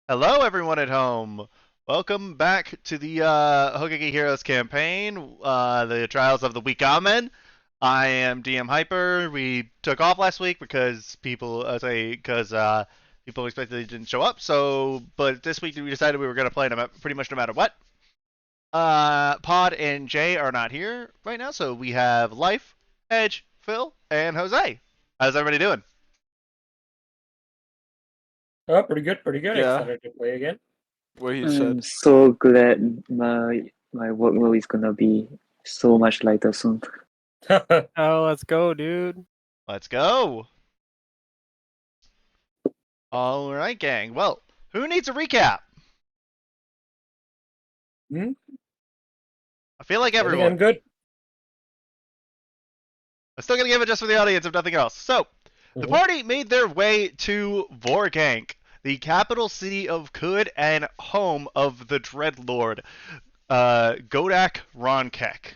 Hello, everyone at home. Welcome back to the Hougeki Heroes campaign, the Trials of the Wickermen. I am DM Hyper. We took off last week because people expected they didn't show up. But this week we decided we were going to play pretty much no matter what. Pod and Jay are not here right now, so we have Life, Edge, Phil, and Jose. How's everybody doing? Oh, pretty good, pretty good. Yeah, Excited to play again. what he I'm said. so glad my workload is gonna be so much lighter soon. Oh, let's go, dude. Let's go. All right, gang. Well, who needs a recap? Hmm? I feel like I think I'm everyone. good. I'm still gonna give it just for the audience, if nothing else. So, the Mhm. party made their way to Vorgank, the capital city of Kud and home of the Dreadlord, Godak Ronkek.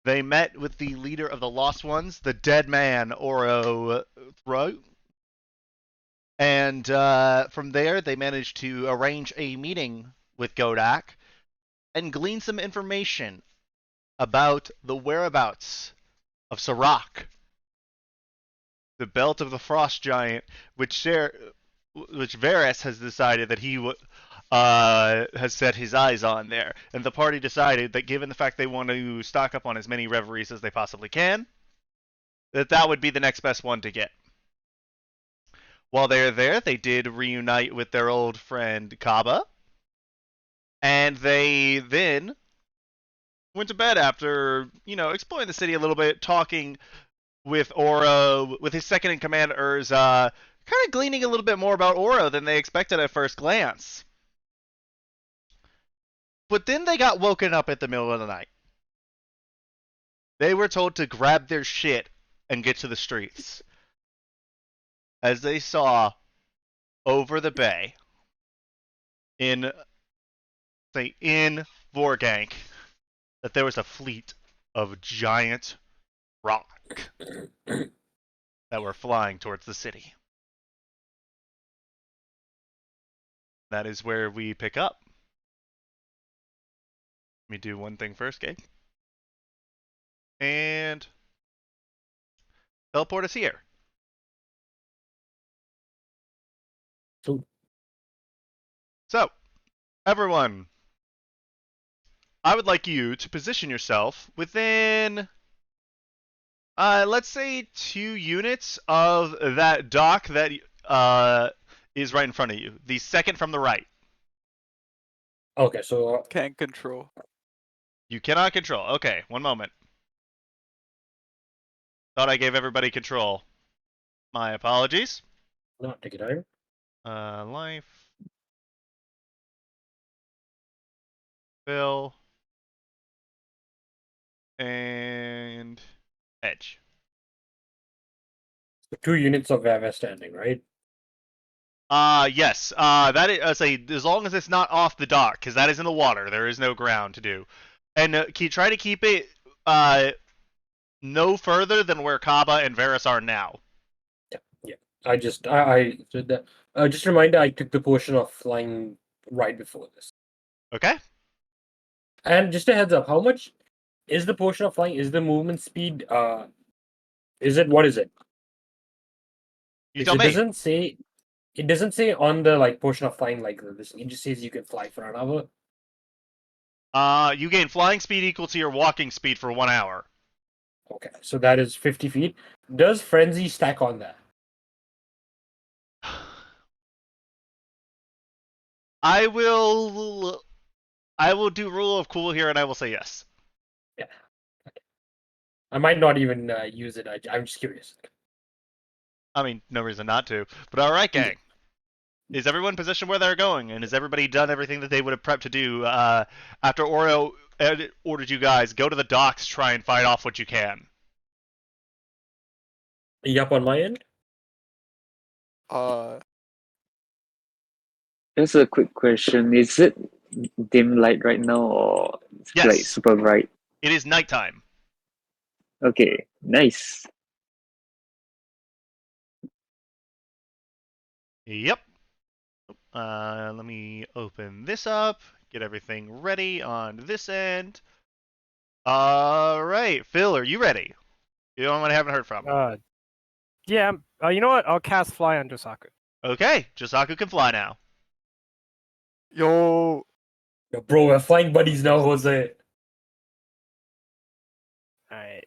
They met with the leader of the Lost Ones, the dead man, Oro Thro. And from there, they managed to arrange a meeting with Godak and glean some information about the whereabouts of Sirach, the belt of the frost giant, which Varys has decided that he has set his eyes on there. And the party decided that given the fact they want to stock up on as many reveries as they possibly can, that would be the next best one to get. While they're there, they did reunite with their old friend Kaba, and they then went to bed after, exploring the city a little bit, talking with Oro, with his second in command, Urza, kind of gleaning a little bit more about Oro than they expected at first glance. But then they got woken up at the middle of the night. They were told to grab their shit and get to the streets. As they saw over the bay in Vorgank that there was a fleet of giant rock that were flying towards the city. That is where we pick up. Let me do one thing first, Gabe. And teleport us here. So, everyone, I would like you to position yourself within, let's say, 2 units of that dock that is right in front of you. The second from the right. Okay, so Can't control. You cannot control. Okay, one moment. Thought I gave everybody control. My apologies. no, take it out. Life. Bill. And Edge. 2 units of where we're standing, right? Yes. That is, say, as long as it's not off the dock, because that is in the water. There is no ground to do, and try to keep it no further than where Kaba and Varys are now. Yeah. I did that. Just a reminder, I took the potion of flying right before this. Okay. And just a heads up, how much is the potion of flying? Is the movement speed? Is it what is it? You Because tell it me. doesn't say. It doesn't say on the potion of flying like this. It just says you can fly for an hour. You gain flying speed equal to your walking speed for 1 hour. Okay, so that is 50 feet. Does frenzy stack on that? I will. I will do rule of cool here, and I will say yes. Yeah. Okay. I might not even use it. I'm just curious. I mean, no reason not to. But all right, gang. Is everyone positioned where they're going, and has everybody done everything that they would have prepped to do after Oro ordered you guys go to the docks, try and fight off what you can? Yup, on my end. Uh, Just a quick question: is it dim light right now, or it's like Yes, super bright? it is nighttime. Okay, nice. Yep. Let me open this up, get everything ready on this end. All right, Phil, are you ready? You're the only one I haven't heard from. Yeah. You know what? I'll cast Fly on Josaku. Okay, Josaku can fly now. Yo. Yo, bro, we're flying buddies now, Jose. Alright.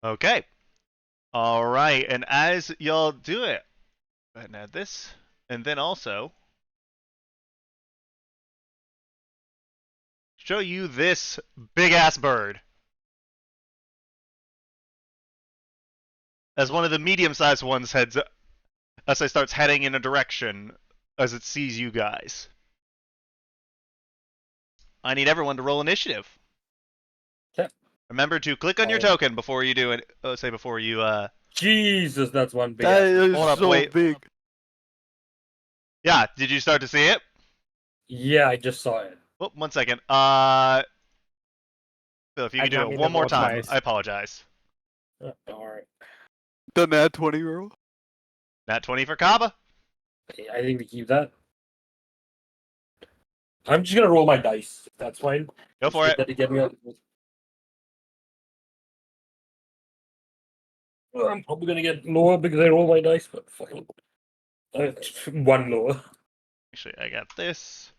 Okay. All right, and as y'all do it, go ahead and add this, and then also show you this big ass bird as one of the medium-sized ones heads as it starts heading in a direction as it sees you guys. I need everyone to roll initiative. Okay. Remember to click on your token before you do it. Before you. Jesus, that's one big That ass. is Hold up, so wait. big. Yeah, did you start to see it? Yeah, I just saw it. Oh, 1 second. Phil, if you I could did do not it mean one to more roll time, twice. I apologize. Alright. The Nat 20 roll. Nat 20 for Kaba. I think we keep that. I'm just gonna roll my dice. If that's fine. Go for it. That to get me on. Well, I'm probably gonna get lower because I roll my dice, but fucking one lower. Actually, I got this.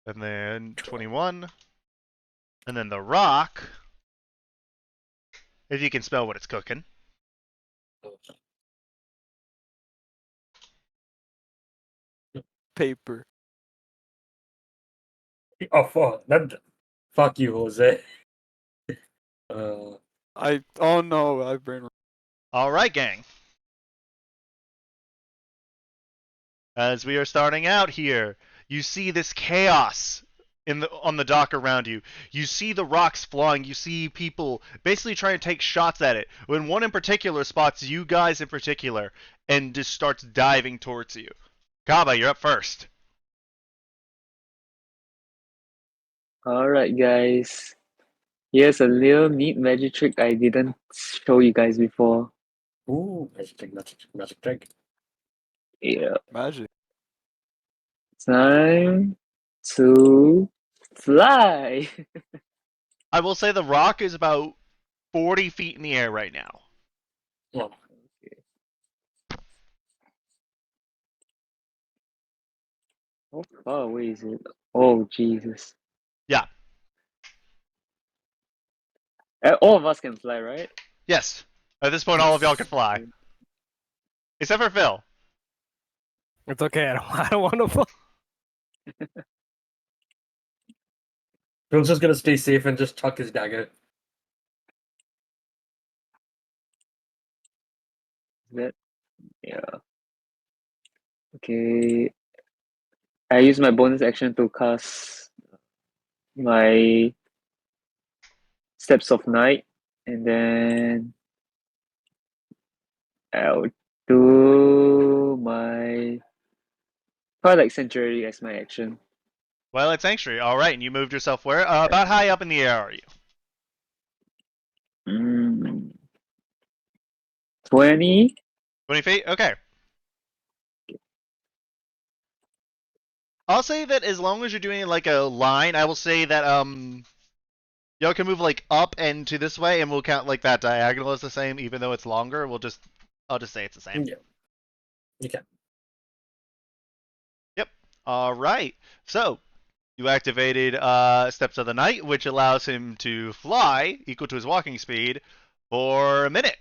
And then 21. And then the rock. If you can spell what it's cooking. Paper. Oh fuck! Fuck you, Jose. Oh no, I brain. All right, gang. As we are starting out here, you see this chaos on the dock around you. You see the rocks flying. You see people basically trying to take shots at it. When one in particular spots you guys in particular and just starts diving towards you. Kaba, you're up first. Alright, guys. Here's a little neat magic trick I didn't show you guys before. Ooh, magic trick. Yeah. Magic. Time to fly. I will say the rock is about 40 feet in the air right now. Oh, How far away is it? Oh, Jesus. Yeah. All of us can fly, right? Yes. At this point, all of y'all can fly. Except for Phil. It's okay. I don't want to fly. Phil's just gonna stay safe and just tuck his dagger. That, yeah. Okay. I use my bonus action to cast my Steps of Night, and then I'll do my Twilight Sanctuary as my action. Twilight Sanctuary. All right, and you moved yourself where? About high up in the air are you? 20. 20 feet? Okay. I'll say that as long as you're doing like a line, I will say that y'all can move like up and to this way, and we'll count like that diagonal as the same, even though it's longer. I'll just say it's the same. Yeah. Okay. Yep. All right. So you activated Steps of the Night, which allows him to fly equal to his walking speed for a minute.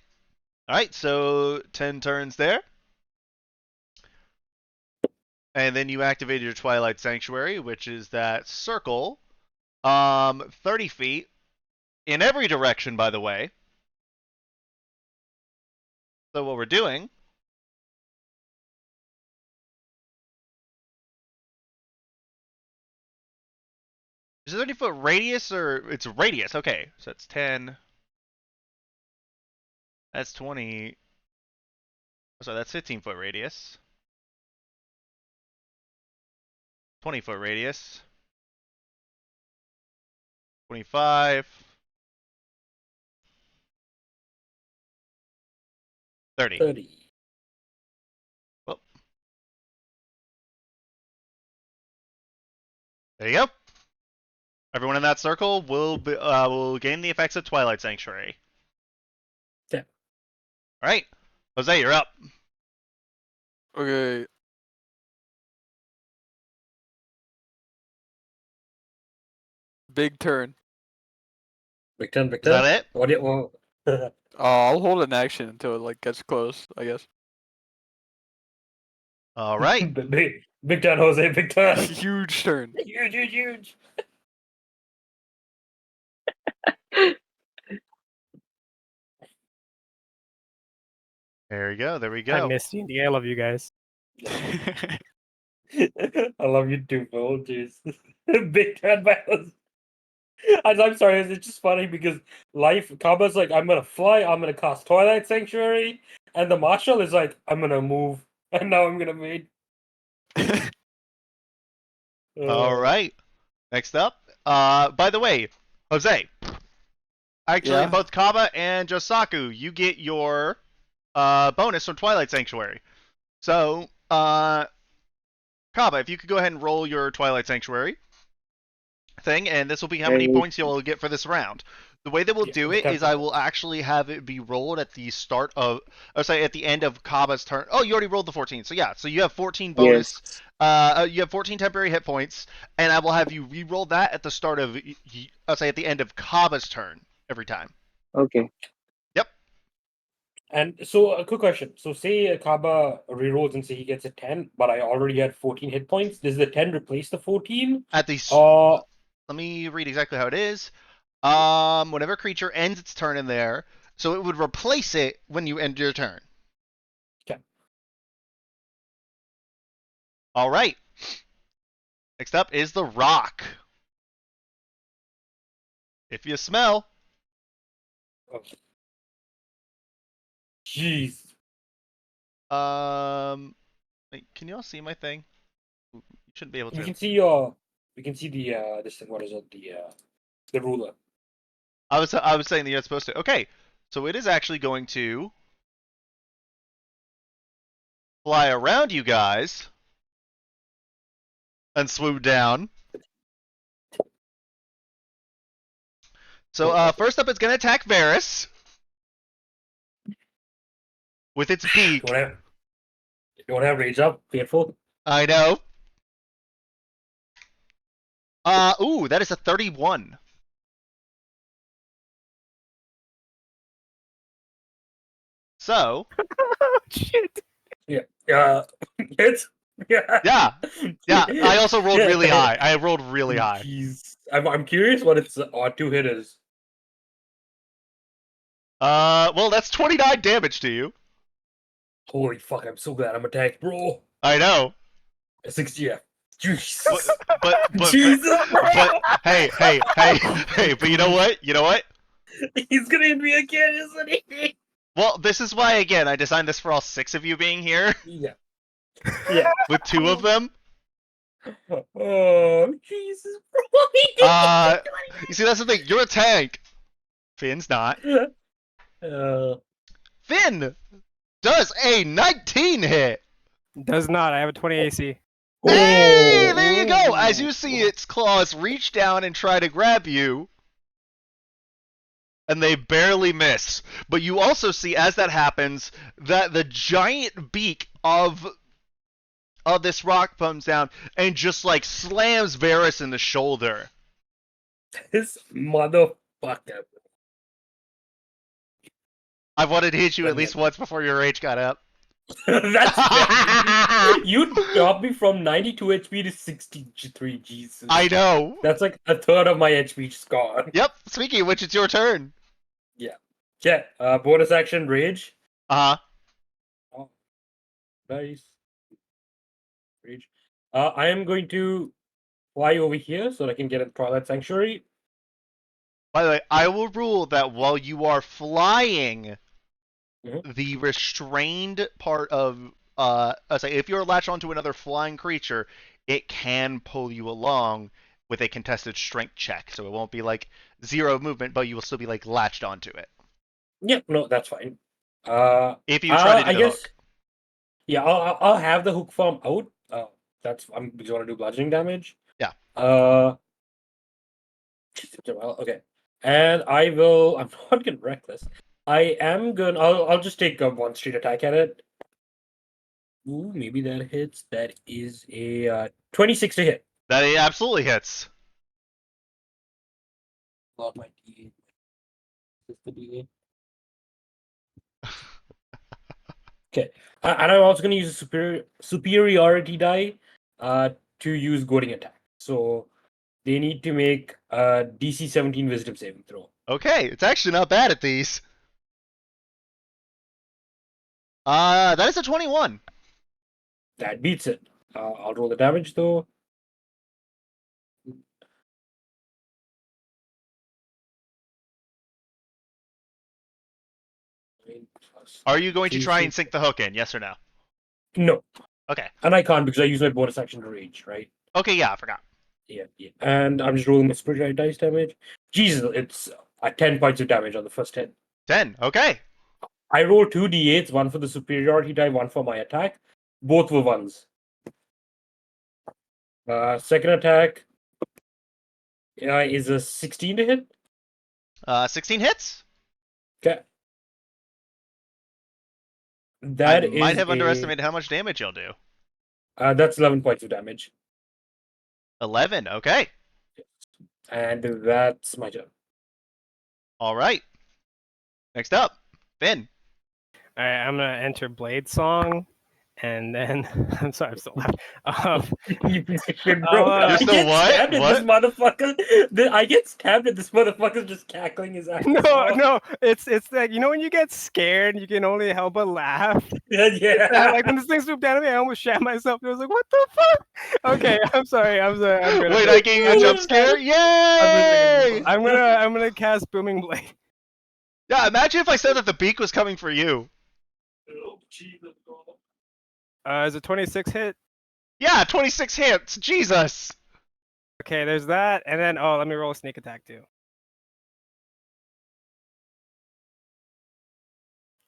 All right. So 10 turns there. And then you activated your Twilight Sanctuary, which is that circle, 30 feet in every direction, by the way. So what we're doing is a 30-foot radius, or it's radius. Okay, so that's 10. That's 20. So that's 15-foot radius. 20-foot radius. 25. 30. 30. There you go. Everyone in that circle will gain the effects of Twilight Sanctuary. Yeah. All right, Jose, you're up. Okay. Big turn. Big turn, big Is that turn. it? What do you? I'll hold an action until it like gets close, I guess. All right. Big turn, Jose. Big turn. Huge turn. Huge, huge, huge. There you go. There we I go. missed D&D. I love you guys. I love you too, Phil. Jeez. Big turn by Jose. I'm sorry, it's just funny because Kaba's like, I'm gonna fly, I'm gonna cast Twilight Sanctuary, and the Marshal is like, I'm gonna move, and now I'm gonna mate. All right. Next up. By the way, Jose. Actually, Yeah? both Kaba and Josaku, you get your bonus from Twilight Sanctuary. So, Kaba, if you could go ahead and roll your Twilight Sanctuary thing, and this will be how many Hey. points you'll get for this round. The way that we'll Yeah, do it's it is I capital. will actually have it be rolled at the start of, or say at the end of Kaba's turn. Oh, you already rolled the 14. So yeah, so you have 14 bonus. Yes. You have 14 temporary hit points, and I will have you re-roll that at the start of, I'll say at the end of Kaba's turn every time. Okay. And so, a quick question. So, say Kaba rerolls and say he gets a 10, but I already had 14 hit points. Does the 10 replace the 14? At the Uh, let me read exactly how it is. Whenever a creature ends its turn in there, so it would replace it when you end your turn. Okay. All right. Next up is the rock. If you smell, Jeez. wait, can you all see my thing? You shouldn't be able We to. can see we can see the this thing. What is it? The ruler. I was saying that you're supposed to. Okay, so it is actually going to fly around you guys and swoop down. So first up, it's going to attack Varys with its beak. You want to have rage up? Painful. I know. Ooh, that is a 31. So, Shit. Yeah. It's yeah, I also rolled really Yeah. high. I rolled really high. Jeez. I'm curious what its odd two hit is. Well, that's 29 damage to you. Holy fuck! I'm so glad I'm attacked, bro. I know. 60. Yeah. Jesus. But Jesus, bro. but hey, but you know what? You know what? He's gonna hit me again, isn't he? Well, this is why again I designed this for all 6 of you being here Yeah. Yeah. with 2 of them. Oh, Jesus, bro. You see that's the thing. You're a tank. Finn's not. Finn does a 19 hit. Does not. I have a 20 AC. Hey, there you go. As you see its claws reach down and try to grab you, and they barely miss. But you also see, as that happens, that the giant beak of this rock comes down and just like slams Varys in the shoulder. This motherfucker. I wanted to hit you at least once before your rage got up. That's bad. You dropped me from 92 HP to 63. Jesus. I know. That's like a third of my HP just gone. Yep. Speaking of which, it's your turn. Yeah. Bonus action rage. Uh huh. Oh, nice. Rage. I am going to fly over here so that I can get a Twilight Sanctuary. By the way, I will rule that while you are flying, Mhm. the restrained part of I say if you're latched onto another flying creature, it can pull you along with a contested strength check. So it won't be like 0 movement, but you will still be like latched onto it. Yeah, no, that's fine. If you try to do I the guess. hook. Yeah, I'll have the hook form out. I'm just want to do bludgeoning damage. Yeah. Uh, well, okay. And I will. I'm not gonna reckless. I am gonna. I'll just take a one street attack at it. Ooh, maybe that hits. That is a 26 to hit. That he absolutely hits. Got my D8. Is the D8? Okay, and I'm also going to use a superiority die to use goading attack. So they need to make a DC 17 Wisdom saving throw. Okay, it's actually not bad at these. That is a 21. That beats it. I'll roll the damage though. Are you going to Three, try and six- sink the hook in? Yes or no? No, Okay. and I can't because I use my bonus action to rage, right? Okay, yeah, I forgot. Yeah. And I'm just rolling my superiority dice damage. Jesus, it's 10 points of damage on the first hit. 10. Okay. I rolled 2 d8s, one for the superiority die, one for my attack. Both were ones. Second attack is a 16 to hit. 16 hits? Okay. That I is might have underestimated how much damage you'll do. that's 11 points of damage. 11. Okay. And that's my turn. All right. Next up, Finn. All right, I'm gonna enter Blade Song, and then I'm sorry, I'm still laughing. Bro, You're I still get what? stabbed at What? this motherfucker. I get stabbed at this motherfucker just cackling his ass no, off. no, it's like when you get scared, you can only help but laugh. Yeah. And, like when this thing swooped down at me, I almost shat myself. I was like, "What the fuck?" Okay, I'm sorry. I'm gonna. Wait, I gave you a jump scare? Yay! I'm gonna cast Booming Blade. Yeah, imagine if I said that the beak was coming for you. Is it 26 hit? Yeah, 26 hits. Jesus. Okay, there's that, and then let me roll a sneak attack too.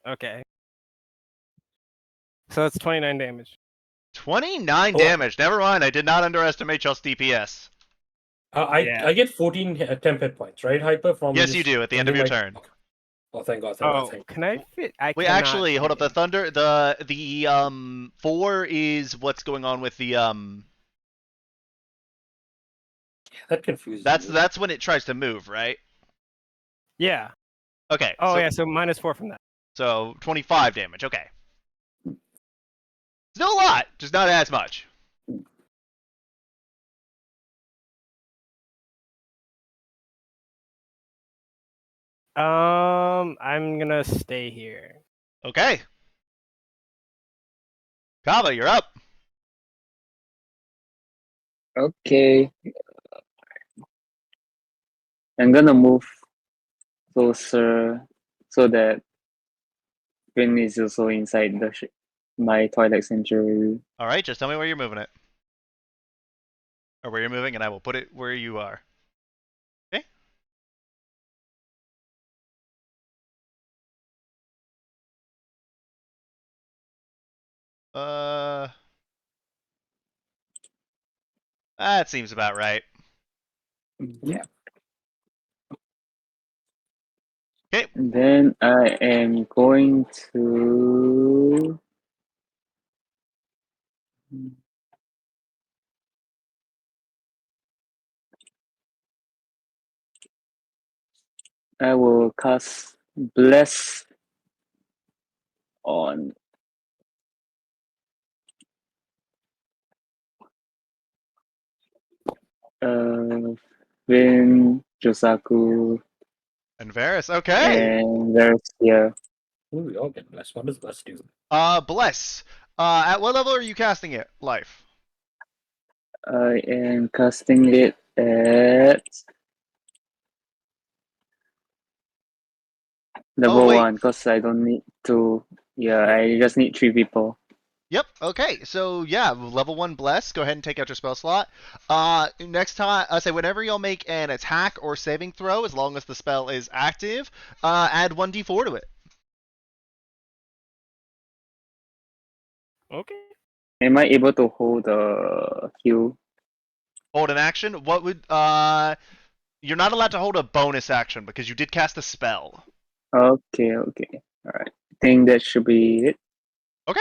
Okay. So that's 29 damage. 29 damage. Never mind. I did not underestimate y'all's DPS. Yeah. I get 14 temp hit points, right, Hyper? From Yes, you do at the end of your turn. Oh, thank God. Can I fit? I Wait, cannot actually, hold up. fit The thunder, the 4 is what's going on with the That confuses me. That's when it tries to move, right? Yeah. Okay. Oh so, yeah, so -4 from that. So 25 damage. Okay. Still a lot, just not as much. I'm gonna stay here. Okay. Kava, you're up. Okay. I'm gonna move closer so that Finn is also inside my Twilight Sanctuary. All right, just tell me where you're moving it. Or where you're moving, and I will put it where you are. Okay? That seems about right. Yeah. Okay. Then I am going to I will cast Bless on Finn, Josaku, And Varys, okay. and there's here. Ooh, we all get blessed. What does bless do? Bless. At what level are you casting it? Life. I am casting it at level wait. 1 because I don't need to. Yeah, I just need 3 people. Yep. Okay. So yeah, level 1 bless. Go ahead and take out your spell slot. Next time, I say whenever you'll make an attack or saving throw, as long as the spell is active, add 1d4 to it. Okay. Am I able to hold the heal? Hold an action. What would You're not allowed to hold a bonus action because you did cast a spell. Okay. Alright. I think that should be it. Okay.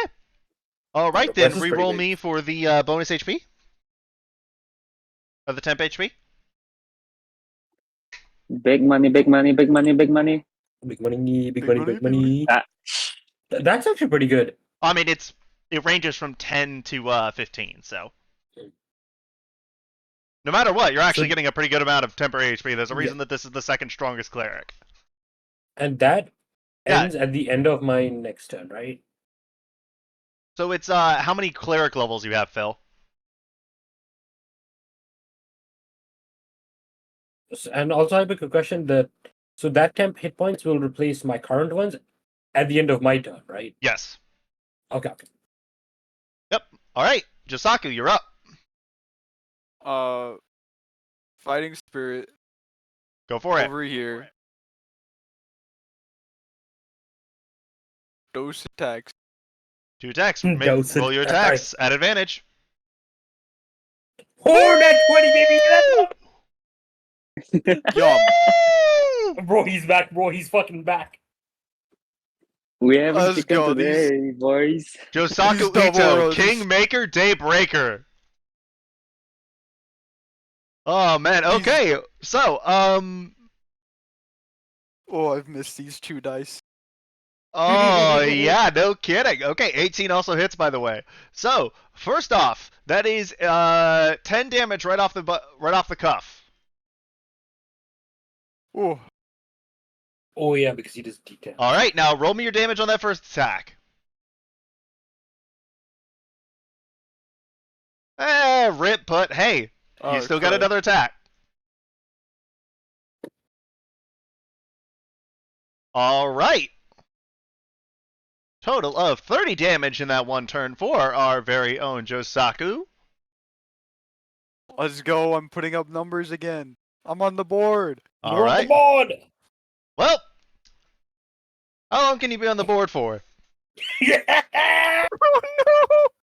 All right The then. rest is pretty Reroll big. me for the bonus HP of the temp HP. Big money, big money, big money, big money. Big money, big Big money, money, big big money. Ah. That's actually pretty good. I mean, it ranges from 10 to 15, so no matter what, you're actually getting a pretty good amount of temporary HP. There's a reason that this is the second strongest cleric. And that Yeah. ends at the end of my next turn, right? So it's how many cleric levels you have, Phil? And also, I have a quick question. So that temp hit points will replace my current ones at the end of my turn, right? Yes. Okay. Yep. All right, Josaku, you're up. Fighting spirit Go for it. over here. Dose attacks. 2 attacks. Dose Roll your attacks at advantage. Oh, that 20, baby! Yum. Bro, he's back, bro. He's fucking back. We haven't Let's chicken go, these- today, boys. Josaku These double Ito, rolls. Kingmaker Daybreaker. Oh man. Okay. So Oh, I've missed these 2 dice. Oh yeah, no kidding. Okay, 18 also hits, by the way. So first off, that is 10 damage right off the cuff. Oh, Oh, yeah, because he does detail. All right, now roll me your damage on that first attack. Rip, but hey, you still got crap. another attack. All right. Total of 30 damage in that one turn for our very own Josaku. Let's go. I'm putting up numbers again. I'm on the board. All You're on the right. board! Well, how long can you be on the board for? Yeah!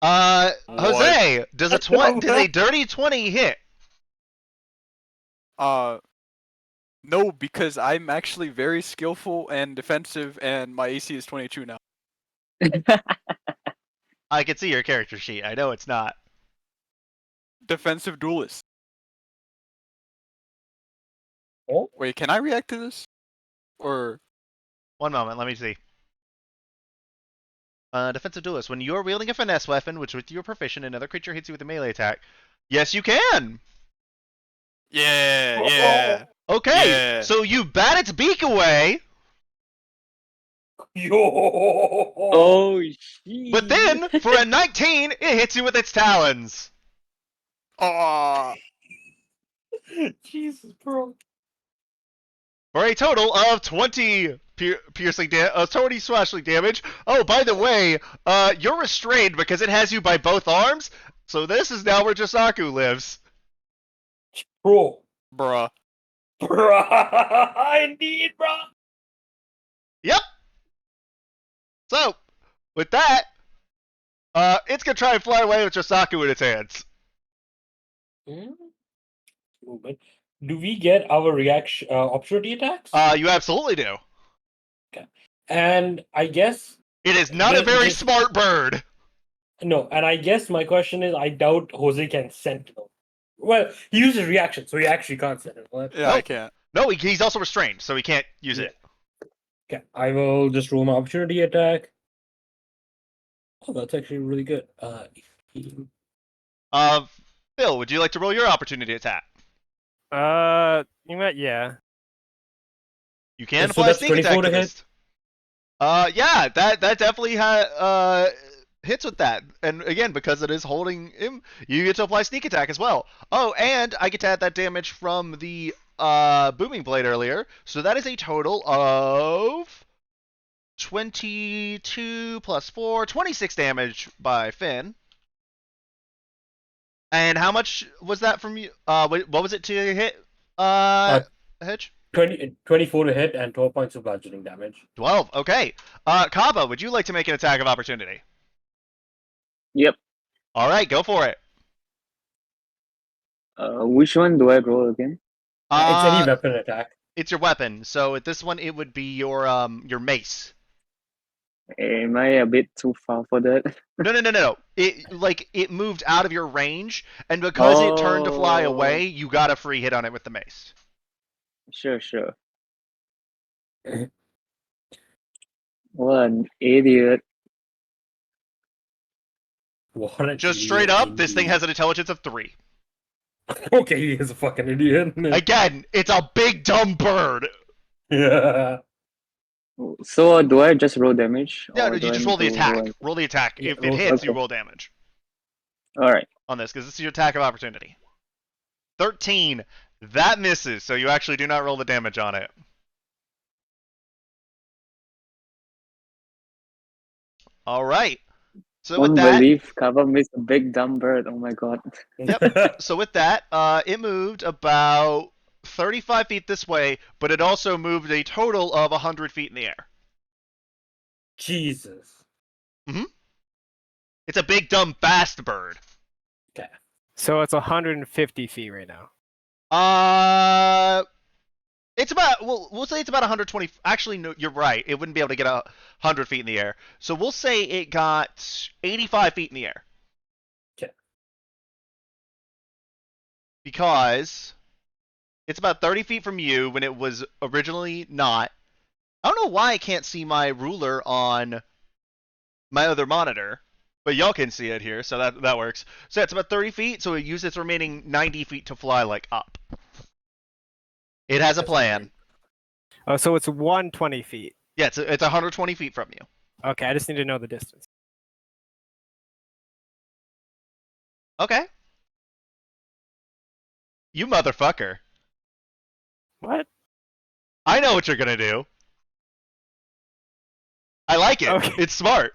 Oh Jose, does a dirty 20 hit? No, because I'm actually very skillful and defensive, and my AC is 22 now. I can see your character sheet. I know it's not. Defensive duelist. Oh? Wait, can I react to this? Or One moment, let me see. Defensive duelist. When you're wielding a finesse weapon, which with your proficient, another creature hits you with a melee attack. Yes, you can. yeah. Okay, Yeah. so you bat its beak away, Yo! Oh, shit. but then for a 19, it hits you with its talons. Oh, Jesus, bro. For a total of 20 20 slashing damage. Oh, by the way, you're restrained because it has you by both arms. So this is now where Josaku lives. Bro. bruh. Bruh. Indeed, bro. Yep. So, with that, it's gonna try and fly away with Josaku in its hands. Movement. Do we get our reaction opportunity attacks? You absolutely do. And I guess It is not a very smart bird. no. And I guess my question is, I doubt Jose can sentinel. Well, he uses reaction, so he actually can't sentinel. Yeah, I Nope. can't. No, he's also restrained, so he can't use it. Okay, I will just roll my opportunity attack. Oh, that's actually really good. Phil, would you like to roll your opportunity attack? You know what? Yeah. You can So apply that's sneak attack 24 to to hit? this. Yeah, that definitely hits with that. And again, because it is holding him, you get to apply sneak attack as well. Oh, and I get to add that damage from the booming blade earlier. So that is a total of 22 plus 4, 26 damage by Finn. And how much was that from you? What was it to hit? Hedge? 24 to hit and 12 points of bludgeoning damage. 12. Okay. Kaba, would you like to make an attack of opportunity? Yep. All right, go for it. Which one do I roll again? It's any Uh, weapon attack. it's your weapon. So at this one, it would be your mace. Am I a bit too far for that? No. It moved out of your range, and because it turned to fly Oh, away, you got a free hit on it with the mace. sure. What an idiot. What an Just idiot straight up, this thing indeed. has an intelligence of 3. Okay, he is a fucking idiot. Again, it's a big dumb bird. Yeah. So do I just roll damage Yeah, or no, do you I just need roll to the attack. roll? Roll the attack. Yeah, If it roll hits, you Okay. roll damage Alright. on this, because this is your attack of opportunity. 13. That misses, so you actually do not roll the damage on it. All right. So with Won't that, believe cover missed a big dumb bird. Oh my god. yep. So with that, it moved about 35 feet this way, but it also moved a total of 100 feet in the air. Jesus. It's a big, dumb, fast bird. So it's 150 feet right now. It's about, we'll say it's about 120. Actually, no, you're right. It wouldn't be able to get 100 feet in the air. So we'll say it got 85 feet in the air. Okay. Because it's about 30 feet from you when it was originally not. I don't know why I can't see my ruler on my other monitor, but y'all can see it here, so that works. So it's about 30 feet, so it uses its remaining 90 feet to fly, like, up. It has a plan. Oh, so it's 120 feet. Yeah, it's 120 feet from you. Okay, I just need to know the distance. Okay. You motherfucker. What? I know what you're gonna do. I like it. Okay. It's smart.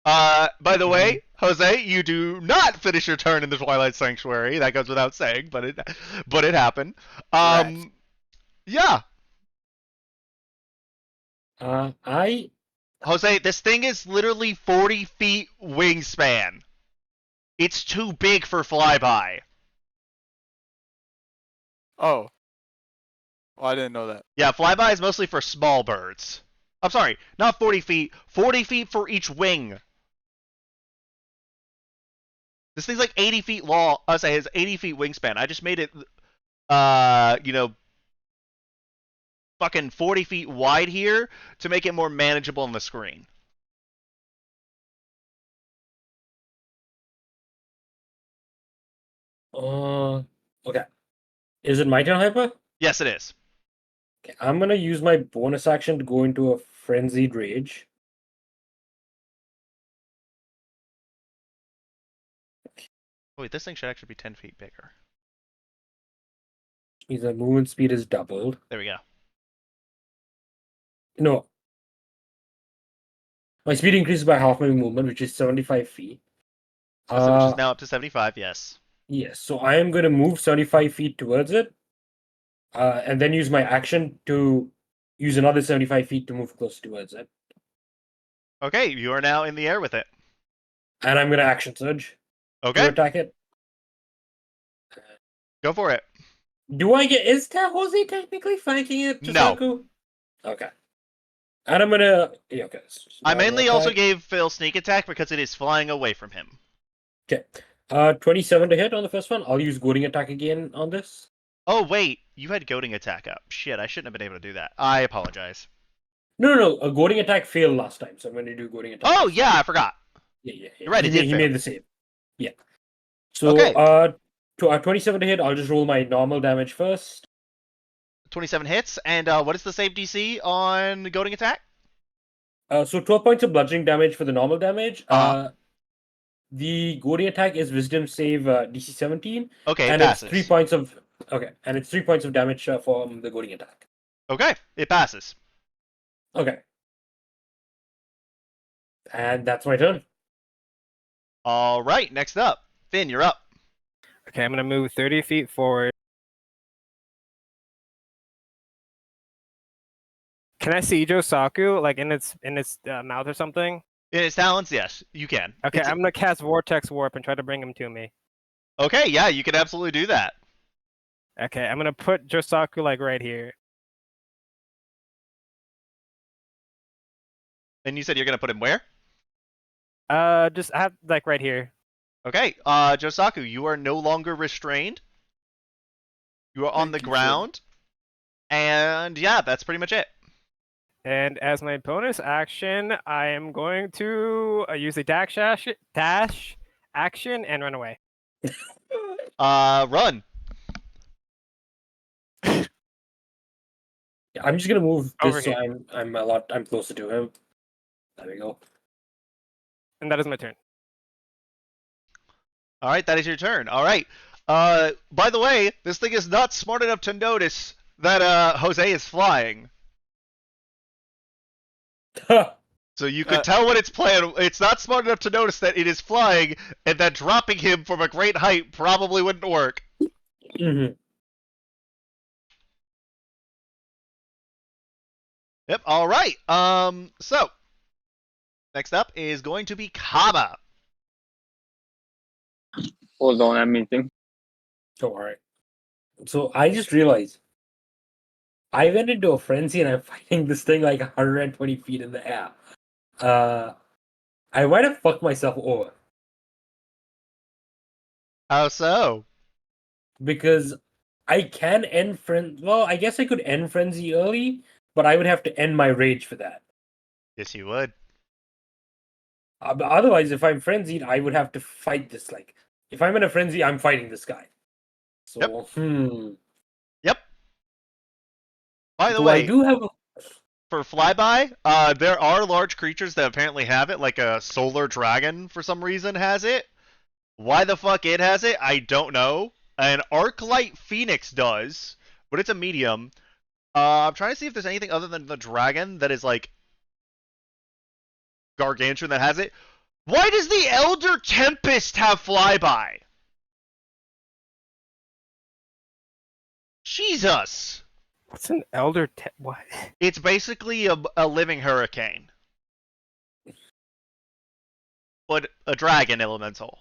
By the way, Jose, you do not finish your turn in the Twilight Sanctuary. That goes without saying, but it happened. Correct. Yeah. I Jose, this thing is literally 40 feet wingspan. It's too big for flyby. Oh. Well, I didn't know that. Yeah, flyby is mostly for small birds. I'm sorry, not 40 feet. 40 feet for each wing. This thing's like 80 feet long. I say it's 80 feet wingspan. I just made it, fucking 40 feet wide here to make it more manageable on the screen. okay. Is it my turn, Hyper? Yes, it is. Okay, I'm gonna use my bonus action to go into a frenzied rage. Oh, wait, this thing should actually be 10 feet bigger. Which means my movement speed is doubled. There we go. No. My speed increases by half my movement, which is 75 feet. Which is now up to 75, yes. Yes, so I am going to move 75 feet towards it, and then use my action to use another 75 feet to move closer towards it. Okay, you are now in the air with it. And I'm going to action surge to Okay, attack it. go for it. Do I get... Is Jose technically flanking it, No. Chisaku? Okay. And I'm going to... Yeah, okay. I mainly also gave Phil sneak attack because it is flying away from him. Okay. 27 to hit on the first one. I'll use goading attack again on this. Oh, wait, you had goading attack up. Shit, I shouldn't have been able to do that. I apologize. No. A goading attack failed last time, so I'm going to do goading attack. Oh, yeah, I forgot. Yeah. You're right, it did He fail. made the save. Yeah. So, Okay. 27 to hit, I'll just roll my normal damage first. 27 hits, and what is the save DC on goading attack? So 12 points of bludgeoning damage for the normal damage. Uh-huh. The goading attack is wisdom save DC 17. Okay, it and passes. it's 3 points of... Okay, and it's 3 points of damage from the goading attack. Okay, it passes. Okay. And that's my turn. All right, next up. Finn, you're up. Okay, I'm gonna move 30 feet forward. Can I see Josaku, like in its mouth or something? In its talents, yes, you can. Okay, I'm gonna cast Vortex Warp and try to bring him to me. Okay, yeah, you can absolutely do that. Okay, I'm gonna put Josaku like right here. And you said you're gonna put him where? Just have like right here. Okay, Josaku, you are no longer restrained. You are on Thank the you, sir. ground. And yeah, that's pretty much it. And as my bonus action, I am going to use a dash action and run away. Run. Yeah, I'm just gonna move Over this so here. I'm closer to him. There we go. And that is my turn. All right, that is your turn. All right. By the way, this thing is not smart enough to notice that Jose is flying. So you could tell what it's playing. It's not smart enough to notice that it is flying, and that dropping him from a great height probably wouldn't work. Mhm. Yep. All right. So next up is going to be Kaba. Hold on, I'm meeting. Oh, alright. So I just realized I went into a frenzy and I'm fighting this thing like 120 feet in the air. I might have fucked myself over How so? because I can end frenzy. Well, I guess I could end frenzy early, but I would have to end my rage for that. Yes, you would. But otherwise, if I'm frenzied, I would have to fight this. Like, if I'm in a frenzy, I'm fighting this guy. So, Yep. By the So I way, do have a. for flyby, there are large creatures that apparently have it, like a solar dragon for some reason has it. Why the fuck it has it, I don't know. An Arclight Phoenix does, but it's a medium. I'm trying to see if there's anything other than the dragon that is like gargantuan that has it. Why does the Elder Tempest have flyby? Jesus! What's an elder? What? It's basically a living hurricane, but a dragon elemental.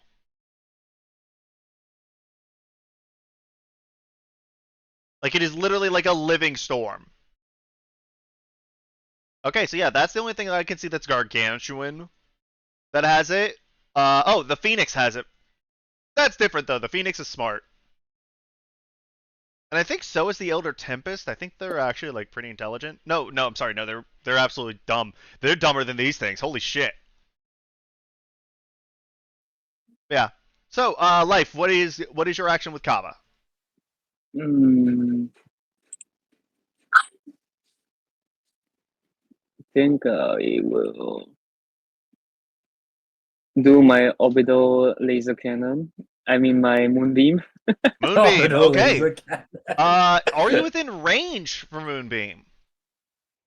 Like it is literally like a living storm. Okay, so yeah, that's the only thing I can see that's gargantuan that has it. Oh, the Phoenix has it. That's different though. The Phoenix is smart. And I think so is the Elder Tempest. I think they're actually like pretty intelligent. No, I'm sorry. No, they're absolutely dumb. They're dumber than these things. Holy shit. Yeah. So, Life, what is your action with Kava? Hmm. I think I will do my orbital laser cannon. I mean my moonbeam. Moonbeam. Okay. Laser cannon. Are you within range for Moonbeam?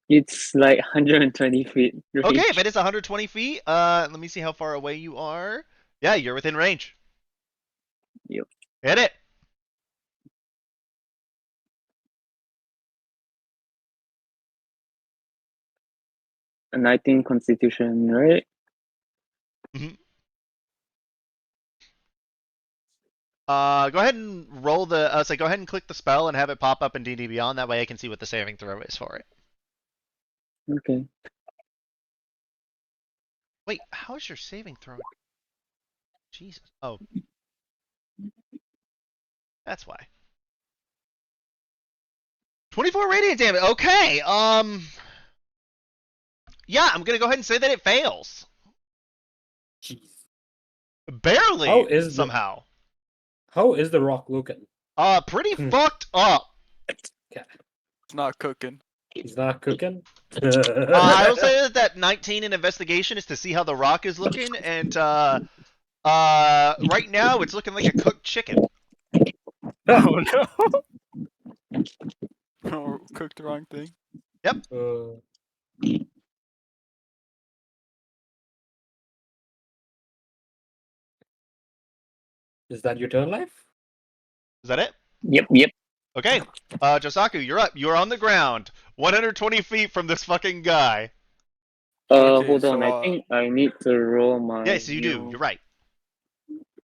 It's like 120 feet range. Okay, if it is 120 feet, let me see how far away you are. Yeah, you're within range. Yep. Hit it. A 19 Constitution, right? Mhm. Go ahead and roll the. Go ahead and click the spell and have it pop up in D&D Beyond. That way, I can see what the saving throw is for it. Okay. Wait, how is your saving throw? Jesus. Oh, that's why. 24 radiant damage. Okay. Yeah, I'm gonna go ahead and say that it fails. Jeez. Barely somehow. How is the rock looking? Pretty fucked up. It's not cooking. He's not cooking. I will say that 19 in investigation is to see how the rock is looking, and right now it's looking like a cooked chicken. Oh no! Or cooked the wrong thing. Yep. Is that your turn, Life? Is that it? Yep. Okay. Josaku, you're up. You're on the ground, 120 feet from this fucking guy. Okay, Hold on. so, I think I need to roll my. Yes, you do. new- You're right.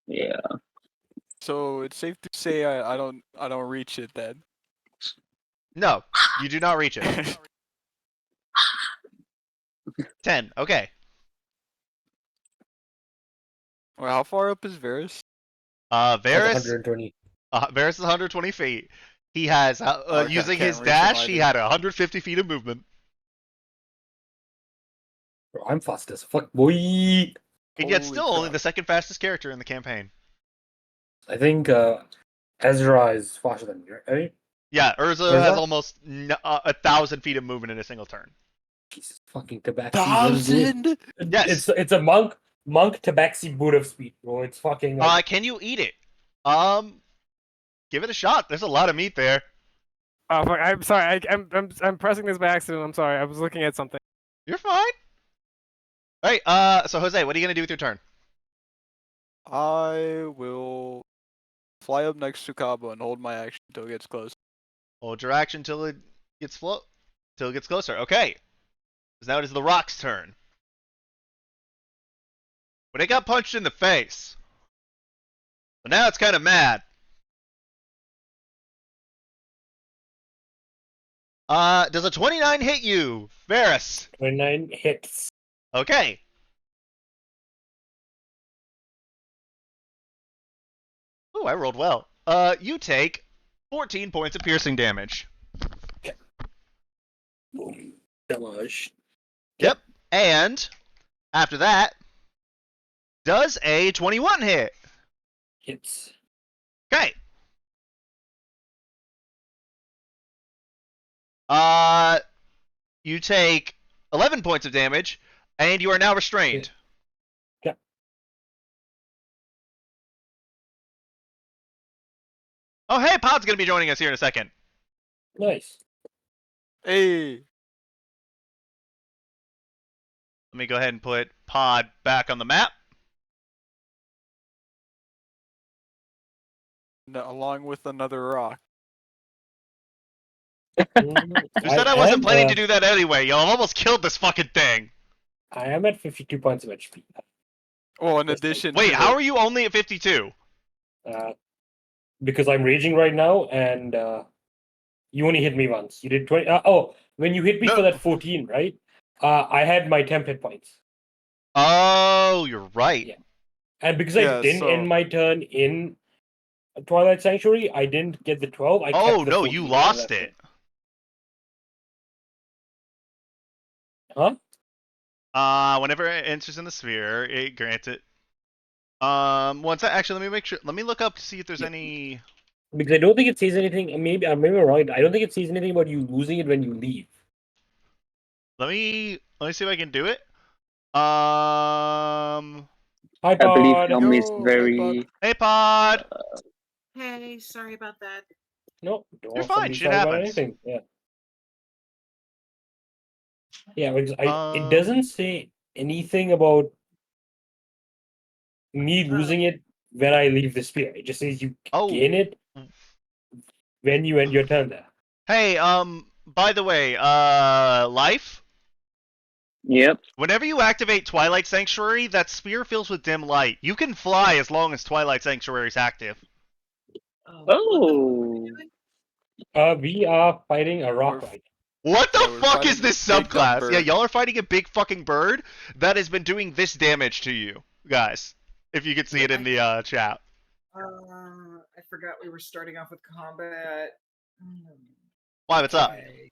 Yeah. So it's safe to say I don't reach it then. No, you do not reach it. 10. Okay. Well, how far up is Varus? That's Varus. 120. Varus is 120 feet. He has Okay, using can't his reach him dash. He either. had 150 feet of movement. Bro, I'm fast as fuck, boy. And yet, Holy still only crap. the second fastest character in the campaign. I think Ezra is faster than me, right? Yeah, Urza Urza? has almost 1,000 feet of movement in a single turn. Jesus fucking Tabaxi. 1,000? Yes. It's a monk Tabaxi boot of speed, bro. It's fucking like, Can you eat it? Give it a shot. There's a lot of meat there. Oh, fuck, I'm sorry. I'm pressing this by accident. I'm sorry. I was looking at something. You're fine. All right. So Jose, what are you gonna do with your turn? I will fly up next to Kaba and hold my action until it gets close. Hold your action till it gets till it gets closer. Okay. So now it is the Rock's turn. But it got punched in the face. So now it's kind of mad. Does a 29 hit you, Varus? 29 hits. Okay. Ooh, I rolled well. You take 14 points of piercing damage. Boom. Damage. Yep. And after that, does a 21 hit? Hits. Okay. You take 11 points of damage, and you are now restrained. Yeah. Oh, hey, Pod's gonna be joining us here in a second. Nice. Hey! Let me go ahead and put Pod back on the map. Along with another rock. Who said I wasn't planning to do that anyway? Yo, I've almost killed this fucking thing. I am at 52 points of HP. Well, in Just like- addition Wait, to how are you only at 52? Because I'm raging right now, and you only hit me once. You did 20. When you hit me No. for that 14, right? I had my temp hit points. Oh, you're right. Yeah. And because I Yeah, didn't so- end my turn in Twilight Sanctuary, I didn't get the 12. I Oh, kept the no, 14 you when I lost left it. Huh? Whenever it enters in the sphere, it grants it. Actually, let me make sure. Let me look up to see if there's any. Because I don't think it says anything. Maybe I'm wrong. I don't think it says anything about you losing it when you leave. Let me see if I can do it. Hi, I believe Pod. Helm is Yo, very. Hey, Pod. Hey, sorry about that. No, don't You're want fine, somebody shit sorry about happens. anything. Yeah. Yeah, because it Um, doesn't say anything about me losing it when I leave the sphere. It just says you Oh. gain it when you end your turn there. Hey, by the way, Life? Yep. Whenever you activate Twilight Sanctuary, that sphere fills with dim light. You can fly as long as Twilight Sanctuary is active. Oh. We are fighting a rock We're- right. What the Yeah, we're fuck is fighting this a big dumb subclass? Yeah, bird. y'all are fighting a big fucking bird that has been doing this damage to you, guys. If you could see it in the chat. I forgot we were starting off with combat. Why, what's up? Okay.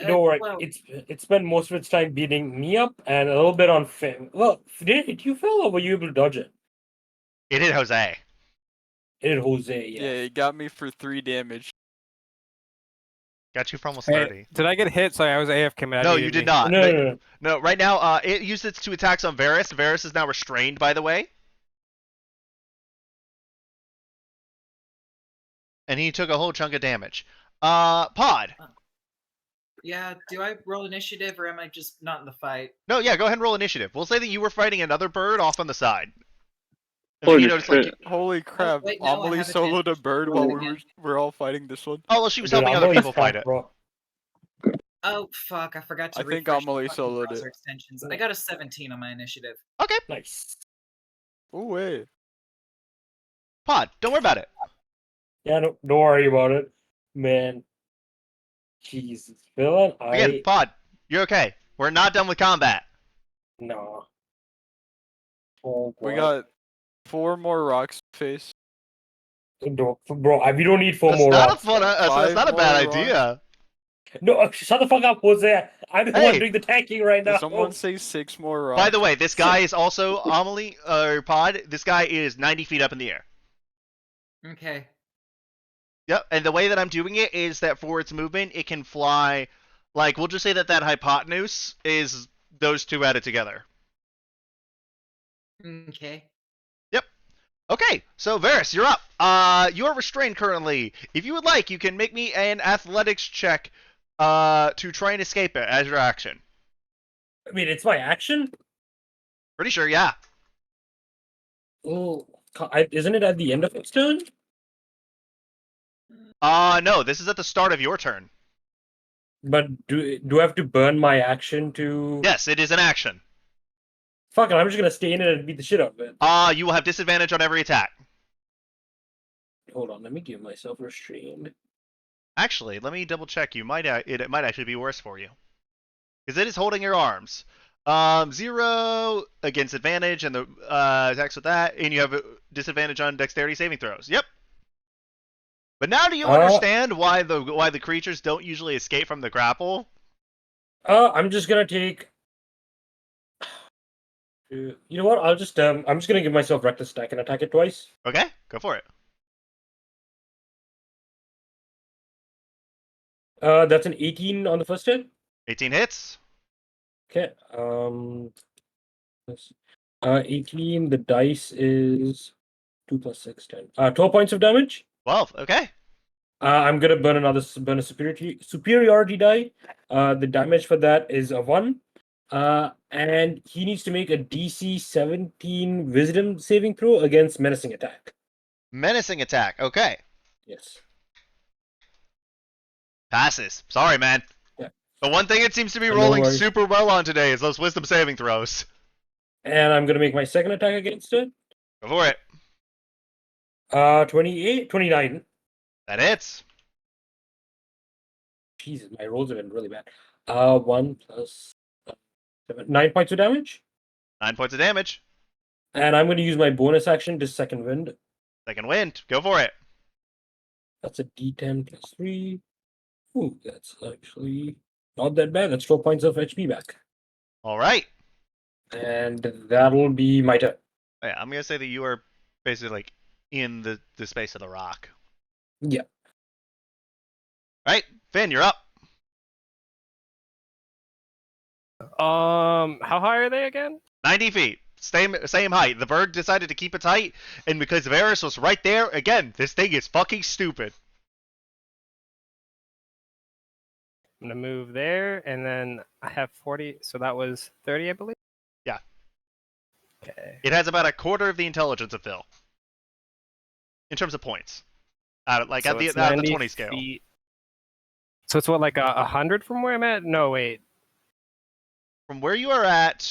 Don't worry. well- It spent most of its time beating me up and a little bit on Finn. Well, did it hit you, Phil, or were you able to dodge it? It hit Jose. It hit Jose, Yeah, yes. it got me for 3 damage. Got you for almost Hey, 30. did I get hit? Sorry, I was AFK. No, you did not. No. No, right now, it used its 2 attacks on Varus. Varus is now restrained, by the way. And he took a whole chunk of damage. Pod. Yeah, do I roll initiative or am I just not in the fight? No, yeah, go ahead and roll initiative. We'll say that you were fighting another bird off on the side. And Holy then you notice, like, shit. Holy crap, wait, no, I Amelie have soloed a advantage. bird while we're all fighting this one. oh, well, she was Dude, helping other Amelie's people fight cracked, it. bro. Oh fuck, I forgot to I think refresh Amelie the fucking soloed browser it. extensions. I got a 17 on my initiative. Okay. Nice. Oh, wait. Pod, don't worry about it. Yeah, don't worry about it, man. Jesus, villain. Again, Pod, you're okay. We're not done with combat. No. Oh, We boy. got 4 more rocks to face. Bro, we don't need 4 That's more not rocks. a fun. That's 5 not a bad more rocks. idea. No, shut the fuck up, Jose. I'm the one Hey! doing the tanking right now. Did someone say 6 more rocks? By the way, this guy is also Amelie Pod. This guy is 90 feet up in the air. Okay. Yep, and the way that I'm doing it is that for its movement, it can fly. Like, we'll just say that hypotenuse is those two added together. Okay. Yep. Okay, so Varys, you're up. You are restrained currently. If you would like, you can make me an athletics check to try and escape it as your action. I mean, it's my action. Pretty sure, yeah. Oh, isn't it at the end of its turn? No, this is at the start of your turn. But do I have to burn my action to? Yes, it is an action. Fuck it, I'm just gonna stay in it and beat the shit out of it. You will have disadvantage on every attack. Hold on, let me give myself restrained. Actually, let me double check. It might actually be worse for you, because it is holding your arms. 0 against advantage, and the attacks with that, and you have disadvantage on dexterity saving throws. Yep. But now, do you understand why the creatures don't usually escape from the grapple? I'm just gonna take. You know what? I'm just gonna give myself reckless attack and attack it twice. Okay, go for it. That's an 18 on the first hit. 18 hits. Okay. 18. The dice is 2 plus 6, 10. 12 points of damage. 12. Okay. I'm gonna burn a superiority die. The damage for that is a 1. And he needs to make a DC 17 Wisdom saving throw against menacing attack. Menacing attack. Okay. Yes. Passes. Sorry, man. Yeah. The one thing it seems to be No rolling worries. super well on today is those wisdom saving throws. And I'm gonna make my second attack against it. Go for it. 29. That hits. Jesus, my rolls have been really bad. 1 plus 7, 9 points of damage. 9 points of damage. And I'm going to use my bonus action to second wind. Second wind. Go for it. That's a D10 plus 3. Ooh, that's actually not that bad. That's 12 points of HP back. All right. And that'll be my turn. Yeah, I'm gonna say that you are basically like in the space of the rock. Yeah. Right, Finn, you're up. How high are they again? 90 feet. Same height. The bird decided to keep its height, and because Varys was right there, again, this thing is fucking stupid. I'm gonna move there, and then I have 40, so that was 30, I believe. Yeah. Okay. It has about a quarter of the intelligence of Phil. In terms of points. Out So of the it's 20 90 scale. feet. So it's what, like 100 from where I'm at? No, wait. From where you are at,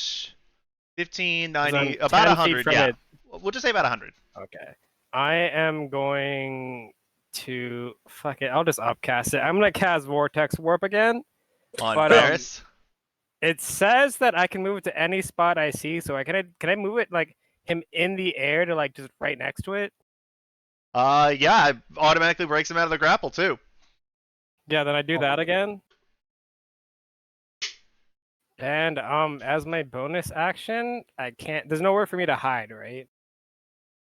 15, 'Cause 90, I'm about 10 feet 100, from yeah. it. We'll just say about 100. Okay. I am going to fuck it. I'll just upcast it. I'm gonna cast Vortex Warp again. On But, Varys. It says that I can move it to any spot I see. So can I move it like him in the air to like just right next to it? Yeah, it automatically breaks him out of the grapple, too. Yeah, then I do that again. And as my bonus action, I can't. There's nowhere for me to hide, right?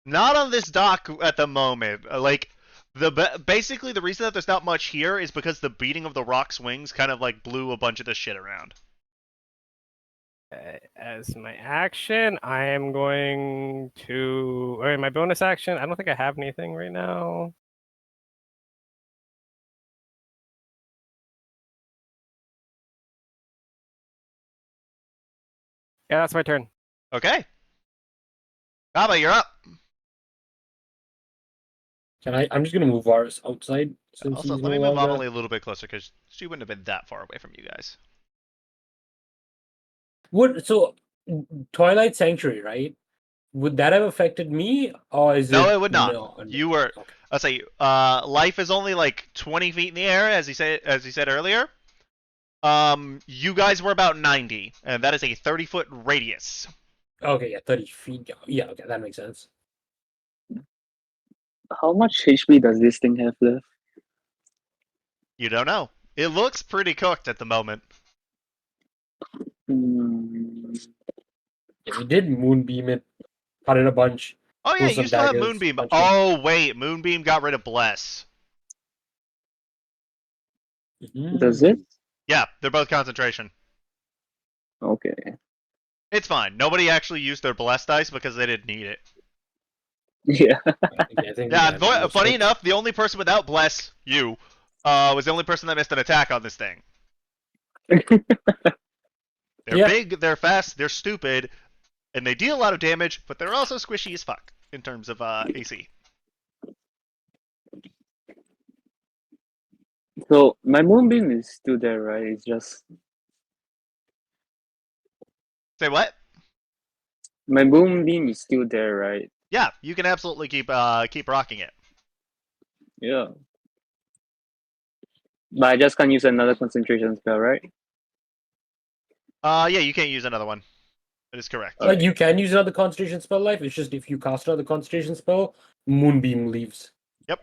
Not on this dock at the moment. Basically, the reason that there's not much here is because the beating of the rock's wings kind of like blew a bunch of the shit around. As my action, I am going to. Or my bonus action, I don't think I have anything right now. Yeah, that's my turn. Okay. Kaba, you're up. I'm just gonna move Varus outside since Also, he's let me no move longer... Amelie a little bit closer because she wouldn't have been that far away from you guys. So Twilight Sanctuary, right? would that have affected me, or is No, it it would not. no? You were. Okay. I'll say. Life is only like 20 feet in the air, as he said earlier. You guys were about 90, and that is a 30-foot radius. Okay, yeah, 30 feet. Yeah, okay, that makes sense. How much HP does this thing have left? You don't know. It looks pretty cooked at the moment. Hmm. Yeah, we did moonbeam it, cut it a bunch. Oh yeah, Pull you some still have daggers, Moonbeam. punch it. Oh wait, Moonbeam got rid of Bless. Does it? Yeah, they're both concentration. Okay. It's fine. Nobody actually used their Bless dice because they didn't need it. Yeah. I think Yeah, that funny makes enough, the only person without Bless, you, was the only person that missed an attack on this thing. They're Yeah. big, they're fast, they're stupid, and they deal a lot of damage, but they're also squishy as fuck in terms of AC. So my moonbeam is still there, right? It's just Say what? my moonbeam is still there, right? Yeah, you can absolutely keep rocking it. Yeah. But I just can't use another concentration spell, right? Yeah, you can't use another one. That is correct. Like you can use another concentration spell life. It's just if you cast another concentration spell, moonbeam leaves. Yep.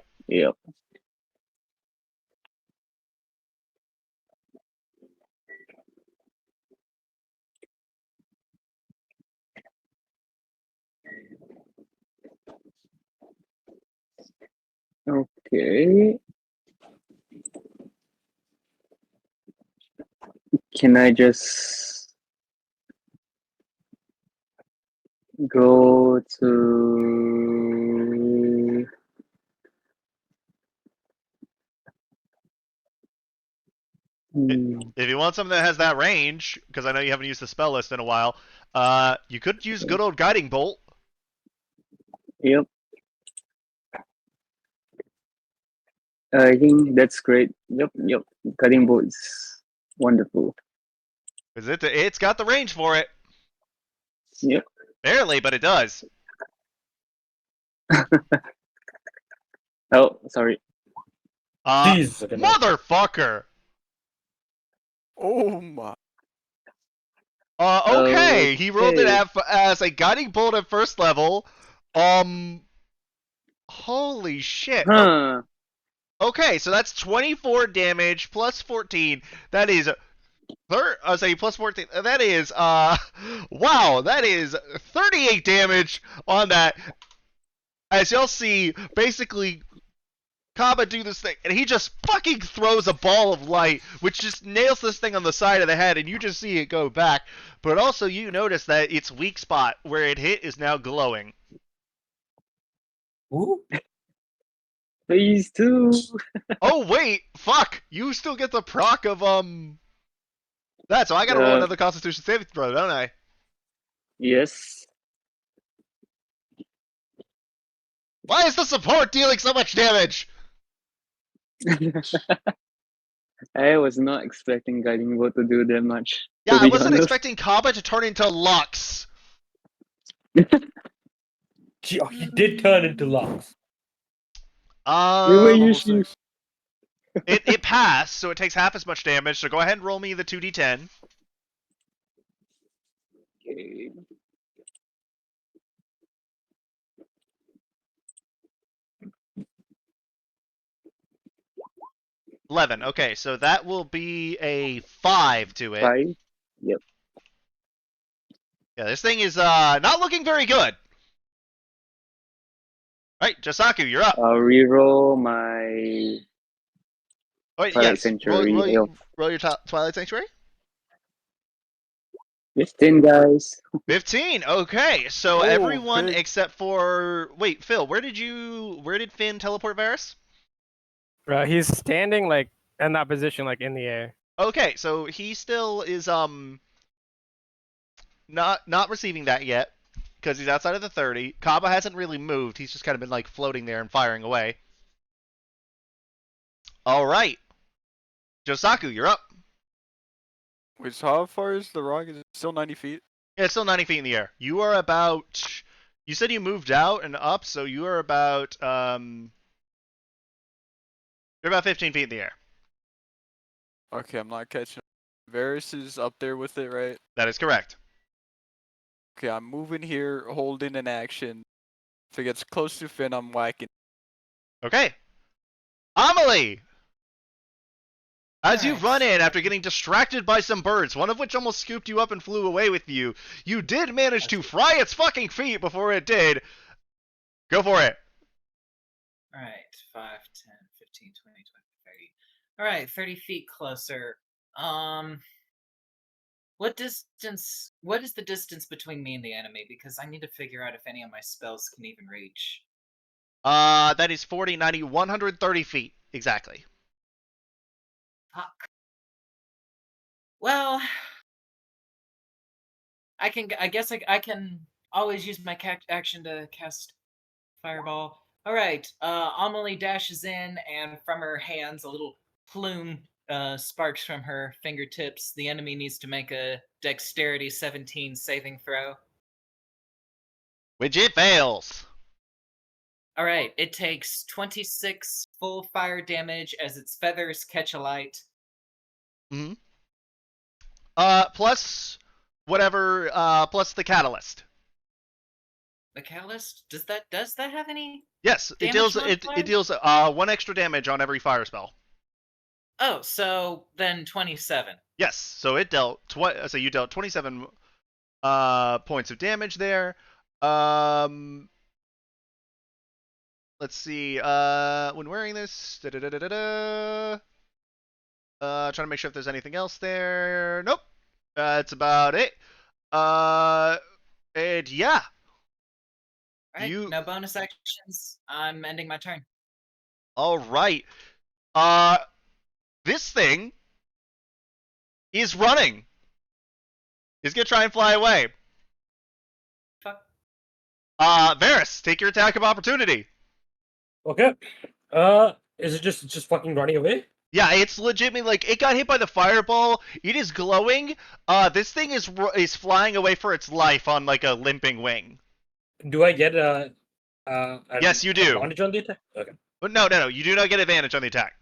Okay. Can I just go to If you want something that has that range, because I know you haven't used the spell list in a while, you could use good old Guiding Bolt. Yep. I think that's great. Yep. Cutting bolt is wonderful. Because it's got the range for it. Yep. Barely, but it does. Oh, sorry. Jeez. Motherfucker! Oh my. Okay, he rolled it Okay. as a Guiding Bolt at first level. Holy shit. Huh. Okay, so that's 24 damage plus 14. That is I'll say plus 14. That is wow, that is 38 damage on that. As y'all see, basically Kaba do this thing, and he just fucking throws a ball of light, which just nails this thing on the side of the head, and you just see it go back. But also, you notice that its weak spot where it hit is now glowing. Ooh. Phase 2. Oh wait, fuck! You still get the proc of that, so I gotta roll another Constitution saving throw, don't I? Yes. Why is the support dealing so much damage? I was not expecting Guiding Bolt to do that much. Yeah, to I be wasn't honest. expecting Kaba to turn into Lux. Gee, oh, he did turn into Lux. We were Um, usually it passed, so it takes half as much damage. So go ahead and roll me the 2d10. okay. 11. Okay, so that will be a 5 to it. 5. Yep. Yeah, this thing is not looking very good. Right, Josaku, you're up. I'll reroll my Oh, wait, Twilight yes, Sanctuary roll health. your Twilight Sanctuary. 15, guys. 15. Okay, so Oh, everyone big. except for Phil, where did Finn teleport Varys? He's standing like in that position, like in the air. Okay, so he still is not receiving that yet because he's outside of the 30. Kaba hasn't really moved. He's just kind of been like floating there and firing away. All right, Josaku, you're up. Wait, so how far is the rock? Is it still 90 feet? Yeah, it's still 90 feet in the air. You are You said you moved out and up, so you are about you're about 15 feet in the air. Okay, I'm not catching. Varys is up there with it, right? That is correct. Okay, I'm moving here, holding an action. If it gets close to Finn, I'm whacking. Okay. Amelie! As you Alright. run in after getting distracted by some birds, one of which almost scooped you up and flew away with you, you did manage to fry its fucking feet before it did. Go for it. Alright, 5, 10, 15, 20, 30. Alright, 30 feet closer. What is the distance between me and the enemy? Because I need to figure out if any of my spells can even reach. That is 40, 90, 130 feet. Exactly. Fuck. Well, I guess I can always use my action to cast Fireball. Alright, Amelie dashes in, and from her hands, a little plume sparks from her fingertips. The enemy needs to make a Dexterity 17 saving throw. Which it fails. Alright, it takes 26 full fire damage as its feathers catch alight. Mm-hmm. Plus whatever, plus the catalyst. The Catalyst? Does that have any? Yes, it Damage deals modifier? it deals 1 extra damage on every fire spell. Oh, so then 27. Yes, so it dealt so you dealt 27 points of damage there. Let's see. When wearing this, trying to make sure if there's anything else there. Nope. That's about it. And yeah. Alright, no bonus actions. I'm ending my turn. All right. This thing is running. He's gonna try and fly away. Fuck. Varys, take your attack of opportunity. Okay. Is it just fucking running away? Yeah, it's legitimately like it got hit by the fireball. It is glowing. This thing is flying away for its life on like a limping wing. Do I get Yes, you do. advantage on the attack? Okay. But no, you do not get advantage on the attack.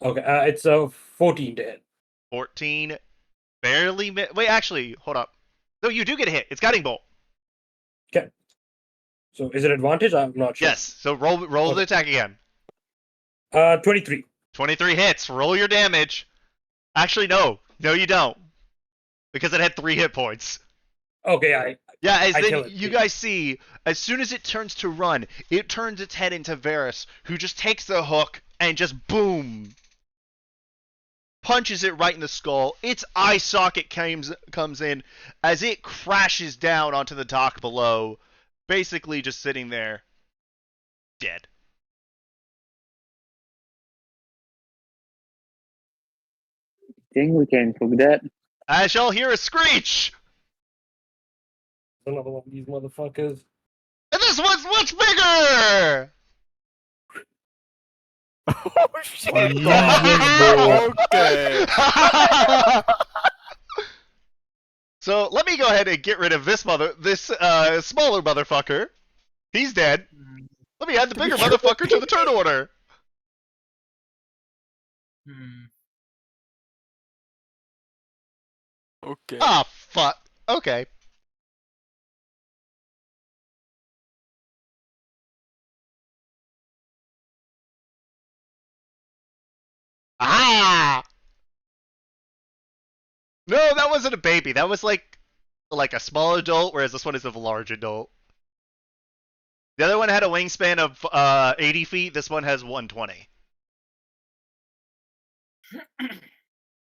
Okay. It's a 14 to hit. 14, barely. Wait, actually, hold up. No, you do get a hit. It's guiding bolt. Okay. So is it advantage? I'm not sure. Yes. So roll the attack again. 23. 23 hits. Roll your damage. Actually, no, you don't, because it had 3 hit points. Okay, Yeah, as I then kill it. you guys see, as soon as it turns to run, it turns its head into Varys, who just takes the hook and just boom, punches it right in the skull. Its eye socket comes in as it crashes down onto the dock below, basically just sitting there, dead. Think we can cook that. I shall hear a screech! Another one of these motherfuckers. And this one's much bigger! Oh shit! Okay. So let me go ahead and get rid of this smaller motherfucker. He's dead. Let me add the bigger motherfucker to the turn order. Okay. Ah, fuck. Okay. Ah! No, that wasn't a baby. That was like a small adult, whereas this one is a large adult. The other one had a wingspan of 80 feet. This one has 120.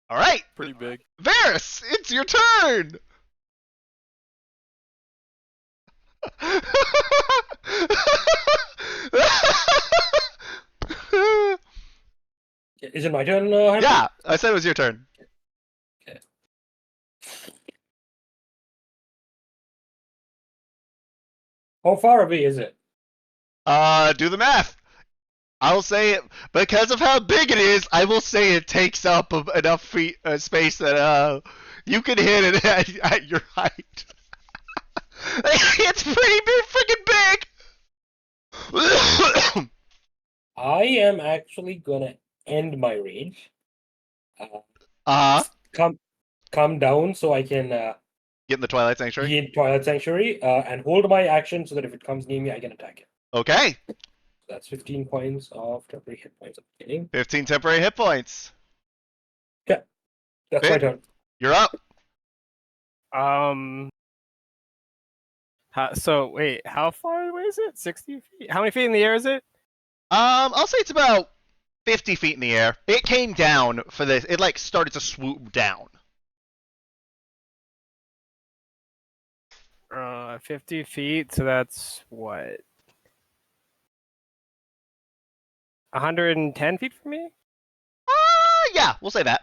All right, Pretty big. Varys, it's your turn. Is it my turn? Harry? Yeah, I said it was your turn. Okay. How far away is it? Do the math. I'll say it because of how big it is. I will say it takes up enough space that you can hit it at your height. It's pretty big, freaking I am actually gonna end my rage. Uh-huh. Come down so I can Get in the Twilight Sanctuary. be in Twilight Sanctuary and hold my action so that if it comes near me, I can attack it. Okay. That's 15 points of temporary hit points at the beginning. 15 temporary hit points. That's my Bit. turn. You're up. So wait, how far away is it? 60 feet? How many feet in the air is it? I'll say it's about 50 feet in the air. It came down for this. It like started to swoop down. 50 feet. So that's what? 110 feet from me? Yeah, we'll say that.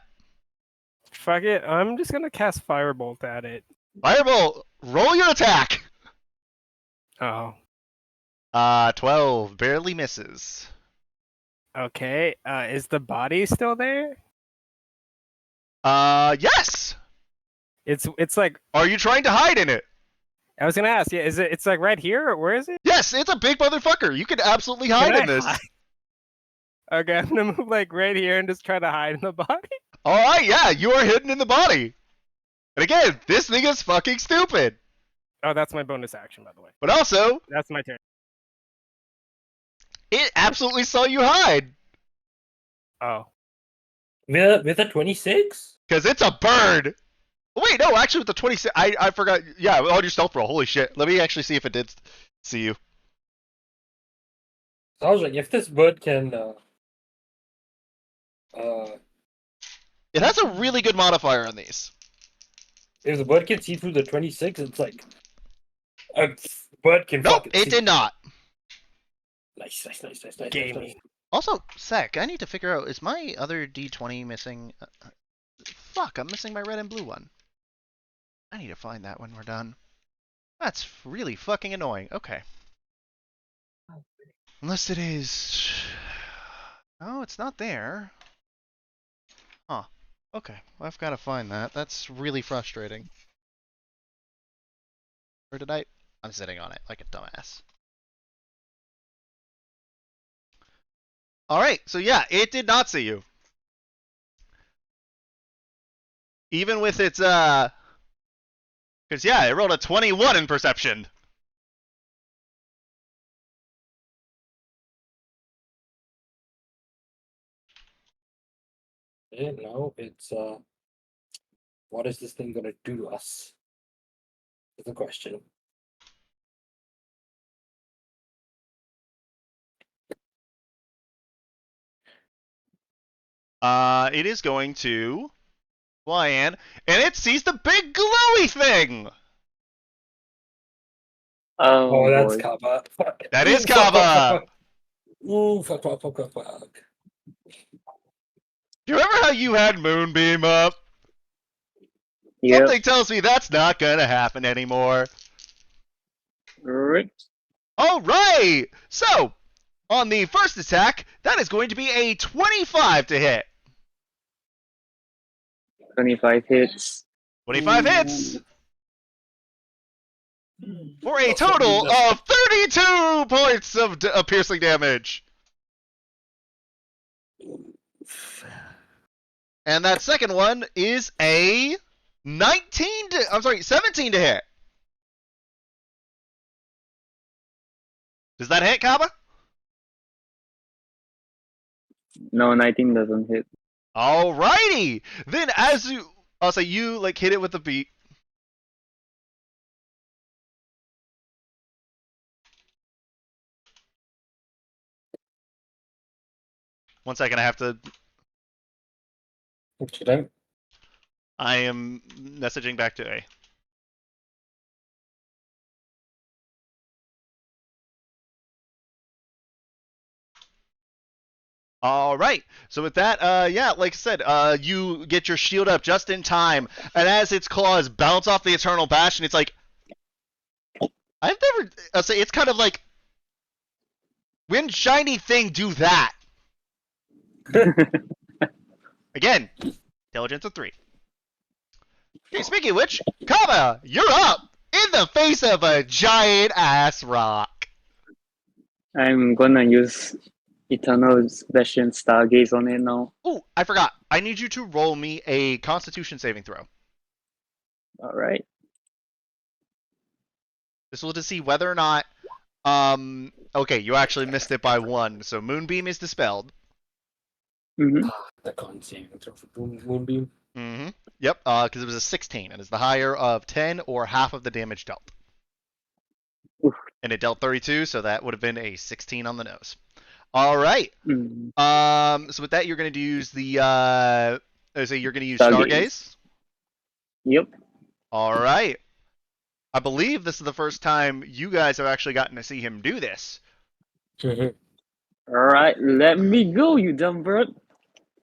Fuck it. I'm just gonna cast Firebolt at it. Firebolt, roll your attack. Oh. 12, barely misses. Okay. Is the body still there? Yes. It's like Are you trying to hide in it? I was gonna ask. Yeah, is it? It's like right here. Or where is it? Yes, it's a big motherfucker. You can absolutely hide Can in I this. hide? Okay, I'm gonna move like right here and just try to hide in the body. All right, yeah, you are hidden in the body. And again, this thing is fucking stupid. Oh, that's my bonus action, by the way. But also, That's my turn. it absolutely saw you hide. Oh. With a 26? Because it's a bird. Wait, no, actually with the 26, I forgot. Yeah, on your stealth roll. Holy shit. Let me actually see if it did see you. So I was like, if this bird can It has a really good modifier on these. if the bird can see through the 26, it's like a bird can Nope, fucking it see. did not. Nice. Gaming. Also, Sec, I need to figure out, is my other D20 missing? Fuck, I'm missing my red and blue one. I need to find that when we're done. That's really fucking annoying. Okay. Unless it is... Oh, it's not there. Huh. Okay, well, I've got to find that. That's really frustrating. Where did I... I'm sitting on it like a dumbass. Alright, so yeah, it did not see you. Even with its, Because, yeah, it rolled a 21 in perception. No, it's what is this thing gonna do to us? Is the question. It is going to fly in, and it sees the big glowy thing! Oh, that's boy. Kaba. Fuck. That is Fuck, Kaba! Ooh, fuck. Do you remember how you had Moonbeam up? Yep. Something tells me that's not gonna happen anymore. Right. Alright! So, on the first attack, that is going to be a 25 to hit. 25 hits. 25 hits! For a Also, total you just- of 32 points of piercing damage. And that second one is a 17 to hit. Does that hit, Kaba? No, 19 doesn't hit. Alrighty! Then as you... I'll say you, like, hit it with the beat. One second, I have to... What's your time? I am messaging back to A. All right. So with that, yeah, like I said, you get your shield up just in time, and as its claws bounce off the Eternal Bastion, it's like, I've never. I'll say it's kind of like, when shiny thing do that again. Intelligence of 3. Okay, speaking of which, Kaba, you're up in the face of a giant ass rock. I'm gonna use Eternal Bastion Stargaze on it now. Oh, I forgot. I need you to roll me a Constitution saving throw. Alright. This will to see whether or not. Okay, you actually missed it by 1, so Moonbeam is dispelled. Mm-hmm. The con saving throw for Moonbeam. Mm-hmm. Yep. Because it was a 16, and it's the higher of 10 or half of the damage dealt. Oof. And it dealt 32, so that would have been a 16 on the nose. All right. Mm. So with that, you're going to use the so you're going to use Stargaze. Stargaze. Yep. All right. I believe this is the first time you guys have actually gotten to see him do this. Alright, let me go, you dumb bird.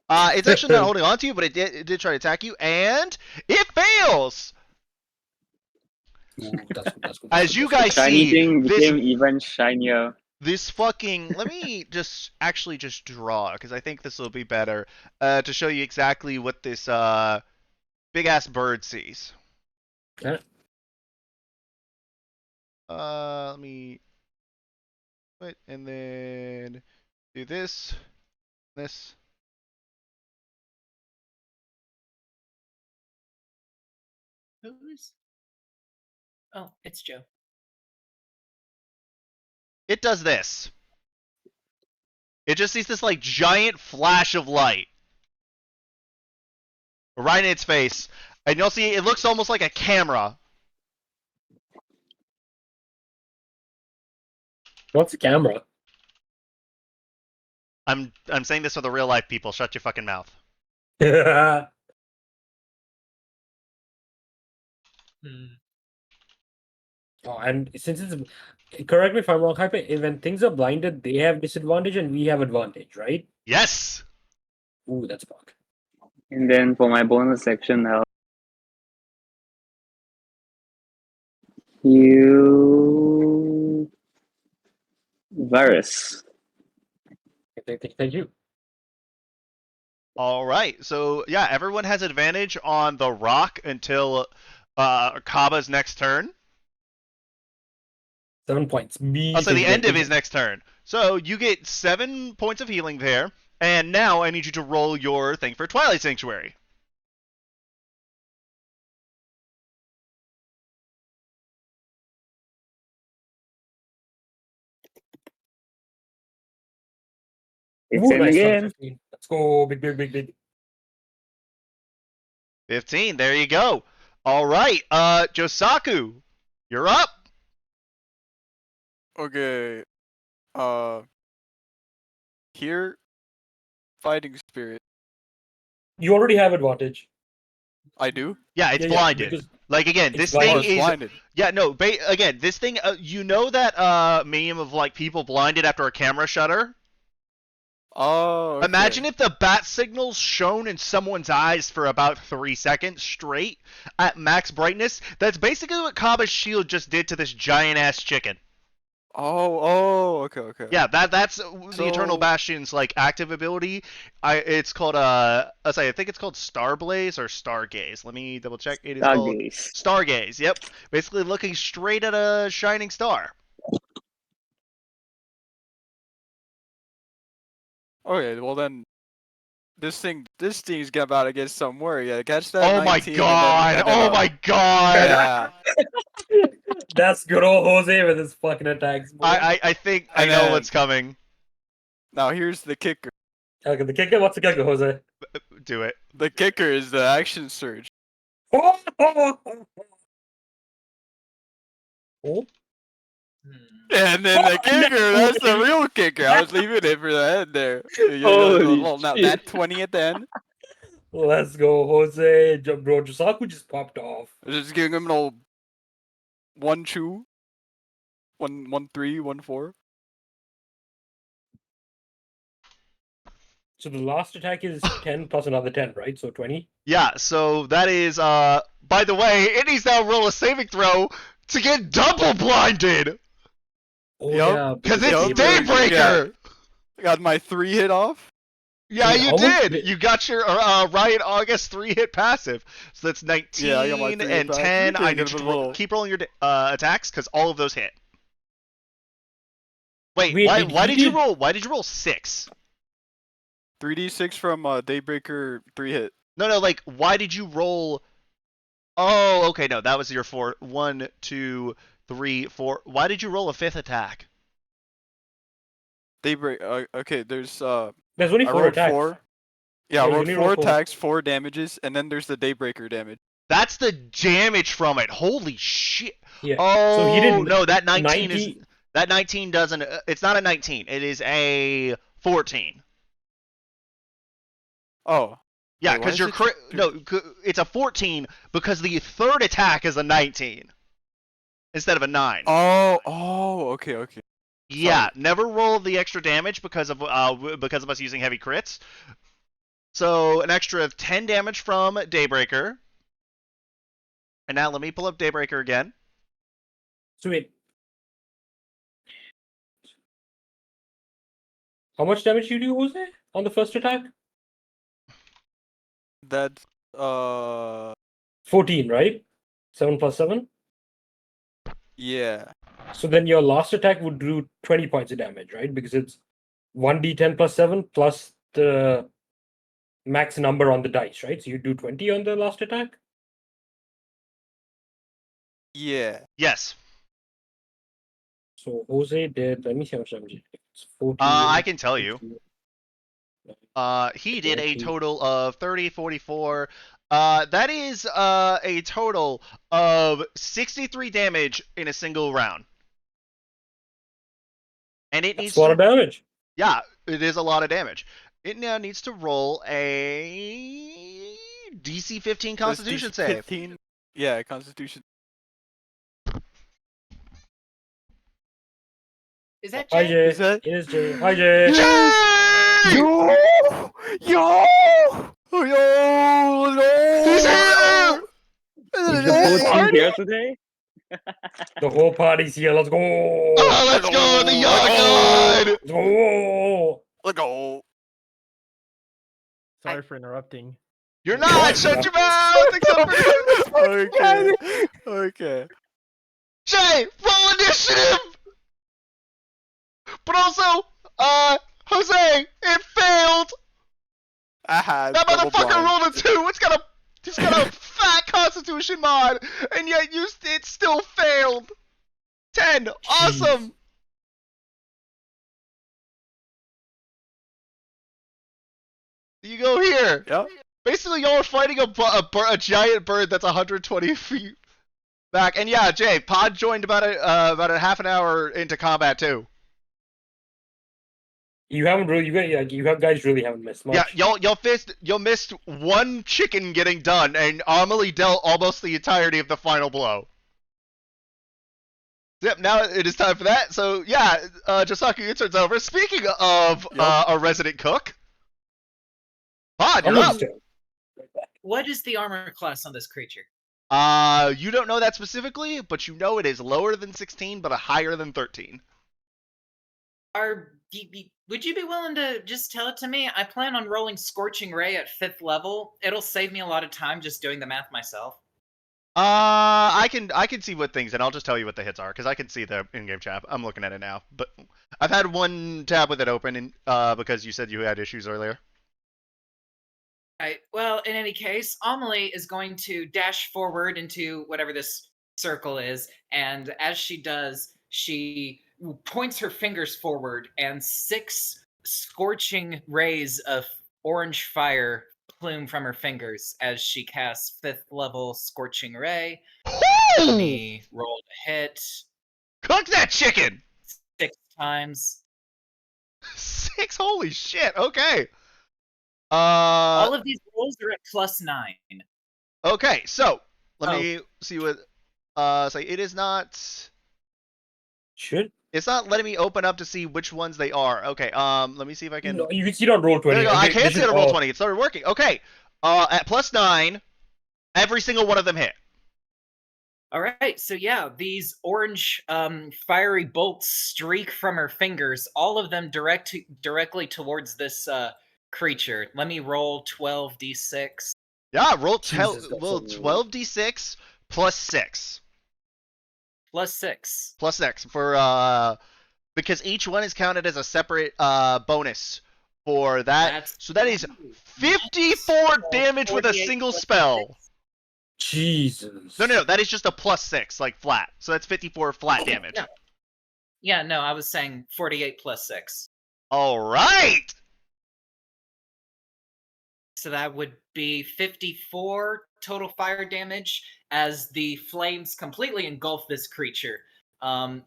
It's actually not holding on to you, but it did try to attack you, and it fails. Ooh, that's good. As you guys Shiny see, thing this became even shinier. this fucking. Let me just actually just draw, because I think this will be better to show you exactly what this big ass bird sees. Okay. Let me put and then do this. Who's? Oh, it's Joe. It does this. It just sees this like giant flash of light right in its face, and you'll see it looks almost like a camera. What's a camera? I'm saying this for the real life people. Shut your fucking mouth. Oh, and since it's correct me if I'm wrong, Hype, when things are blinded, they have disadvantage and we have advantage, right? Yes. Ooh, that's bug. And then for my bonus section, you virus. Thank you. All right. So yeah, everyone has advantage on the rock until Kaba's next turn. 7 points. I'll say the end of his next turn. So you get 7 points of healing there, and now I need you to roll your thing for Twilight Sanctuary. It's in again. 15. Let's go, big. 15. There you go. All right. Josaku, you're up. Okay. Here, fighting spirit. You already have advantage. I do. Yeah, it's blinded. because Like again, it's this blinded. thing Oh, it's is blinded. yeah no. Again, this thing you know that meme of like people blinded after a camera shutter. Oh. Okay. Imagine if the bat signal's shown in someone's eyes for about 3 seconds straight at max brightness. That's basically what Kaba's shield just did to this giant ass chicken. Oh. Okay. Yeah, that's the Eternal So- Bastion's like active ability. It's called I think it's called Starblaze or Stargaze. Let me double check. It is called Stargaze. Stargaze. Yep, basically looking straight at a shining star. Okay. Well then, this thing's about to get somewhere. Yeah, catch that. Oh my 19 and then- god! and then, Oh my god! Yeah. that's good old Jose with his fucking attacks. Boy. I think I And know then- what's coming. Now here's the kicker. Okay, the kicker. What's the kicker, Jose? Do it. The kicker is the action surge. Oh, And then the kicker, that's the real kicker. I was leaving it for the end there. Holy Well, now shit. that 20 at the end. let's go, Jose. Bro, Josaku just popped off. Just giving him an old 1-2, 1-3, 1-4. So the last attack is 10 plus another 10, right? So 20. Yeah. So that is By the way, it needs now roll a saving throw to get double blinded Oh, Yup, yeah. because it's Yup. Daybreaker. Got my 3 hit off. Yeah, Wait, you how much did. did- You got your Riot August 3-hit passive. So that's 19 Yeah, I got my 3-hit and passive. 10. You I can need get you a to little- keep rolling your attacks because all of those hit. Wait, Wait, why he did you roll? Why did you roll 6? 3d6 from Daybreaker 3 hit. No, like why did you roll? Oh, okay, no, that was your 4. 1, 2, 3, 4. Why did you roll a 5th attack? Daybreak. Okay, there's There's only I 4 rolled attacks. 4. Yeah, I you rolled only 4 roll 4. attacks, 4 damages, and then there's the Daybreaker damage. That's the damage from it. Holy shit. Yeah. Oh, So he did no, that 19 is 90. that 19 doesn't it's not a 19. It is a 14. Oh. Yeah, Wait, why cuz is your it no, it's a 14 because the third attack is a 19 instead of a 9. Oh, okay. Yeah, sorry. never roll the extra damage because of us using heavy crits. So, an extra 10 damage from Daybreaker. And now let me pull up Daybreaker again. So wait. How much damage you do, Jose, on the first attack? That's 14, right? 7 plus 7. yeah. So then your last attack would do 20 points of damage, right? Because it's 1d10 plus 7 plus the max number on the dice, right? So you do 20 on the last attack. Yeah. Yes. So Jose did. Let me see how much damage. It's 14. I can tell you. 15. He did a 20. total of 30, 44. That is a total of 63 damage in a single round. And it That's needs a lot of to. damage. Yeah, it is a lot of damage. It now needs to roll a DC 15 That's Constitution DC save. 15. Yeah, Constitution. Is that Hi Jay? Jay. Is that- It is Jay. Hi Jay. Jay! Yo! He's here! Is the whole team here today? The whole party's here. Let's go. Oh, let's go, the Yacht God! Let's go. Let's go. Sorry for interrupting. You're not! Shut your mouth! Except for Okay. Jay! Roll initiative! But also, Jose, it failed! Aha, That double motherfucker blind. rolled a 2! He's got a fat Constitution mod! And yet it still failed! 10! Awesome! You go here. Yep. Basically, y'all are fighting a giant bird that's 120 feet back. And yeah, Jay, Pod joined about a half an hour into combat too. You haven't really. You guys really haven't missed much. Yeah, y'all missed one chicken getting done, and Amelie dealt almost the entirety of the final blow. Yep, now it is time for that. So yeah, Josaku, your turn's over. Speaking of a resident cook, Pod, you're up. What is the armor class on this creature? You don't know that specifically, but you know it is lower than 16, but a higher than 13. Would you be willing to just tell it to me? I plan on rolling Scorching Ray at 5th level. It'll save me a lot of time just doing the math myself. I can see what things, and I'll just tell you what the hits are, because I can see the in-game chat. I'm looking at it now, but I've had one tab with it open, because you said you had issues earlier. Right. Well, in any case, Amelie is going to dash forward into whatever this circle is, and as she does, she points her fingers forward, and 6 scorching rays of orange fire plume from her fingers as she casts 5th level Scorching Ray. Let me roll to hit. Cook that chicken! 6 times. 6? Holy shit, okay. All of these rolls are at +9. Okay, so let me see what say it is not Should it's not letting me open up to see which ones they are. Okay, let me see if I can. no, you can see it on roll 20. There you go. I can see it on roll all- 20. It started working. Okay, at +9, every single one of them hit. All right, so yeah, these orange fiery bolts streak from her fingers, all of them directly towards this creature. Let me roll 12d6. Yeah, roll Jesus, that's roll a lot. 12d6 plus 6. Plus 6. Plus 6 for because each one is counted as a separate bonus for that. That's So that is 54 damage with a 48 single plus spell. 6. Jesus. No, that is just a +6, like flat. So that's 54 flat damage. No. Yeah, no, I was saying 48 plus 6. All right. So that would be 54 total fire damage as the flames completely engulf this creature.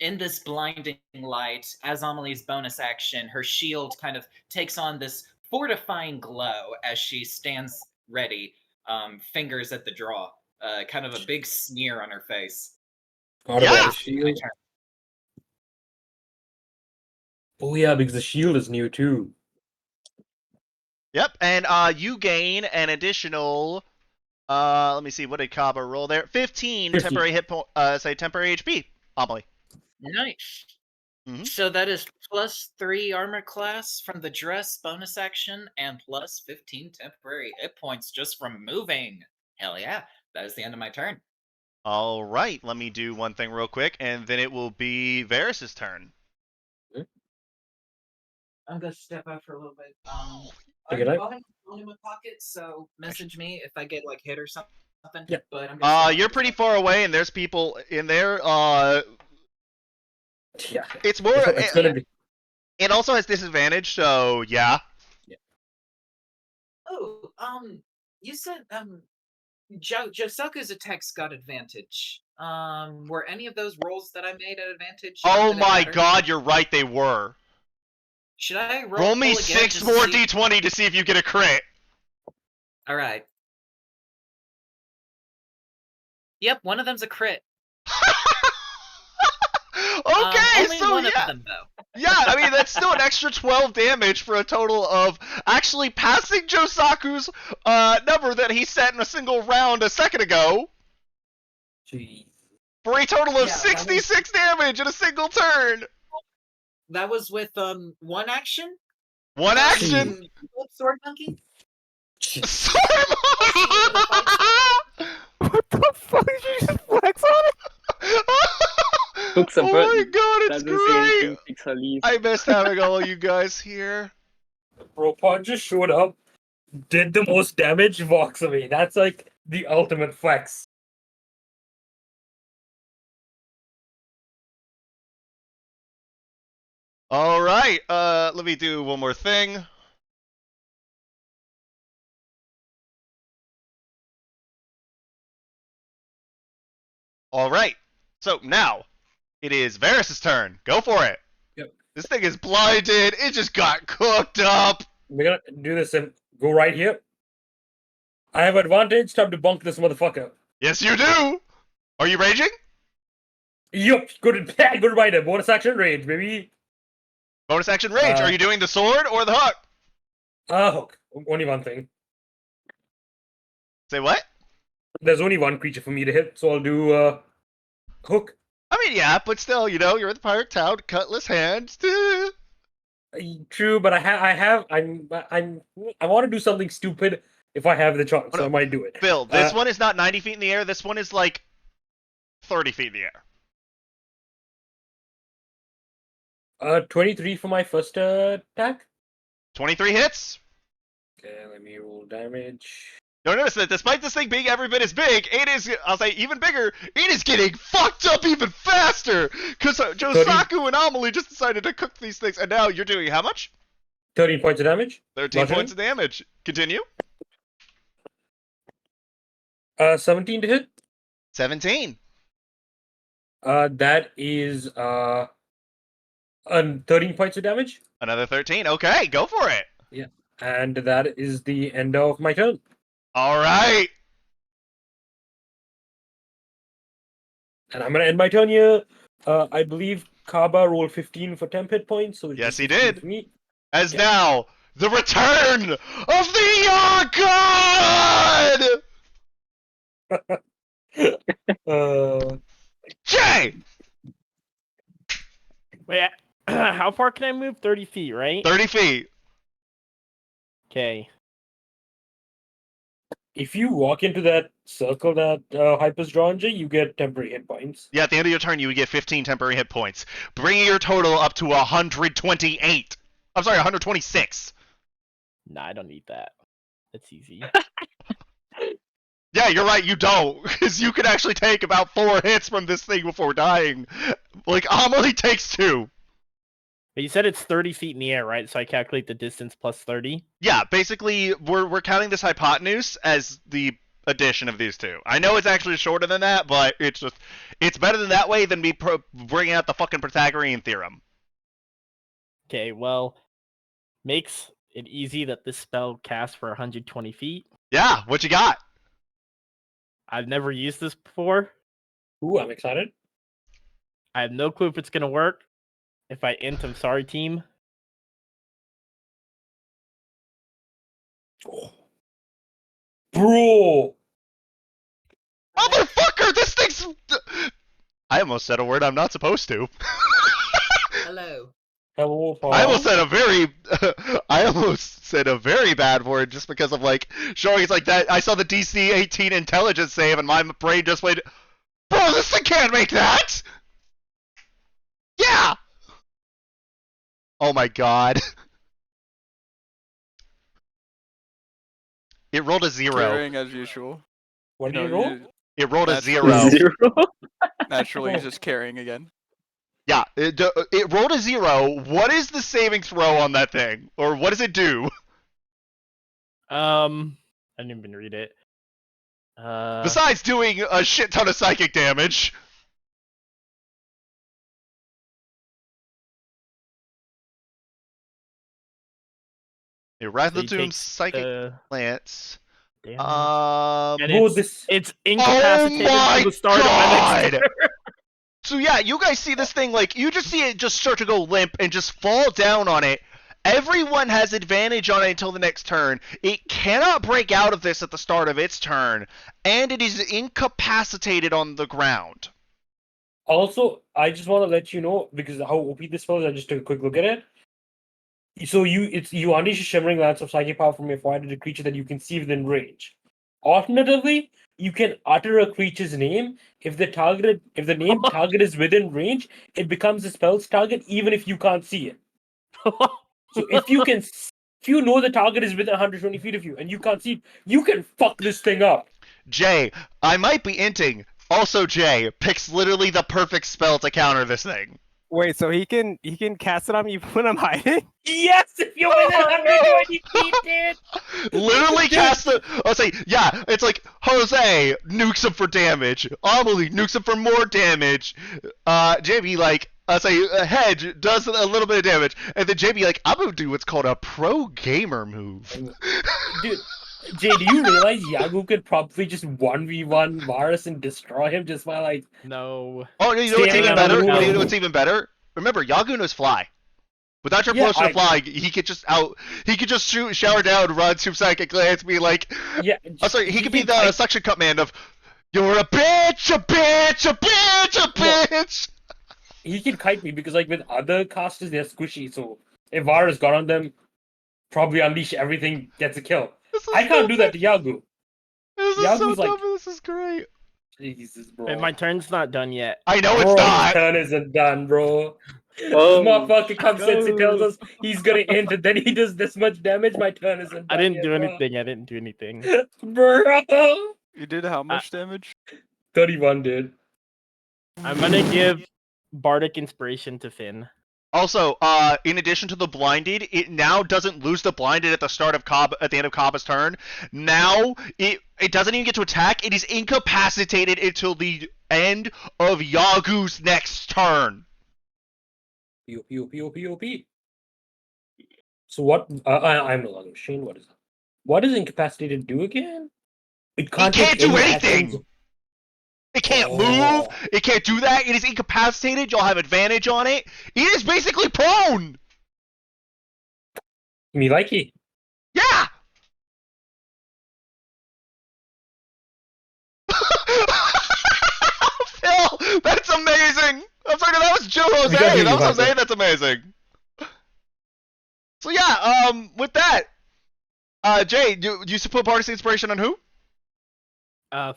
In this blinding light, as Amelie's bonus action, her shield kind of takes on this fortifying glow as she stands ready, fingers at the draw. Kind of a big sneer on her face. Forgot Yeah! about the My shield. turn. Oh yeah, because the shield is new too. Yep, and you gain an additional. Let me see. What did Kaba roll there? 15 50. temporary hit point. Temporary HP. Amelie. Nice. Mhm. So that is +3 armor class from the dress bonus action and plus 15 temporary hit points just from moving. Hell yeah. That is the end of my turn. All right. Let me do one thing real quick, and then it will be Varys' turn. I'm gonna step out for a little bit. Take it out. I'll have my phone in my pocket, so message me if I get like hit or something. Yeah. But I'm gonna step out You're for a pretty second. far away, and there's people in there. Yeah. It's more. It's gonna be. It also has disadvantage, so yeah. Oh, you said Josaku's attacks got advantage. Were any of those rolls that I made at advantage? Not Oh that it my matters? god, you're right. They were. Should I roll, Roll me again 6 just to more see- d20 to see if you get a crit. All right. Yep, one of them's a crit. Okay, only so one yeah. of them though. Yeah, I mean, that's still an extra 12 damage for a total of actually passing Josaku's number that he set in a single round a second ago Jeez. for a total of Yeah, that 66 damage in a single turn. That was with one action. One action. Sword monkey. Sorry, What the fuck did you just flex on it? Looks a oh bird. my god, it's Doesn't say anything. great. Picks her leaf. I missed having all you guys here. Robot just showed up, did the most damage, walks away. That's like the ultimate flex. All right, let me do one more thing. All right, so now it is Varys' turn. Go for it. Yep. This thing is blinded. It just got cooked up. We're gonna do this and go right here. I have advantage. Time to bonk this motherfucker. Yes, you do. Are you raging? Yup. Good rider. Bonus action rage, baby. Bonus action rage. Are you doing the sword or the hook? Hook. Only one thing. Say what? There's only one creature for me to hit, so I'll do hook. I mean, yeah, but still, you know, you're in the pirate town, cutlass hands. True, but I want to do something stupid if I have the chance, so I might do it. Bill, this one is not 90 feet in the air. This one is like 30 feet in the air. 23 for my first attack. 23 hits. Okay, let me roll damage. Don't notice that despite this thing being every bit as big, it is, I'll say, even bigger. It is getting fucked up even faster because Josaku and Amelie just decided to cook these things, and now you're doing how much? 13 points of damage. 13 Bludgeoning. points of damage. Continue. 17 to hit. 17. That is 13 points of damage. Another 13. Okay, go for it. And that is the end of my turn. All right. And I'm gonna end my turn here. I believe Kaba rolled 15 for 10 hit points, so it's Yes, just he 15 did. for me. As Yeah. now, the return of the God! Jay! Wait, how far can I move? 30 feet, right? 30 feet. Okay. If you walk into that circle that Hyper's drawn, Jay, you get temporary hit points. Yeah, at the end of your turn, you would get 15 temporary hit points, bringing your total up to 128. I'm sorry, 126. Nah, I don't need that. That's easy. Yeah, you're right, you don't, because you can actually take about 4 hits from this thing before dying. Like, Amelie takes 2. But you said it's 30 feet in the air, right? So I calculate the distance plus 30. Yeah, basically, we're counting this hypotenuse as the addition of these two. I know it's actually shorter than that, but it's better than that way than me bringing out the fucking Pythagorean theorem. Okay, well, makes it easy that this spell casts for 120 feet. Yeah, what you got? I've never used this before. Ooh, I'm excited. I have no clue if it's gonna work. If I int, I'm sorry, team. Bro! Motherfucker, this thing's... I almost said a word I'm not supposed to. Hello. Hello, Paul. I almost said a very... I almost said a very bad word just because of, like, showing it's like that. I saw the DC 18 intelligence save and my brain just went... Bro, this thing can't make that! Yeah! Oh my god. It rolled a 0. Carrying as usual. What do know, you roll? It rolled a That's 0. 0. Naturally, he's just carrying again. Yeah, it rolled a 0. What is the saving throw on that thing? Or what does it do? I didn't even read it. Besides doing a shit ton of psychic damage. Rather he tune takes psychic the lance. damage. And Bro, it's, this... it's incapacitated Oh my from the start of my next God! turn. So yeah, you guys see this thing, like, you just see it just start to go limp and just fall down on it. Everyone has advantage on it until the next turn. It cannot break out of this at the start of its turn, and it is incapacitated on the ground. Also, I just want to let you know, because how OP this spell is, I just took a quick look at it. So you unleash a shimmering lance of psychic power from your forehead to a creature that you can see within range. Alternatively, you can utter a creature's name. If the name target is within range, it becomes the spell's target even if you can't see it. So if you know the target is within 120 feet of you and you can't see it, you can fuck this thing up. Jay, I might be inting. Also, Jay picks literally the perfect spell to counter this thing. Wait, so he can cast it on me when I'm hiding? Yes, if you're within 120 feet, dude. Literally cast the... I'll say, yeah, it's like, Jose nukes him for damage. Amelie nukes him for more damage. JB, like, I'll say, Hedge does a little bit of damage. And then JB, like, I'm gonna do what's called a pro gamer move. Dude, Jay, do you realize Yagu could probably just 1v1 Varus and destroy him just by, like... No. Oh, you know what's Standing even on better? the You roof. know what's even better? Remember, Yagu knows fly. Without your Yeah, potion of fly, he could just shower down, run, super psychic glance, be like, Yeah, oh, sorry, he could be can the type- suction cup man of, you're a bitch, a bitch, a bitch, a bitch. He can kite me because, like, with other casters, they're squishy. So if Varus got on them, probably unleash everything, gets a kill. I can't do that to Yagu. This is Yagu's so like- dumb, this is great. Jesus, bro. Wait, my turn's not done yet. I know Bro, it's his not. turn isn't done, bro. Oh. This motherfucker comes in and tells us he's gonna end, and then he does this much damage. My turn isn't done. I didn't yet, do bro. anything. I didn't do anything. Bro. You did how much damage? 31, dude. I'm gonna give Bardic Inspiration to Finn. Also, in addition to the blinded, it now doesn't lose the blinded at the start of at the end of Kabba's turn. Now it doesn't even get to attack. It is incapacitated until the end of Yagu's next turn. POP. So what? I'm no longer Shane. What is that? What does incapacitated do again? It It can't take do any anything. actions- It can't Oh. move. It can't do that. It is incapacitated. You'll have advantage on it. It is basically prone. Me like it. Yeah. Phil, that's amazing. I'm sorry, that was Joe Jose. We got you, That was Viper. Jose. That's amazing. So yeah, with that, Jay, you used to put Bardic Inspiration on who?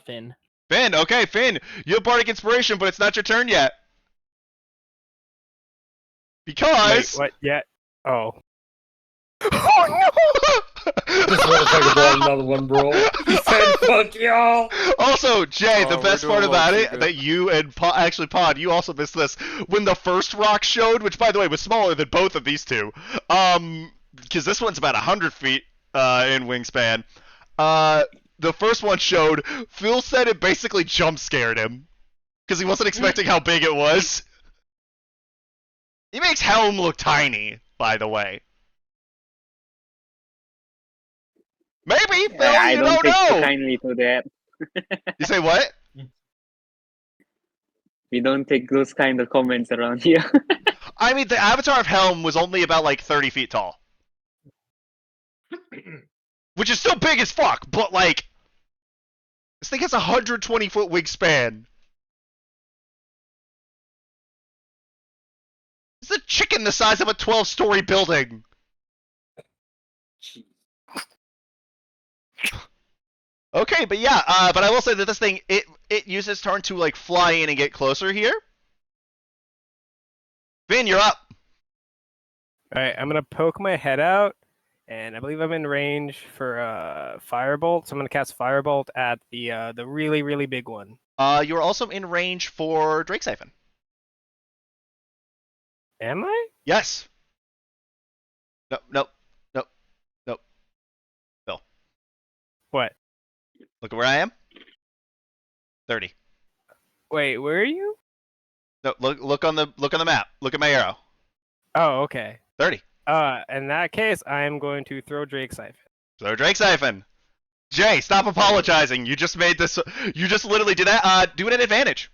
Finn. Finn, okay, Finn, you have Bardic Inspiration, but it's not your turn yet. Wait, Because... what? Yeah. Oh. This motherfucker brought another one, bro. He said, "Fuck y'all." Also, Jay, the Oh, we're best doing part about low-key it, good. that you and actually Pod, you also missed this. When the first rock showed, which by the way was smaller than both of these two, because this one's about 100 feet in wingspan. The first one showed. Phil said it basically jump scared him because he wasn't expecting how big it was. He makes Helm look tiny, by the way. Maybe, Phil, I you don't don't take too know. kindly to that. You say what? We don't take those kind of comments around here. I mean, the avatar of Helm was only about like 30 feet tall. Which is still big as fuck, but like, this thing has a 120-foot wingspan. It's a chicken the size of a 12-story building. Okay, but yeah, but I will say that this thing, it uses turn to like fly in and get closer here. Vin, you're up. Alright, I'm gonna poke my head out, and I believe I'm in range for Firebolt, so I'm gonna cast Firebolt at the really, really big one. You're also in range for Drake Siphon. Am I? Yes. Nope. Phil, What? look at where I am. 30. Wait, where are you? No, look on the map. Look at my arrow. Oh, okay. 30. In that case, I am going to throw Drake Siphon. So Drake Siphon. Jay, stop apologizing. You just made this. You just literally did that. Do it at advantage.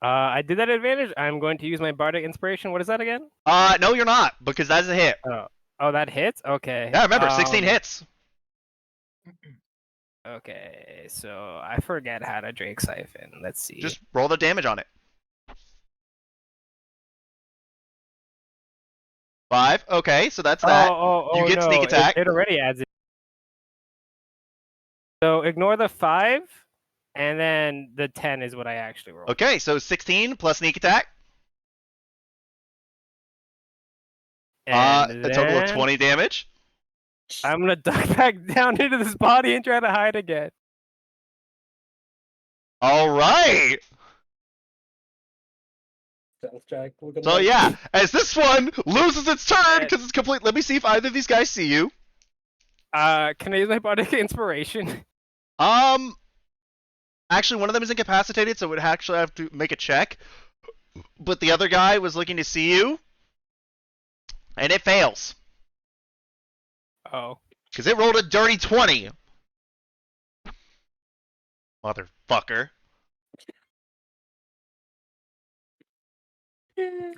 I did that advantage. I'm going to use my Bardic Inspiration. What is that again? No, you're not, because that's a hit. Oh, that hits? Okay. Yeah, remember, 16 hits. Okay, so I forget how to Drake Siphon. Let's see. Just roll the damage on it. 5. Okay, so that's that. You get no. sneak attack. It already adds it. So ignore the 5, and then the 10 is what I actually rolled. Okay, so 16 plus sneak attack. And A total of then 20 damage. I'm gonna duck back down into this body and try to hide again. All right. Stealth check. Look at So that. yeah, as this one loses its turn because it's complete. Let me see if either of these guys see you. Can I use my Bardic Inspiration? Actually, one of them is incapacitated, so it would actually have to make a check. But the other guy was looking to see you, and it fails Oh. because it rolled a dirty 20. Motherfucker.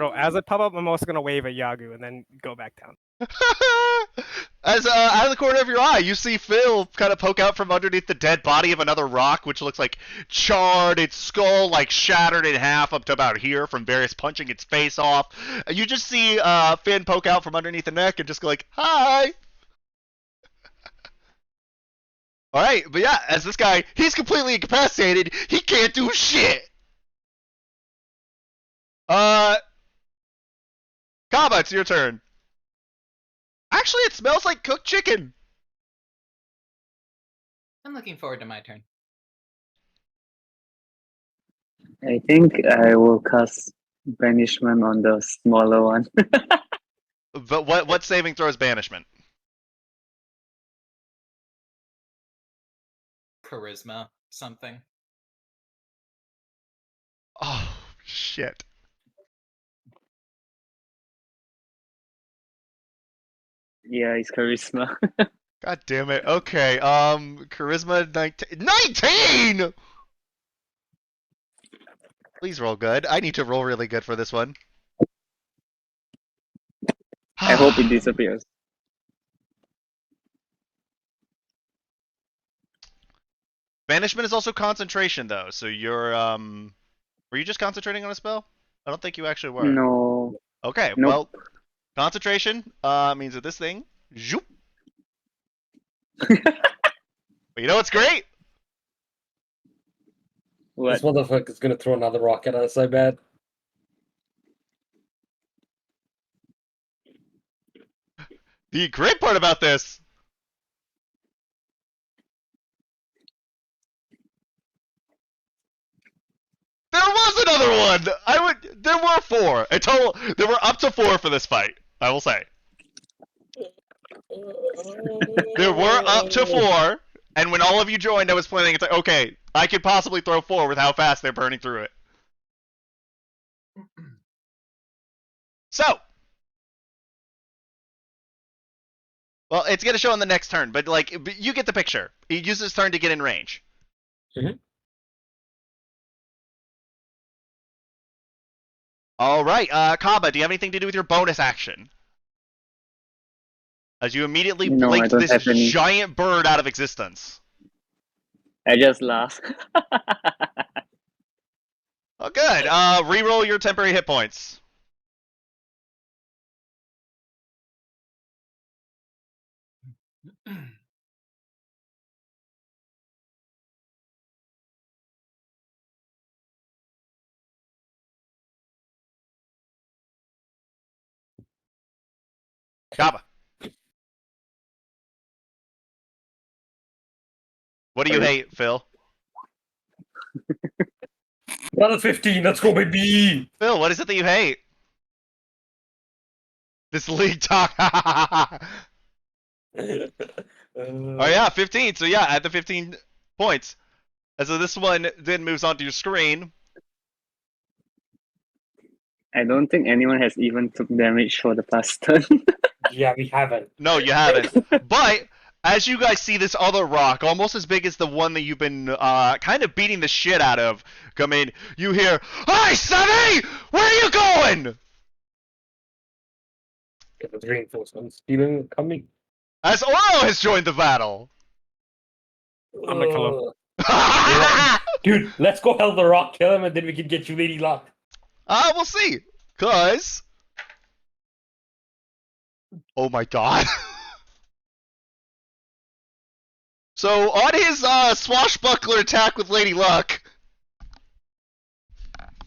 Oh, as I pop up, I'm also gonna wave at Yagu and then go back down. As out of the corner of your eye, you see Phil kind of poke out from underneath the dead body of another rock, which looks like charred, its skull like shattered in half up to about here from various punching its face off. You just see Finn poke out from underneath the neck and just go like, "Hi." All right, but yeah, as this guy, he's completely incapacitated. He can't do shit. Kaba, it's your turn. Actually, it smells like cooked chicken. I'm looking forward to my turn. I think I will cast banishment on the smaller one. But what saving throws banishment? Charisma, something. Oh shit. Yeah, it's charisma. God damn it. Okay. Charisma 19. 19! Please roll good. I need to roll really good for this one. I hope it disappears. Banishment is also concentration though, so you're were you just concentrating on a spell? I don't think you actually were. No. Okay, Nope. well concentration means that this thing zoop. But you know what's great? This motherfucker's gonna throw another rock at us, I bet. The great part about this. There was another one! There were 4. A total, there were up to 4 for this fight, I will say. There were up to 4, and when all of you joined, I was planning, it's like, okay, I could possibly throw 4 with how fast they're burning through it. So. Well, it's going to show on the next turn, but, like, you get the picture. He uses his turn to get in range. Mm-hmm. All right, Kaba, do you have anything to do with your bonus action? As you immediately No, I blinked don't this have any. giant bird out of existence. I just laugh. Oh, good. Reroll your temporary hit points. Kaba. What do you hate, Phil? Another 15, let's go, baby! Phil, what is it that you hate? This league talk. Oh yeah, 15. So yeah, add the 15 points. And so this one then moves onto your screen. I don't think anyone has even took damage for the past turn. Yeah, we haven't. No, you haven't. But as you guys see this other rock, almost as big as the one that you've been kind of beating the shit out of, come in, you hear, "Hey, Sonny! Where are you going?" Get those reinforcements. Even coming. As Oro has joined the battle. I'm gonna kill him. Dude, let's go hell the rock, kill him, and then we can get you Lady Luck. We'll see. Cause, oh my god. So on his swashbuckler attack with Lady Luck,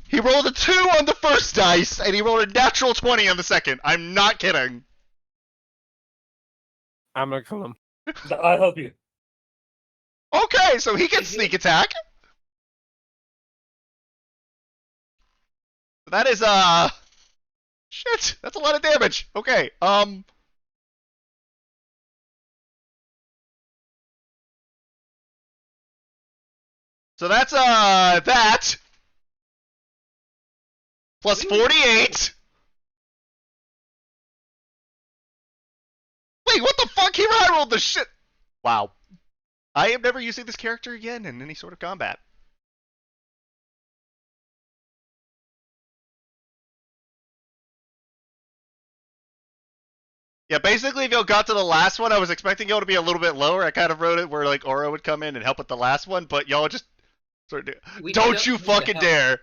he rolled a 2 on the first dice, and he rolled a natural 20 on the second. I'm not kidding. I'm gonna kill him. I'll help you. Okay, so he gets sneak attack. That is shit. That's a lot of damage. Okay, so that's that plus 48. Wait, what the fuck? He rolled the shit. Wow. I am never using this character again in any sort of combat. Yeah, basically, if y'all got to the last one, I was expecting y'all to be a little bit lower. I kind of wrote it where, like, Oro would come in and help with the last one, but y'all just sort of don't you fucking dare.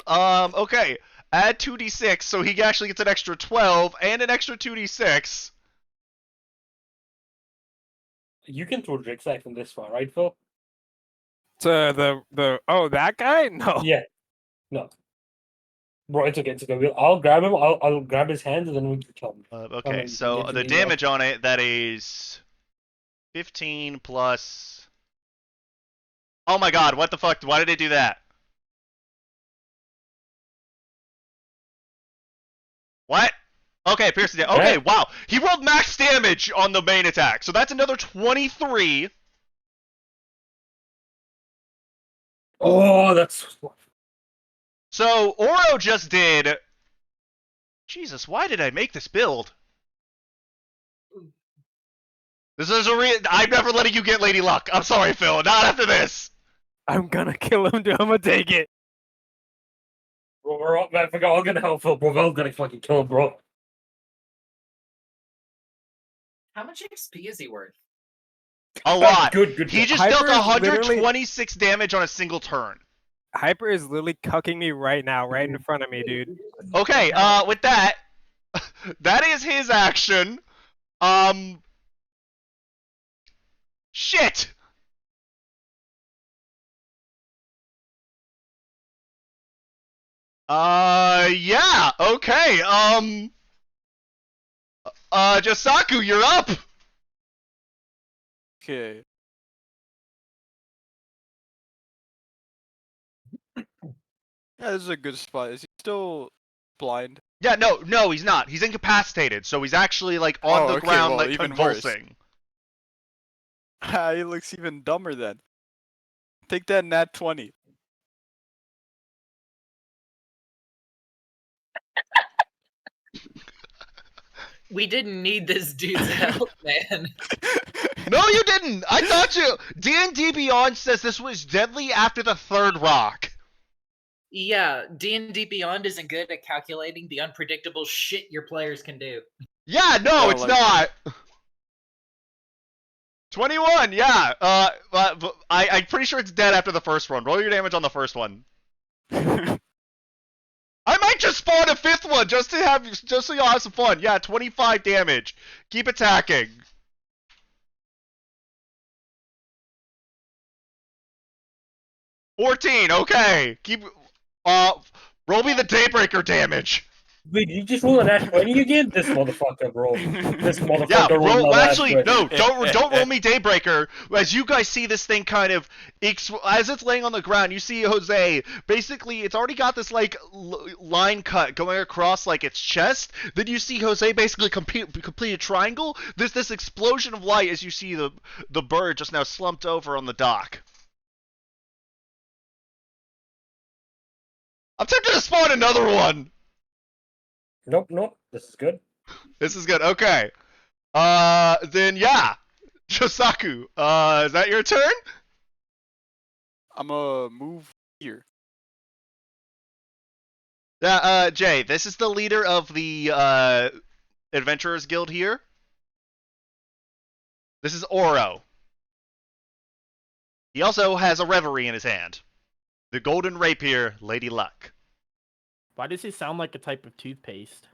Okay. Add 2d6, so he actually gets an extra 12 and an extra 2d6. You can throw Drixack from this far, right, Phil? To that guy? No. Yeah. No. Bro, it's okay. It's okay. I'll grab him. I'll grab his hands and then we can kill him. Okay, so the damage on it, that is 15 plus... Oh my god, what the fuck? Why did it do that? What? Okay, piercing damage. Okay, wow. He rolled max damage on the main attack, so that's another 23. Oh, that's... So, Oro just did... Jesus, why did I make this build? This is I'm never letting you get Lady Luck. I'm sorry, Phil. Not after this. I'm gonna kill him, dude. I'm gonna take it. Bro, we're all... I forgot. I'm gonna help Phil, bro. We're all gonna fucking kill him, bro. How much XP is he worth? A lot. Good. He just dealt 126 damage on a single turn. Hyper is literally cucking me right now, right in front of me, dude. Okay, with that, that is his action. Shit! Yeah, okay, Josaku, you're up! Okay. Yeah, this is a good spot. Is he still blind? Yeah, no, he's not. He's incapacitated, so he's actually, like, on Oh, the okay, ground, well, like, even worse. convulsing. He looks even dumber then. Take that nat 20. We didn't need this dude's help, man. No, you didn't! I thought you... D&D Beyond says this was deadly after the third rock. Yeah, D&D Beyond isn't good at calculating the unpredictable shit your players can do. Yeah, no, Yeah, it's like- not! 21, yeah. I'm pretty sure it's dead after the first one. Roll your damage on the first one. I might just spawn a fifth one just so y'all have some fun. Yeah, 25 damage. Keep attacking. $14, okay. Roll me the Daybreaker damage. Wait, you just roll a nat 20 again? This motherfucker, bro. This motherfucker Yeah, rolled my last actually, crit. no, don't roll me Daybreaker. As you guys see this thing kind of, as it's laying on the ground, you see Jose, basically, it's already got this, like, line cut going across, like, its chest. Then you see Jose basically complete a triangle. There's this explosion of light as you see the bird just now slumped over on the dock. I'm tempted to spawn another one! Nope. This is good. This is good, okay. Then yeah. Josaku, is that your turn? I'm gonna move here. Yeah, Jay, this is the leader of the, Adventurers Guild here. This is Oro. He also has a reverie in his hand. The Golden Rapier, Lady Luck. Why does he sound like a type of toothpaste?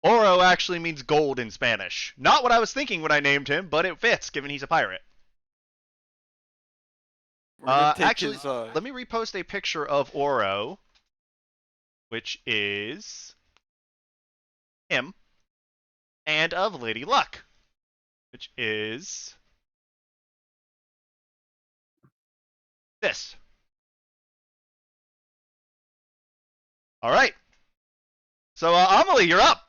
Oro actually means gold in Spanish. Not what I was thinking when I named him, but it fits, given he's a pirate. We're gonna take Actually, his, let me repost a picture of Oro, which is him, and of Lady Luck, which is this. All right. So, Amelie, you're up.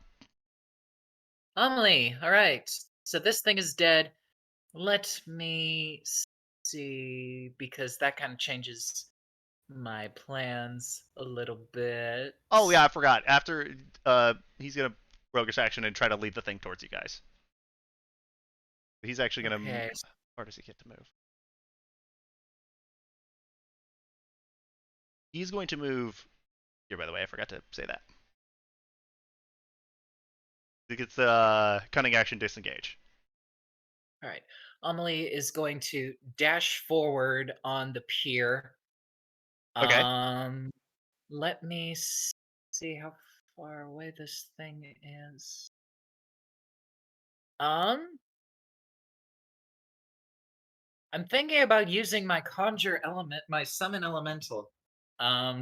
Amelie, alright. So this thing is dead. Let me see, because that kind of changes my plans a little bit. Oh yeah, I forgot. After he's gonna roguish action and try to lead the thing towards you guys. He's actually gonna. Okay. Where does he get to move? He's going to move here. By the way, I forgot to say that. He gets the cunning action disengage. Alright. Amelie is going to dash forward on the pier. Okay. Let me see how far away this thing is. I'm thinking about using my conjure element, my summon elemental.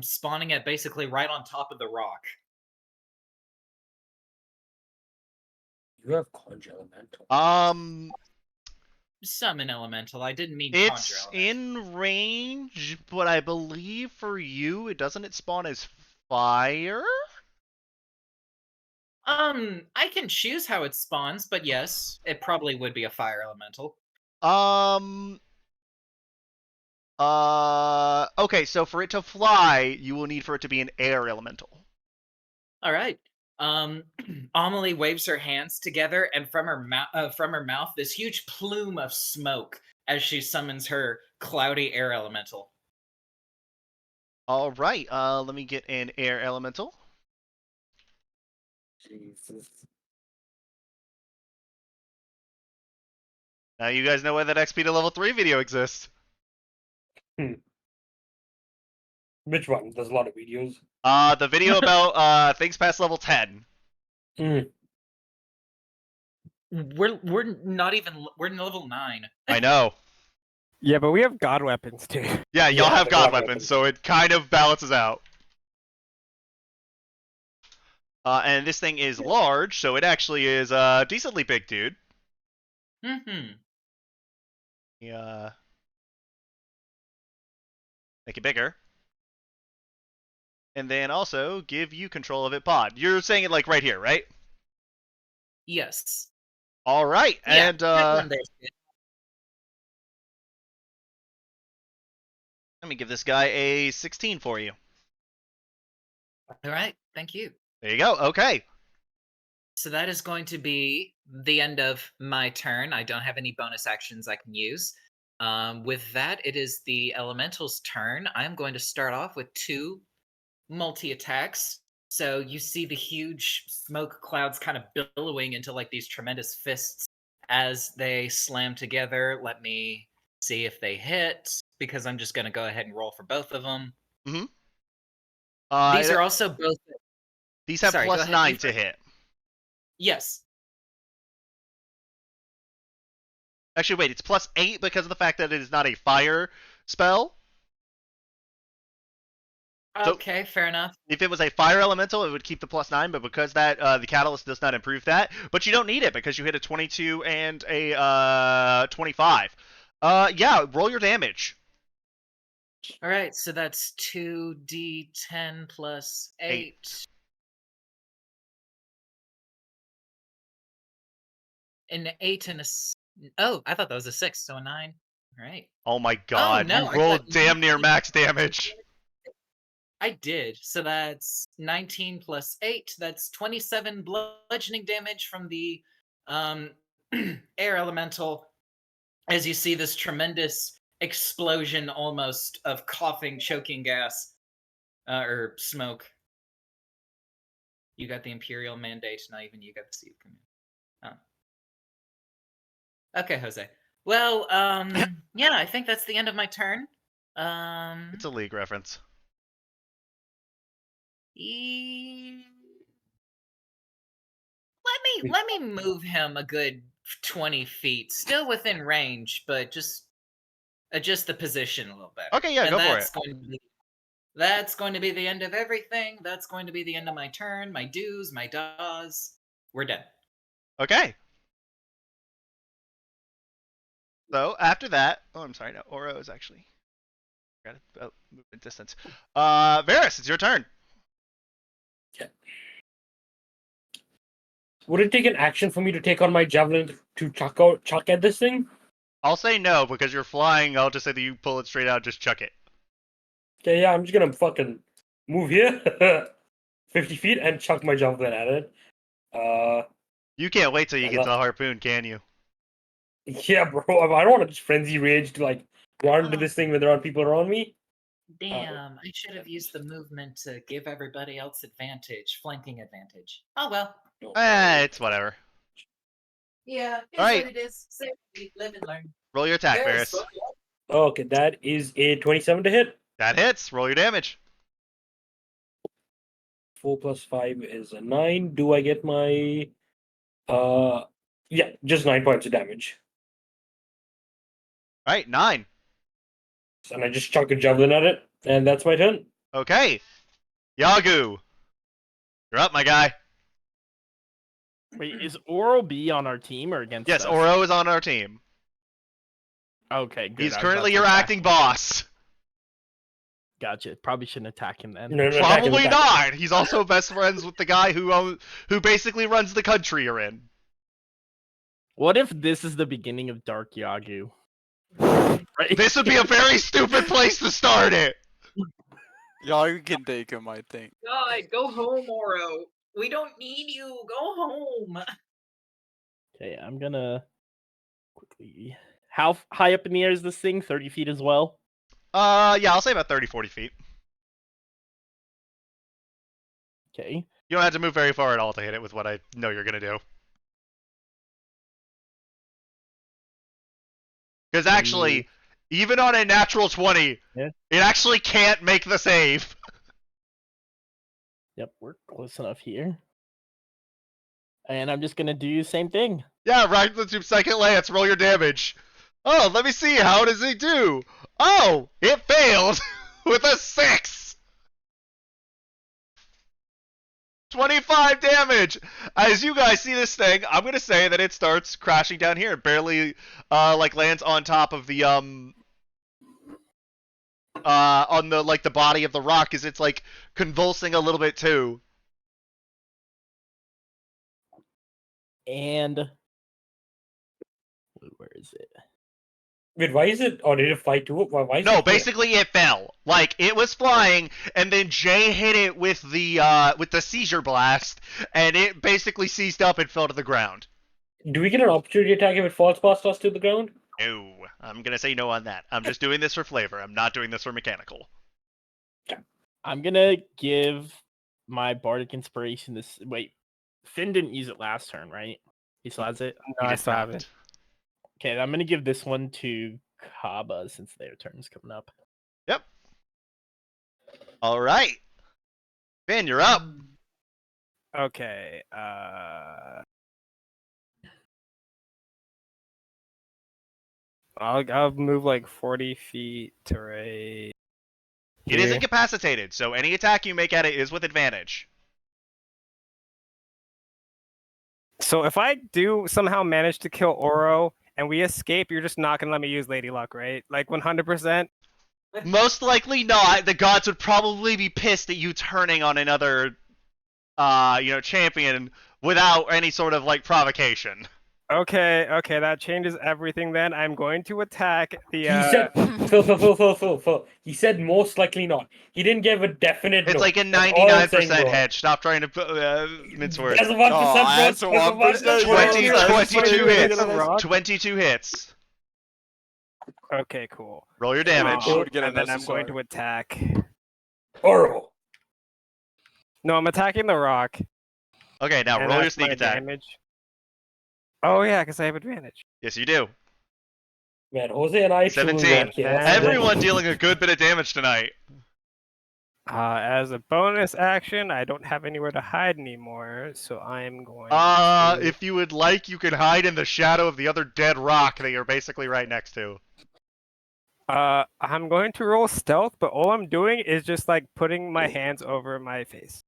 Spawning it basically right on top of the rock. You have conjure elemental. Summon elemental. I didn't mean conjure It's elemental. in range, but I believe for you, doesn't it spawn as fire? I can choose how it spawns, but yes, it probably would be a fire elemental. Okay, so for it to fly, you will need for it to be an air elemental. All right. Amelie waves her hands together, and from her mouth, this huge plume of smoke as she summons her cloudy air elemental. All right. Let me get an air elemental. Jesus. Now you guys know why that XP to level 3 video exists. Which one? There's a lot of videos. The video about things past level 10. We're not even we're in level 9. I know. Yeah, but we have god weapons too. Yeah, y'all Yeah, have the god god weapons, weapons. so it kind of balances out. And this thing is large, so it actually is decently big, dude. Mm-hmm. Yeah. Make it bigger. And then also give you control of it pod. You're saying it like right here, right? Yes. All right. Yeah. And everyone there's good. let me give this guy a 16 for you. All right. Thank you. There you go. Okay. So that is going to be the end of my turn. I don't have any bonus actions I can use. With that, it is the elemental's turn. I'm going to start off with 2 multi-attacks. So you see the huge smoke clouds kind of billowing into like these tremendous fists as they slam together. Let me see if they hit, because I'm just going to go ahead and roll for both of them. Mm-hmm. These are also both... These have Sorry, go plus ahead, 9 you to first. hit. Yes. Actually, wait, it's plus 8 because of the fact that it is not a fire spell. So- Okay, fair enough. If it was a fire elemental, it would keep the plus 9, but because that the catalyst does not improve that, but you don't need it because you hit a 22 and a 25. Yeah, roll your damage. All right, so that's 2d10 plus 8. An 8 and a... Oh, I thought that was a 6, so a 9. All right. Oh my god, no, you I rolled thought damn near 19 max damage. I did. So that's 19 plus 8. That's 27 bludgeoning damage from the air elemental. As you see this tremendous explosion almost of coughing, choking gas, or smoke. You got the Imperial Mandate, not even you got the Seed Command. Oh. Okay, Jose. Well, yeah, I think that's the end of my turn. It's a League reference. Let me move him a good 20 feet, still within range, but just adjust the position a little bit. Okay, yeah, go for it. That's going to be the end of everything. That's going to be the end of my turn, my do's, my da's. We're done. Okay. So after that, oh, I'm sorry, no, Oro is actually got a movement distance. Varys, it's your turn. Yeah. Would it take an action for me to take on my javelin to chuck at this thing? I'll say no because you're flying. I'll just say that you pull it straight out, just chuck it. Okay, yeah, I'm just gonna fucking move here, 50 feet, and chuck my javelin at it. You can't wait till you I get to the harpoon, can you? Yeah, bro. I don't want to just frenzy rage to like run into this thing when there are people around me. Damn, I should have used the movement to give everybody else advantage, flanking advantage. Oh well. It's whatever. Yeah, it's All right. what it is. Safety, live and learn. Roll your attack, Very Varys. slow. Okay, that is a 27 to hit. That hits. Roll your damage. 4 plus 5 is a 9. Do I get my yeah, just 9 points of damage. All right, 9. And I just chuck a javelin at it, and that's my turn. Okay. Yagu. You're up, my guy. Wait, is Oro B on our team or against Yes, us? Oro is on our team. Okay, good. He's I was currently about your to attack acting him. boss. Gotcha. Probably shouldn't attack him then. No, attack him, Probably attack him. not. He's also best friends with the guy who basically runs the country you're in. What if this is the beginning of Dark Yagu? Right? This would be a very stupid place to start it. Y'all can take him, I think. God, go home, Oro. We don't need you. Go home. Okay, I'm gonna quickly. How high up in the air is this thing? 30 feet as well? Yeah, I'll say about 30, 40 feet. Okay. You don't have to move very far at all to hit it with what I know you're gonna do. Because actually, even on a natural 20, Yeah. it actually can't make the save. Yep, we're close enough here. And I'm just gonna do the same thing. Yeah, right into second lance, roll your damage. Oh, let me see, how does he do? Oh, it failed with a 6. 25 damage. As you guys see this thing, I'm gonna say that it starts crashing down here. It barely like lands on top of the on the like the body of the rock as it's like convulsing a little bit too. And where is it? Wait, why is it? Or did it fly to it? Why is No, it here? basically it fell. Like it was flying, and then Jay hit it with the seizure blast, and it basically seized up and fell to the ground. Do we get an opportunity attack if it falls past us to the ground? No, I'm gonna say no on that. I'm just doing this for flavor. I'm not doing this for mechanical. I'm gonna give my bardic inspiration this. Wait, Finn didn't use it last turn, right? He still has it. No, You I did still have not. it. Okay, I'm gonna give this one to Kaba since their turn's coming up. Yep. All right. Finn, you're up. Okay. I'll move like 40 feet to right. It is here. incapacitated, so any attack you make at it is with advantage. So if I do somehow manage to kill Oro and we escape, you're just not gonna let me use Lady Luck, right? Like 100%. Most likely not. The gods would probably be pissed at you turning on another, champion without any sort of like provocation. Okay, that changes everything. Then I'm going to attack the. He said, Phil. He said most likely not. He didn't give a definite. It's no. like a That's all I'm saying, 99% bro. hedge. Stop trying to mince words. There's a 1%, bro. that's a There's a 1%. 22 hits. Rock. 22 hits. Okay, cool. Roll your damage. Oh, would get And then I'm unnecessary. going to attack. Oro. No, I'm attacking the rock. Okay, now and roll your that's sneak my attack. damage. Oh yeah, because I have advantage. Yes, you do. Man, Jose and I should 17. that kid. That's the Everyone thing. dealing a good bit of damage tonight. As a bonus action, I don't have anywhere to hide anymore, so I'm going to... If you would like, you can hide in the shadow of the other dead rock that you're basically right next to. I'm going to roll stealth, but all I'm doing is just like putting my hands over my face.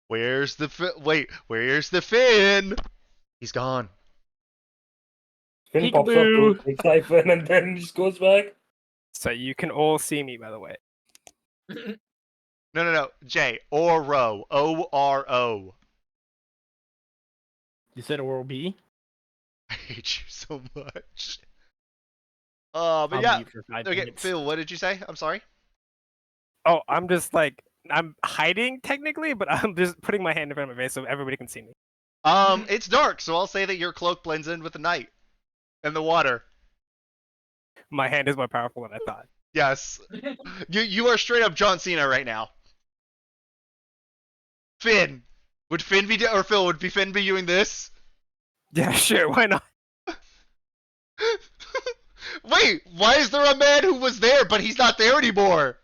Where's the where's the Finn? He's gone. Finn pops up to big siphon and then just goes back. So you can all see me, by the way. No. Jay, Oro. O-R-O. You said Oral B? I hate you so much. But I'll yeah. mute for 5 Okay, minutes. Phil, what did you say? I'm sorry. Oh, I'm just like, I'm hiding technically, but I'm just putting my hand in front of my face so everybody can see me. It's dark, so I'll say that your cloak blends in with the night and the water. My hand is more powerful than I thought. Yes. You are straight up John Cena right now. Finn. Would Finn be or Phil, would Finn be doing this? Yeah, sure, why not? Wait, why is there a man who was there but he's not there anymore?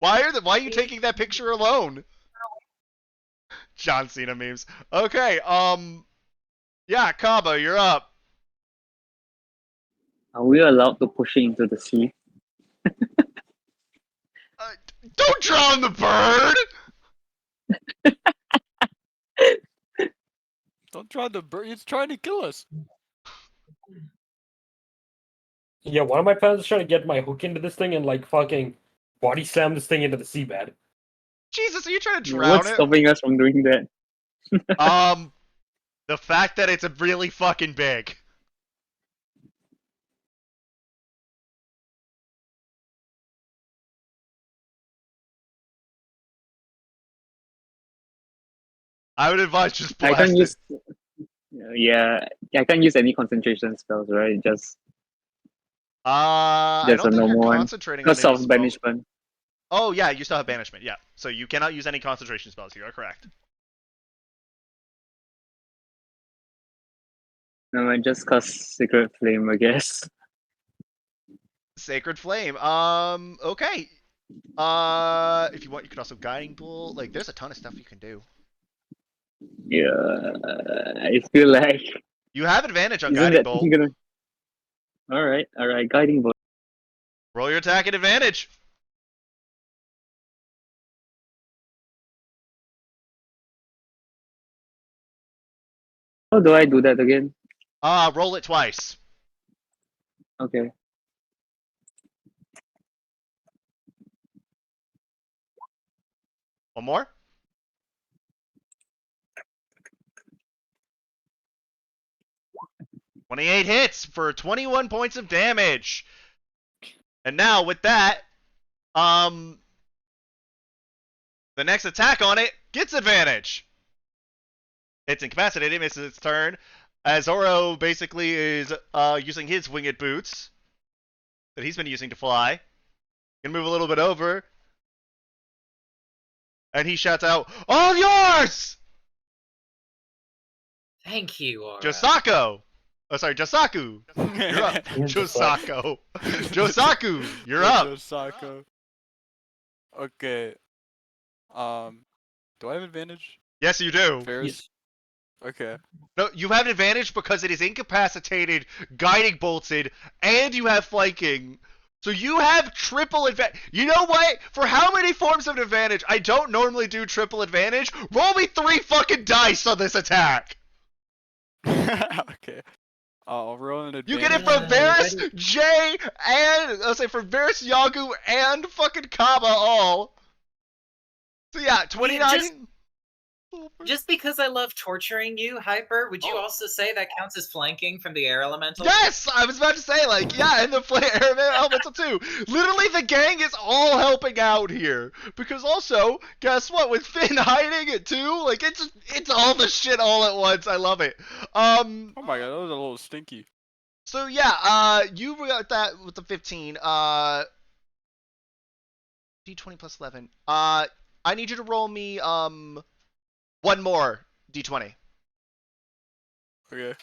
Why are you taking that picture alone? John Cena memes. Okay, yeah, Kaba, you're up. Are we allowed to push it into the sea? Don't drown the bird! Don't try the bird. He's trying to kill us. Yeah, one of my plans is trying to get my hook into this thing and like fucking body slam this thing into the seabed. Jesus, are you trying to Yeah, drown what's it? stopping us from doing that? The fact that it's really fucking big. I would advise just I blast can't it. use. Yeah, I can't use any concentration spells, right? Just I There's don't a think you're normal one. concentrating on because any of spell. banishment. Oh yeah, you still have banishment. Yeah, so you cannot use any concentration spells. You are correct. No, I just cast Secret Flame, I guess. Sacred Flame. Okay. If you want, you could also Guiding Bolt. Like, there's a ton of stuff you can do. Yeah, I feel like You have advantage on isn't Guiding that Bolt. thing gonna? All right, Guiding Bolt. Roll your attack at advantage. How do I do that again? Roll it twice. Okay. One more. "28 hits for 21 points of damage. And now with that, the next attack on it gets advantage. It's incapacitated, misses its turn. As Zoro basically is using his winged boots that he's been using to fly. Gonna move a little bit over. And he shouts out, "All yours!" Thank you, Aura. Josako! Oh, sorry, Josaku! You're up. Josako. Josaku, you're up. Josako. Okay. Do I have advantage? Yes, you do. Ferris? Okay. No, you have an advantage because it is incapacitated, guiding bolted, and you have flanking. So you have triple advantage. You know what? For how many forms of advantage? I don't normally do triple advantage. Roll me 3 fucking dice on this attack. Okay. I'll roll an advantage. You get it from Varys, Jay, and I'll say from Varys, Yagu, and fucking Kaba all. So yeah, 29. Just because I love torturing you, Hyper, would you also say that counts as flanking from the air elemental? Yes, I was about to say, like, yeah, and the air elemental too. Literally, the gang is all helping out here because also, guess what? With Finn hiding it too, like it's all the shit all at once. I love it. Oh my god, that was a little stinky. So yeah, you got that with the 15. D20 plus 11. I need you to roll me one more D20. Okay.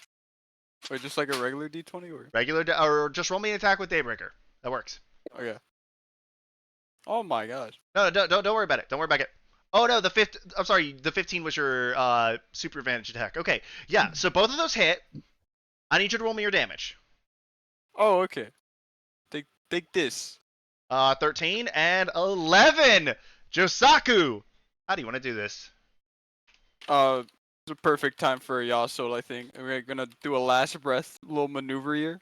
Wait, just like a regular D20 or? Regular, or just roll me an attack with Daybreaker. That works. Okay. Oh my gosh. No, don't worry about it. Don't worry about it. Oh no, I'm sorry, the 15 was your super advantage attack. Okay, yeah. So both of those hit. I need you to roll me your damage. Oh, okay. Take this. 13 and 11. Josaku, how do you want to do this? It's a perfect time for a Yasuo, I think. We're gonna do a last breath little maneuver here.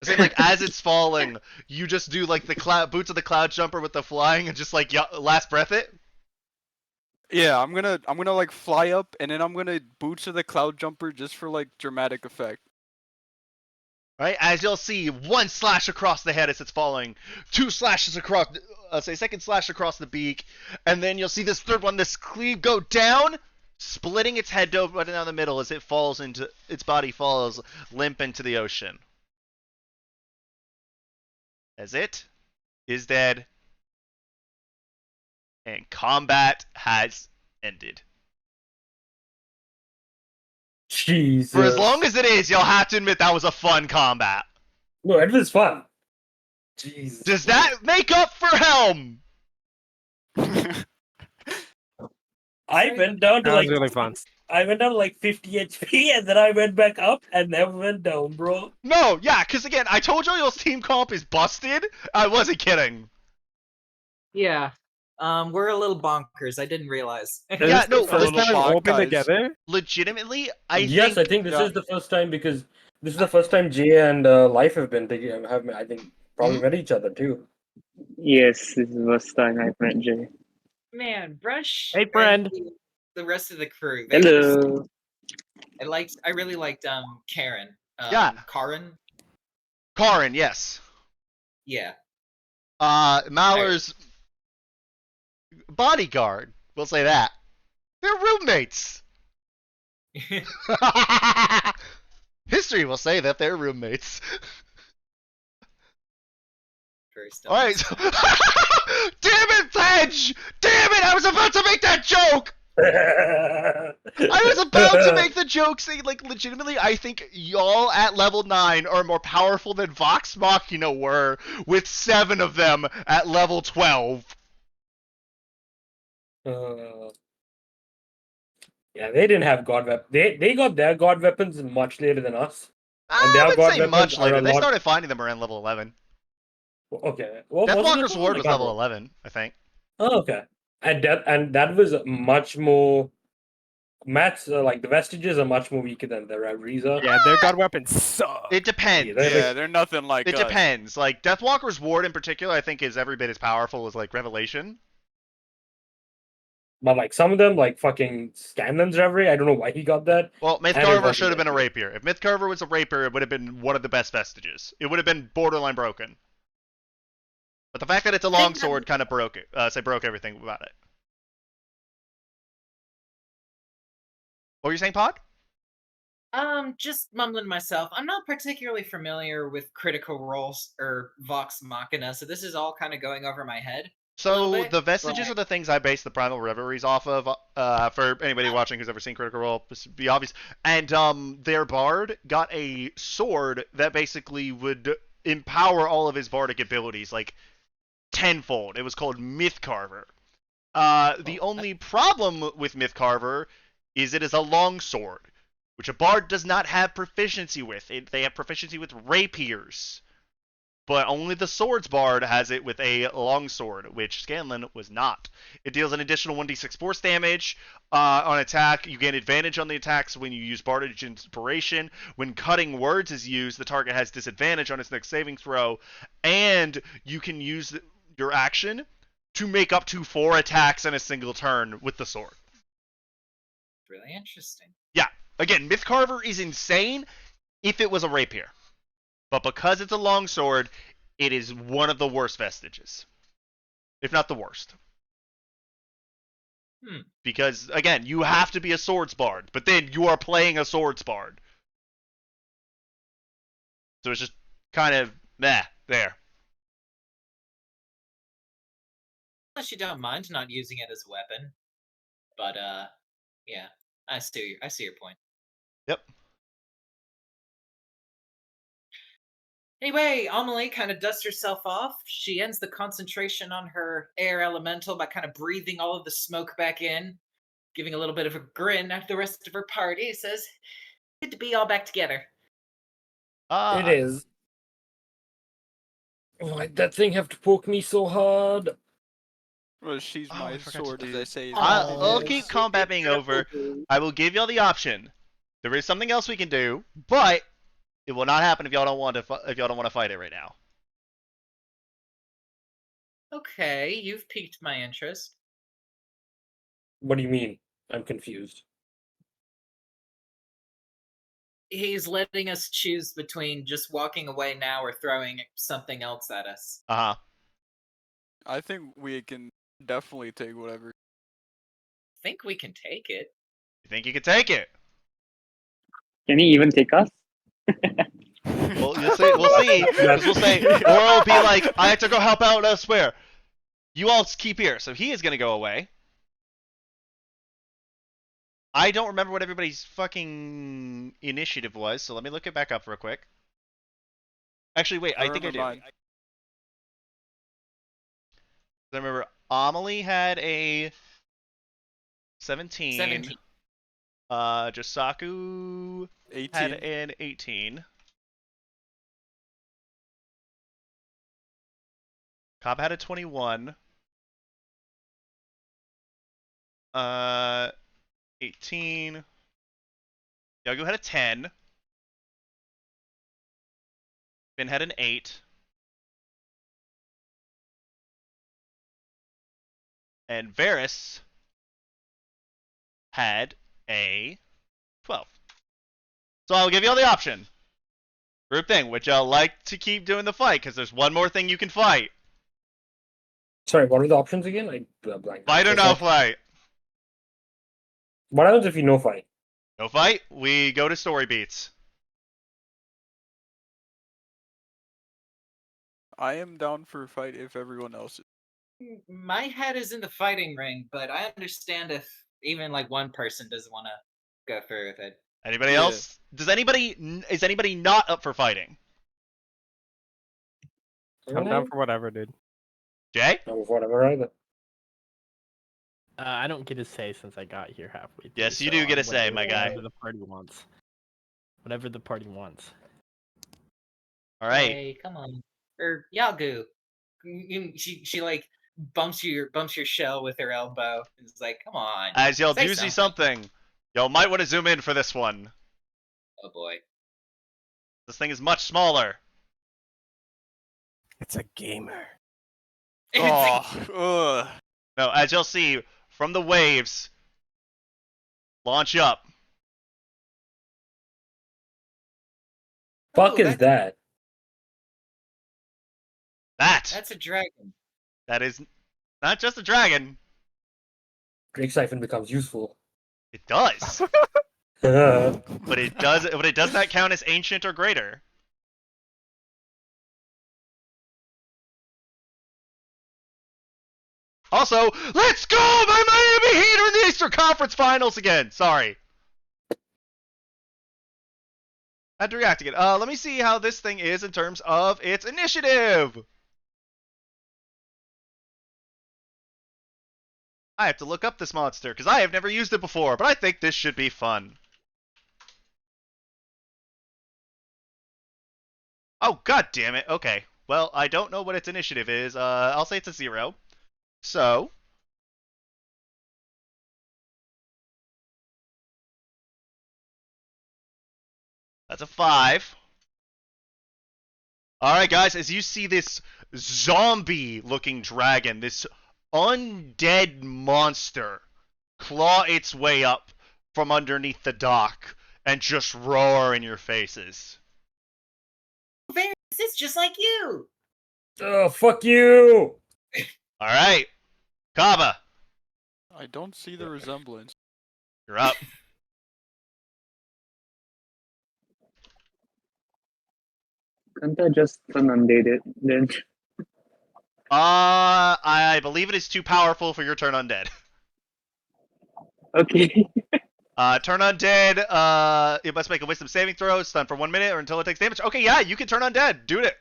Say like as it's falling, you just do like the boots of the cloud jumper with the flying and just like last breath it. Yeah, I'm gonna like fly up and then I'm gonna boots of the cloud jumper just for like dramatic effect. Right, as you'll see, 1 slash across the head as it's falling, 2 slashes across, second slash across the beak, and then you'll see this third one, this cleave go down, splitting its head right down the middle as it falls into, its body falls limp into the ocean. As it is dead, and combat has ended. Jesus. For as long as it is, you'll have to admit that was a fun combat. No, it was fun. Jesus. Does that make up for Helm? I went down to That was like really fun. I went down to like 50 HP and then I went back up and never went down, bro. No, yeah, because again, I told you your team comp is busted. I wasn't kidding. Yeah. We're a little bonkers. I didn't realize. Yeah, no, First time Little open guys. together. Legitimately, I think this yeah. is the first time because this is the first time Jay and Life have been together. I think probably met each other too. Yes, this is the first time I've met Jay. Man, Brush. Hey, friend. and The rest of the crew. They were Hello. I really liked Karen. Yeah. Karen. Karin, yes. Yeah. Malor's bodyguard. We'll say that. They're roommates. History will say that they're roommates. Very All right. Damn it, Pledge! Damn it! I was about to make that joke. I was about to make the joke saying, like, legitimately, I think y'all at level 9 are more powerful than Vox Machina were, with 7 of them at level 12. Yeah, they didn't have god weapons. They got their god weapons much later than us. I their would god say weapons much are later. a They lot- started finding them around level 11. Okay. Well, wasn't it Deathwalker's though? Ward I was can't level remember. 11, I think. Oh, okay. And that was much more Matt's like the vestiges are much more weaker than the Reza. Yeah, their god weapons suck. It depends. Yeah, they're- Yeah, they're nothing like It us. depends. Like Deathwalker's ward in particular, I think is every bit as powerful as like Revelation. But like some of them, like fucking Scanlan's Reverie, I don't know why he got that. Well, And it Mythcarver wasn't should have that been a good. rapier. If Mythcarver was a rapier, it would have been one of the best vestiges. It would have been borderline broken. But the fact that it's a longsword kind of broke it. Broke everything about it. What were you saying, Pod? Just mumbling to myself. I'm not particularly familiar with Critical Roles or Vox Machina, so this is all kind of going over my head. So bit, the vestiges but- are the things I base the Primal Reveries off of. For anybody watching who's ever seen Critical Role, this would be obvious. And their bard got a sword that basically would empower all of his bardic abilities like tenfold. It was called Mythcarver. The only problem with Mythcarver is it is a longsword, which a bard does not have proficiency with. They have proficiency with rapiers. But only the swords bard has it with a longsword, which Scanlan was not. It deals an additional 1d6 force damage on attack. You gain advantage on the attacks when you use Bardage Inspiration. When cutting words is used, the target has disadvantage on its next saving throw. And you can use your action to make up to 4 attacks in a single turn with the sword. Really interesting. Yeah. Again, Mythcarver is insane if it was a rapier. But because it's a longsword, it is one of the worst vestiges. If not the worst. Because, again, you have to be a swords bard, but then you are playing a swords bard. So it's just kind of meh there. Unless you don't mind not using it as a weapon. But yeah, I see your point. Yep. Anyway, Amelie kind of dusts herself off. She ends the concentration on her air elemental by kind of breathing all of the smoke back in, giving a little bit of a grin at the rest of her party. Says, "Good to be all back together." It is. Why'd that thing have to poke me so hard? Well, she's Oh, my I forgot to sword, as do- I say. I'll keep combat being over. I will give y'all the option. There is something else we can do, but it will not happen if y'all don't want to fight it right now. Okay, you've piqued my interest. What do you mean? I'm confused. He's letting us choose between just walking away now or throwing something else at us. Uh-huh. I think we can definitely take whatever. Think we can take it. You think you can take it? Can he even take us? Well, you'll see. We'll see. 'Cause we'll say, or it'll be like, I have to go help out elsewhere. You all keep here. So he is going to go away. I don't remember what everybody's fucking initiative was, so let me look it back up real quick. Actually, wait, I think I do. I remember Amelie had a 17. 17. Josaku 18. had an 18. Cobb had a 21. 18. Yagu had a 10. Finn had an 8. And Varys had a 12. So I'll give you all the option. Group thing, would y'all like to keep doing the fight? Because there's one more thing you can fight. Sorry, what are the options again? I blanked. Fight or no fight? What happens if you no fight? No fight, we go to story beats. I am down for a fight if everyone else is. My head is in the fighting ring, but I understand if even like one person doesn't want to go through with it. Anybody Yeah. else? Is anybody not up for fighting? I'm down for whatever, dude. Jay? Whatever either. I don't get a say since I got here halfway through. Yes, you so do get a I'm say, my guy. Whatever the party wants. Whatever the party wants. All right. Hey, come on. Or Yagu. She like bumps your shell with her elbow. It's like, come on. As y'all say do see something, Y'all might want to zoom in for this one. Oh boy. This thing is much smaller. It's a gamer. Oh, ugh. No, as you'll see from the waves, launch up. Fuck Ooh, is that? That's a dragon. That is not just a dragon. Drake Siphon becomes useful. It does, Uh, but it does not count as ancient or greater. Also, let's go! My Miami Heat are in the Eastern Conference Finals again. Sorry. I had to react again. Let me see how this thing is in terms of its initiative. I have to look up this monster because I have never used it before, but I think this should be fun. Oh, god damn it. Okay. Well, I don't know what its initiative is. I'll say it's a 0. So, that's a 5. Alright, guys, as you see this zombie-looking dragon, this undead monster, claw its way up from underneath the dock and just roar in your faces. Varys, it's just like you. oh, fuck you! Alright, Kaba, I don't see the resemblance. you're up. Can't I just turn undead it then? I believe it is too powerful for your turn undead. Okay. Turn undead, it must make a wisdom saving throw, stun for 1 minute or until it takes damage. Okay, yeah, you can turn undead. Do it.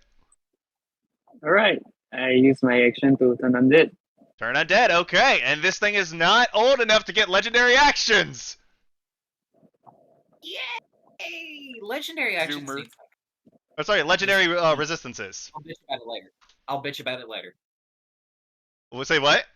Alright. I use my action to turn undead. Turn undead, okay. And this thing is not old enough to get legendary actions. Yay! Legendary actions. Zoomer. Need- Oh, sorry, legendary resistances. I'll bitch about it later. I'll bitch about it later. We'll say what?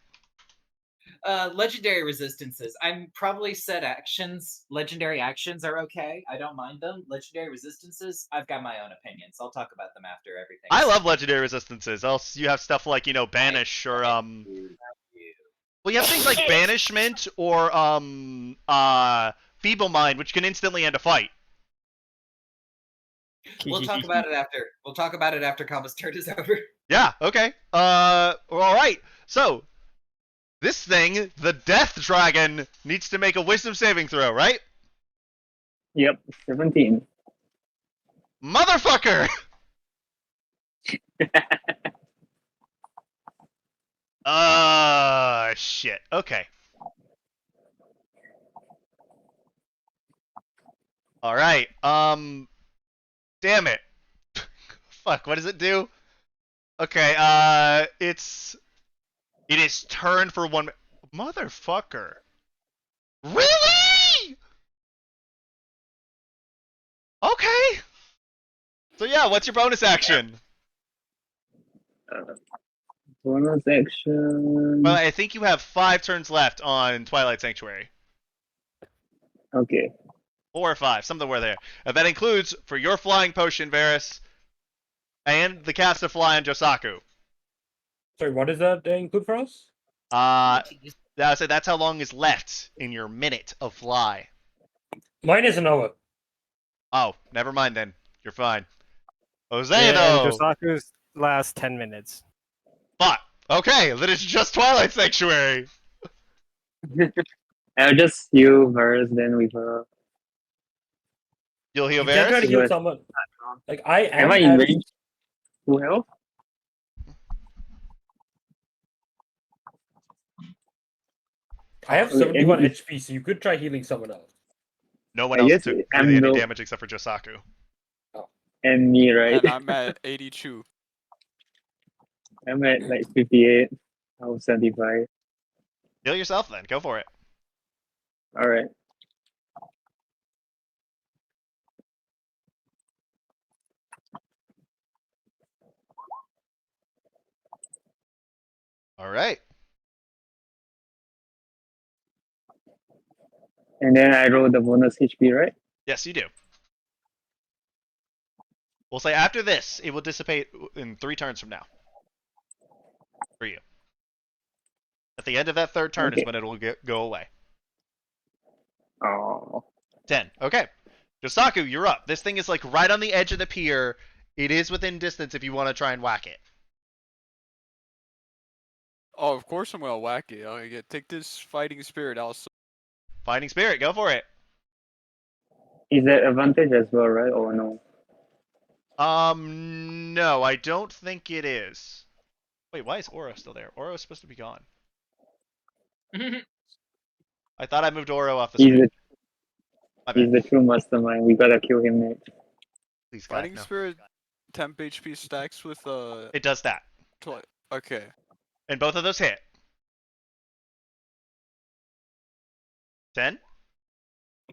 Legendary resistances. I'm probably set actions. Legendary actions are okay. I don't mind them. Legendary resistances, I've got my own opinions. I'll talk about them after everything. I love legendary resistances. Else you have stuff like, banish or well, you have things like banishment or feeble mind, which can instantly end a fight. We'll talk about it after. We'll talk about it after Kaba's turn is over. Yeah, okay. Alright. So, this thing, the Death Dragon, needs to make a wisdom saving throw, right? Yep, 17. Motherfucker! Shit. Okay. Alright, damn it. Fuck, what does it do? Okay, it is turn for 1 Motherfucker. Really? Okay. So yeah, what's your bonus action? Bonus action. Well, I think you have 5 turns left on Twilight Sanctuary. Okay. 4 or 5, somewhere there. And that includes, for your flying potion, Varys, and the cast of Fly on Josaku. Sorry, what does that include for us? I said that's how long is left in your minute of fly. Mine is an hour. Oh, never mind then. You're fine. Jose, Yeah, and though. Josaku's last 10 minutes. Fuck. Okay, then it's just Twilight Sanctuary. I'll just heal Varus then with You'll heal You can try to Varys? heal Good. someone. Like I am Am I in at- range? Who help? I have Okay, 71 any- HP, so you could try healing someone else. No one I else guess took I'm really any no- damage except for Josaku. And me, right? And I'm at 82. I'm at like 58. I was 75. Heal yourself then. Go for it. Alright. All right. And then I roll the bonus HP, right? Yes, you do. We'll say after this, it will dissipate in 3 turns from now. For you. At the end of that 3rd turn is Okay. when it will go away. Oh. 10. Okay. Josaku, you're up. This thing is like right on the edge of the pier. It is within distance if you want to try and whack it. Oh, of course I'm gonna whack it. Take this fighting spirit also. Fighting Spirit, go for it. Is that advantage as well, right? Or no? No, I don't think it is. Wait, why is Oro still there? Oro's supposed to be gone. I thought I moved Oro off the He's screen. the My he's bad. the true mastermind. We gotta kill him next. Please, God, Fighting no. spirit, temp HP stacks with It does that. Okay. And both of those hit. 10?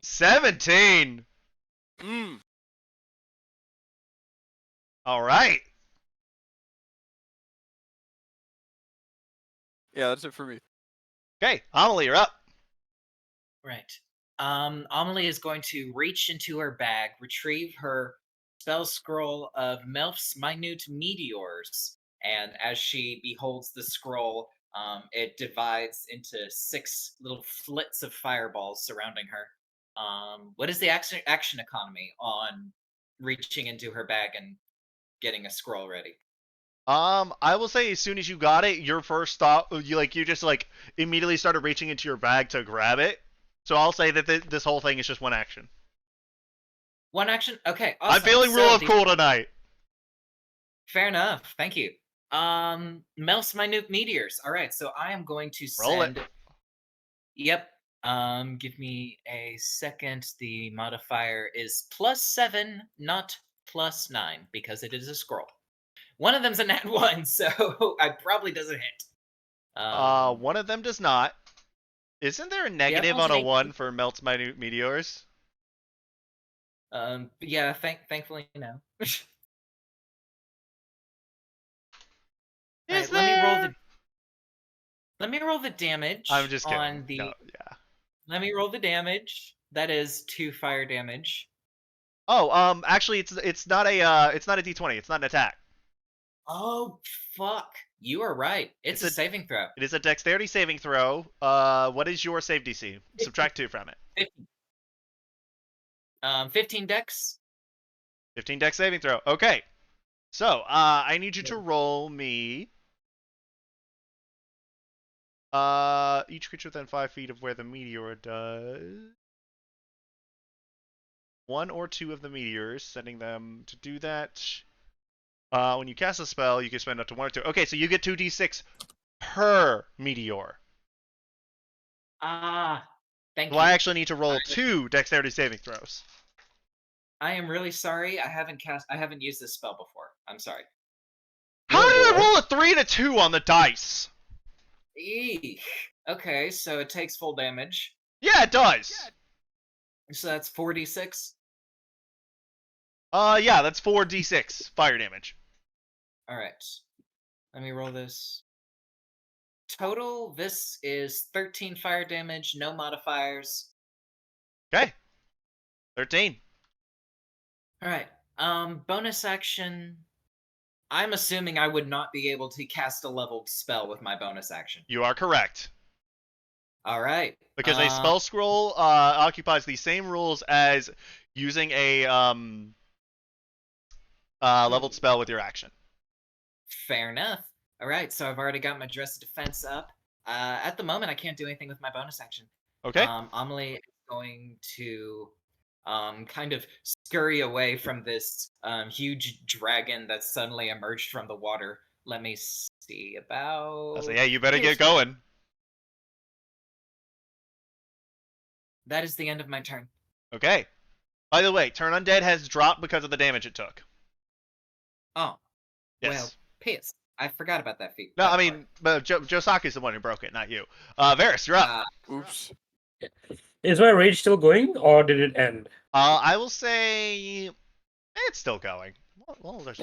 17! Mm. Alright. Yeah, that's it for me. Okay, Amelie, you're up. Right. Amelie is going to reach into her bag, retrieve her spell scroll of Melf's minute meteors, and as she beholds the scroll, it divides into 6 little flits of fireballs surrounding her. What is the action economy on reaching into her bag and getting a scroll ready? I will say as soon as you got it, your first thought, you just immediately started reaching into your bag to grab it. So I'll say that this whole thing is just 1 action. 1 action? Okay, awesome. I'm feeling So rule of the- cool tonight. Fair enough. Thank you. Melf's minute meteors. All right, so I am going to Roll it. send. Yep. Give me a second. The modifier is +7, not +9, because it is a scroll. One of them's a nat 1, so it probably doesn't hit. One of them does not. Isn't there a negative on a 1 for Melt's Minute Meteors? Yeah. Thankfully, no. Is Alright, there? Let me roll the damage. I'm just kidding. On the. No, yeah. Let me roll the damage. That is 2 fire damage. Oh, actually, it's not a D20. It's not an attack. Oh fuck! You are right. It's a saving throw. It is a dexterity saving throw. What is your save DC? Subtract 2 from it. 15 dex. 15 dex saving throw. Okay. So, I need you to roll me. Each creature within 5 feet of where the meteor does 1 or 2 of the meteors, sending them to do that. When you cast a spell, you can spend up to 1 or 2. Okay, so you get 2d6 per meteor. Thank So you. I actually need to roll 2 dexterity saving throws. I am really sorry. I haven't used this spell before. I'm sorry. How did I roll a 3 and a 2 on the dice? Eek. Okay, so it takes full damage. Yeah, it does. So that's 4d6. Yeah, that's 4d6 fire damage. All right. Let me roll this. Total, this is 13 fire damage, no modifiers. Okay. 13. All right. Bonus action. I'm assuming I would not be able to cast a leveled spell with my bonus action. You are correct. All right. Because a spell scroll occupies the same rules as using a leveled spell with your action. Fair enough. All right, so I've already got my dress defense up. At the moment, I can't do anything with my bonus action. Okay. Amelie is going to kind of scurry away from this huge dragon that suddenly emerged from the water. Let me see about. So yeah, you better get going. That is the end of my turn. Okay. By the way, turn undead has dropped because of the damage it took. Oh. Yes. Well, piss. I forgot about that feat. No, I mean, Josaku's the one who broke it, not you. Varys, you're up. Oops. Is my rage still going, or did it end? I will say it's still going. Well, there's...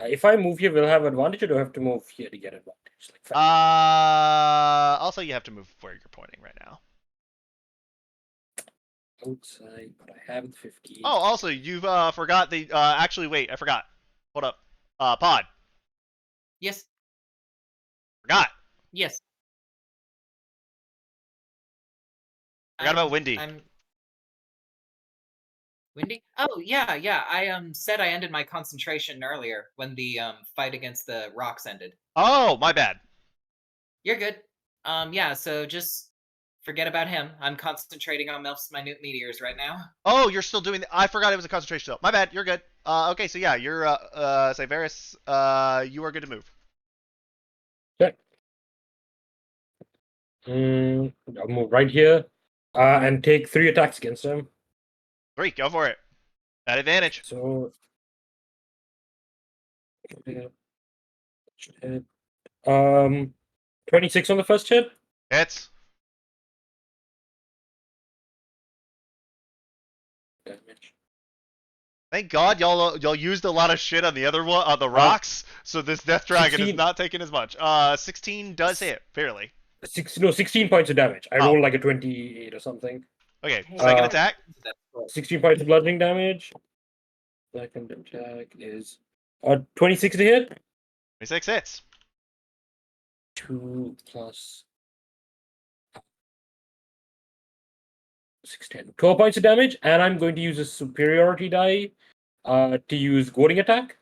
If I move here, will I have advantage, or do I have to move here to get advantage? Like, Also, you have to move where you're pointing right now. outside, but I have the 15. Oh, also, you forgot the. Actually, wait, I forgot. Hold up. Pod. Yes. Forgot. Yes. Forgot about Windy. I'm Windy? Oh, yeah, yeah. I said I ended my concentration earlier when the fight against the rocks ended. Oh, my bad. You're good. Yeah, so just forget about him. I'm concentrating on Melf's minute meteors right now. Oh, you're still doing. I forgot it was a concentration spell. My bad. You're good. Okay, so yeah, you're Cyverus. You are good to move. Okay. I'll move right here, and take 3 attacks against him. 3, go for it. At advantage. So, 26 on the first hit. Hits. Damage. Thank God y'all used a lot of shit on the other one on the rocks, so this Death Dragon 16. is not taking as much. 16 does hit fairly. 16 points of damage. I rolled like a 28 or something. Okay, second Uh, attack. 16 points of bludgeoning damage. Second attack is 26 to hit. 26 hits. 2 plus 16. 12 points of damage, and I'm going to use a superiority die to use goading attack.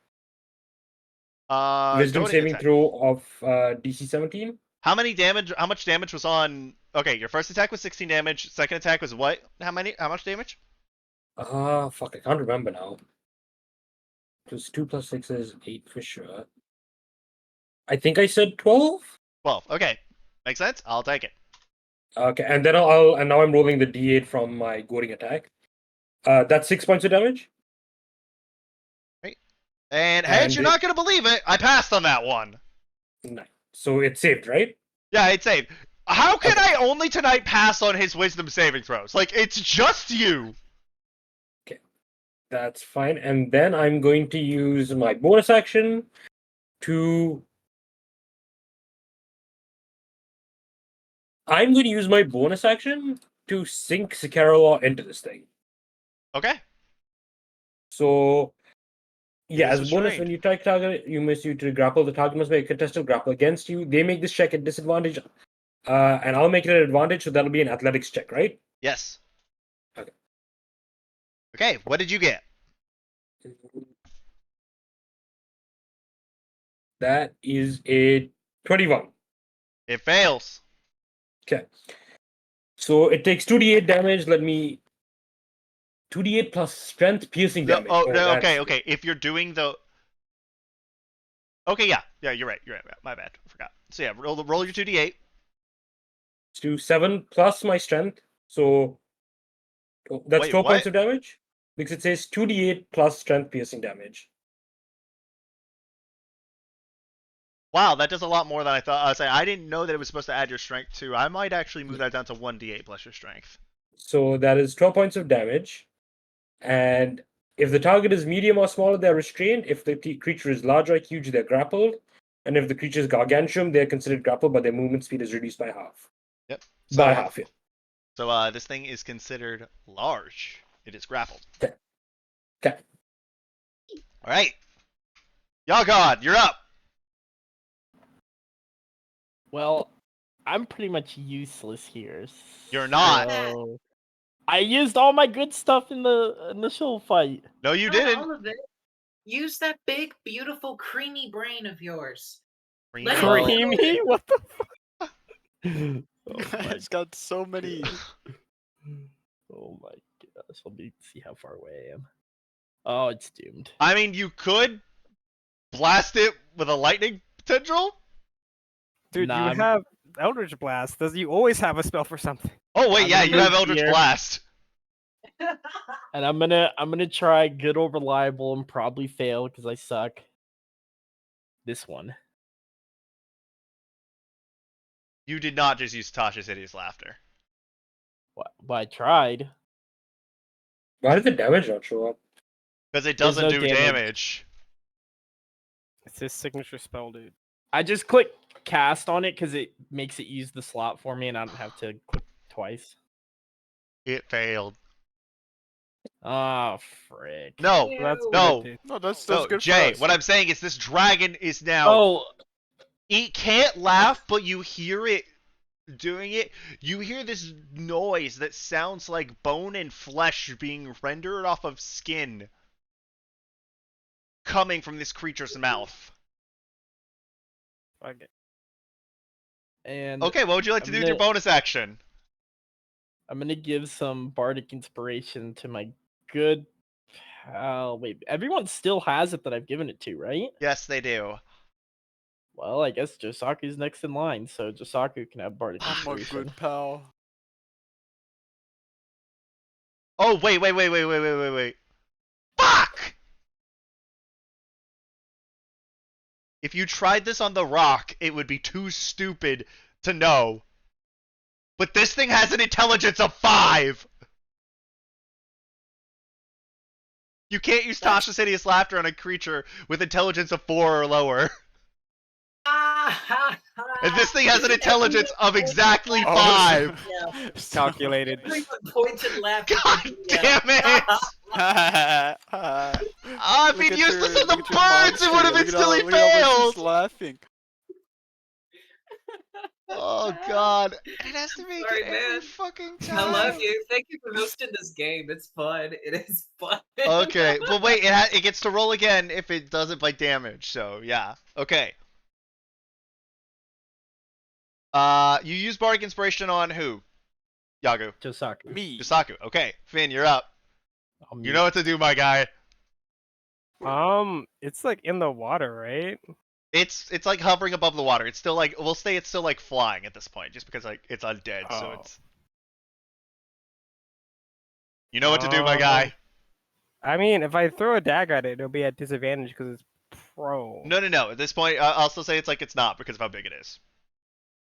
Wisdom Goading saving attack. throw of DC 17. How many damage? How much damage was on? Okay, your first attack was 16 damage. Second attack was what? How much damage? Fuck, I can't remember now. It was 2 plus 6 is 8 for sure. I think I said 12. 12. Okay, makes sense. I'll take it. Okay, and then and now I'm rolling the D8 from my goading attack. That's 6 points of damage. And Hedge, And you're not gonna believe it. I passed on that one. Nice. So it's saved, right? Yeah, it's saved. How can Okay. I only tonight pass on his wisdom saving throws? Like, it's just you. That's fine. And then I'm going to use my bonus action to. I'm going to use my bonus action to sink Sicarolaw into this thing. Okay. So, yeah, is as a bonus, restrained. when you strike target, you must use to grapple. The target must make a contested grapple against you. They make this check at disadvantage, and I'll make it an advantage, so that'll be an athletics check, right? Yes. Okay. Okay, what did you get? That is a 21. It fails. Okay. So it takes 2d8 damage. Let me. 2d8 plus strength piercing No, damage. oh, no, that's okay, good. okay. If you're doing the. Okay, yeah. Yeah, you're right. You're right. My bad. I forgot. So yeah, roll your 2d8. Let's do 7 plus my strength. So that's Wait, 12 what? points of damage. Because it says 2d8 plus strength piercing damage. Wow, that does a lot more than I thought. I was saying I didn't know that it was supposed to add your strength too. I might actually move that down to 1d8 plus your strength. So that is 12 points of damage. And if the target is medium or smaller, they're restrained. If the creature is large or huge, they're grappled. And if the creature is gargantuan, they're considered grappled, but their movement speed is reduced by half. Yep. By half, yeah. So this thing is considered large. It is grappled. Okay. All right. Y'all God, you're up. Well, I'm pretty much useless here. You're not. So... I used all my good stuff in the initial fight. No, you Not didn't. all of it. Use that big, beautiful, creamy brain of yours. Creamy? Let it Creamy? fill it. What the fuck? Oh my, It's got so many. oh my gosh. Let me see how far away I am. Oh, it's doomed. I mean, you could blast it with a lightning potential. Dude, Nah, you I'm- have Eldritch Blast. Does you always have a spell for something? Oh wait, I'm yeah, gonna you have move Eldritch here. Blast. And I'm gonna try good or reliable and probably fail because I suck. This one. You did not just use Tasha's hideous laughter. But I tried. Why did the damage not show up? Because it There's doesn't no do damage. damage. It's his signature spell, dude. I just click cast on it because it makes it use the slot for me, and I don't have to click twice. It failed. Oh frick! No, That's Ew. no, good, dude. No, that's no, good Jay. for us. What I'm saying is this dragon is now. Oh, It can't laugh, but you hear it doing it. You hear this noise that sounds like bone and flesh being rendered off of skin coming from this creature's mouth. Fuck it. and Okay, what would you like to do with your bonus action? I'm gonna give some bardic inspiration to my good pal. Wait, everyone still has it that I've given it to, right? Yes, they do. Well, I guess Josaku's next in line, so Josaku can have bardic I'm a inspiration. good pal. Oh, wait. Fuck! If you tried this on the rock, it would be too stupid to know. But this thing has an intelligence of 5! You can't use Tasha's hideous laughter on a creature with intelligence of 4 or lower. And this thing has an intelligence of exactly 5! Yeah. Calculated. Everyone pointed laughing. God damn it! If Look he'd at used your- this on the look at your birds, it would have monster. instantly Look at all this failed! is laughing. Oh god. And it has to make Sorry, it every man. fucking time. I love you. Thank you for hosting this game. It's fun. It is fun. Okay, well wait, it gets to roll again if it does it by damage, so yeah. Okay. You use Bardic Inspiration on who? Yagu. Josaku. Me. Yusaku. Okay, Finn, you're up. You know what to do, my guy. It's like in the water, right? It's like hovering above the water. It's still like we'll say it's still like flying at this point, just because like it's undead, so Oh. it's. You know what to do, my guy. I mean, if I throw a dagger at it, it'll be at disadvantage because it's prone. No. At this point, I'll still say it's like it's not because of how big it is.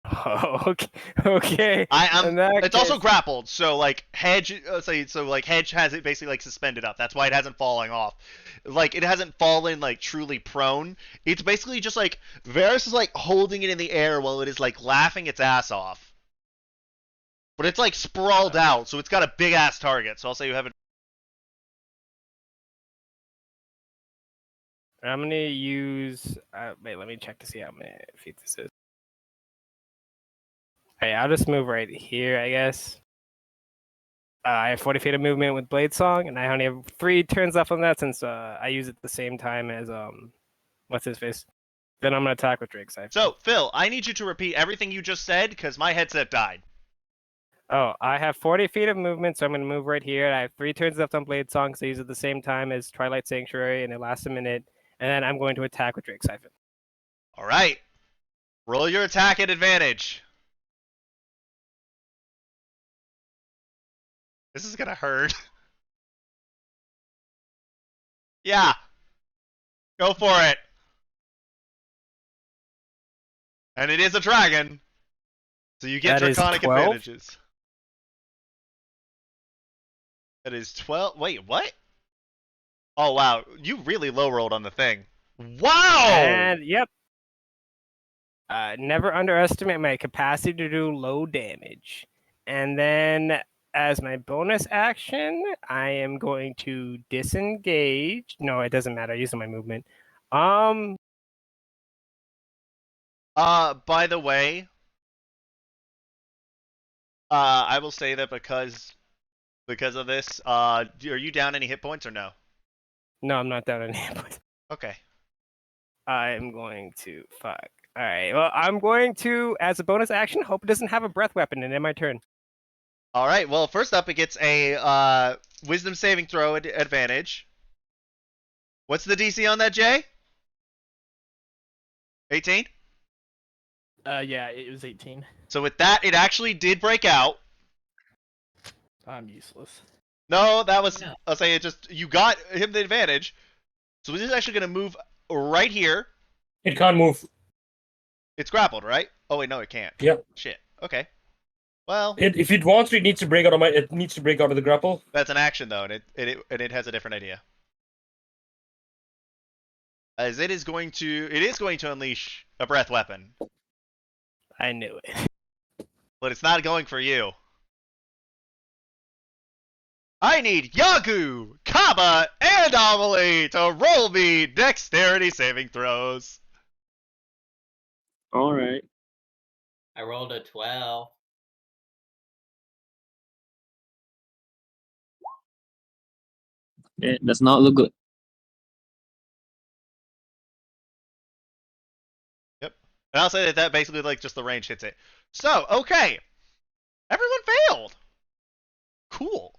Oh, okay. Okay. In that It's also case- grappled, so like Hedge. Like Hedge has it basically like suspended up. That's why it hasn't fallen off. Like it hasn't fallen like truly prone. It's basically just like Varus is like holding it in the air while it is like laughing its ass off. But it's like sprawled out, so it's got a big ass target. So I'll say you have it. I'm gonna use. Wait, let me check to see how many feet this is. Okay, I'll just move right here, I guess. I have 40 feet of movement with Blade Song, and I only have 3 turns left on that since I use it at the same time as what's his face. Then I'm gonna attack with Drake's Siphon. So Phil, I need you to repeat everything you just said because my headset died. Oh, I have 40 feet of movement, so I'm gonna move right here. I have 3 turns left on Blade Song, so I use it at the same time as Twilight Sanctuary, and it lasts a minute. And then I'm going to attack with Drake's Siphon. All right. Roll your attack at advantage. This is gonna hurt. Yeah. Go for it. And it is a dragon. So you get That is draconic 12? advantages. That is 12. Wait, what? Oh, wow. You really low rolled on the thing. Wow! And yep. Never underestimate my capacity to do low damage. And then as my bonus action, I am going to disengage. No, it doesn't matter. Using my movement. By the way, I will say that because of this, are you down any hit points or no? No, I'm not down on hit points. Okay. I'm going to fuck. All right. Well, I'm going to, as a bonus action, hope it doesn't have a breath weapon and end my turn. All right. Well, first up, it gets a wisdom saving throw advantage. What's the DC on that, Jay? 18? Yeah, it was 18. So with that, it actually did break out. I'm useless. No, that was, No. I'll say it just, you got him the advantage. So this is actually going to move right here. It can't move. It's grappled, right? Oh, wait, no, it can't. Yep. Shit. Okay. Well, If it wants to, it needs to break out of it needs to break out of the grapple. that's an action, though, and it has a different idea. as it is going to unleash a breath weapon, I knew it. but it's not going for you. I need Yagu, Kaba, and Amelie to roll me dexterity saving throws. All right. I rolled a 12. It does not look good. Yep. And I'll say that basically like just the range hits it. So, okay. Everyone failed. Cool.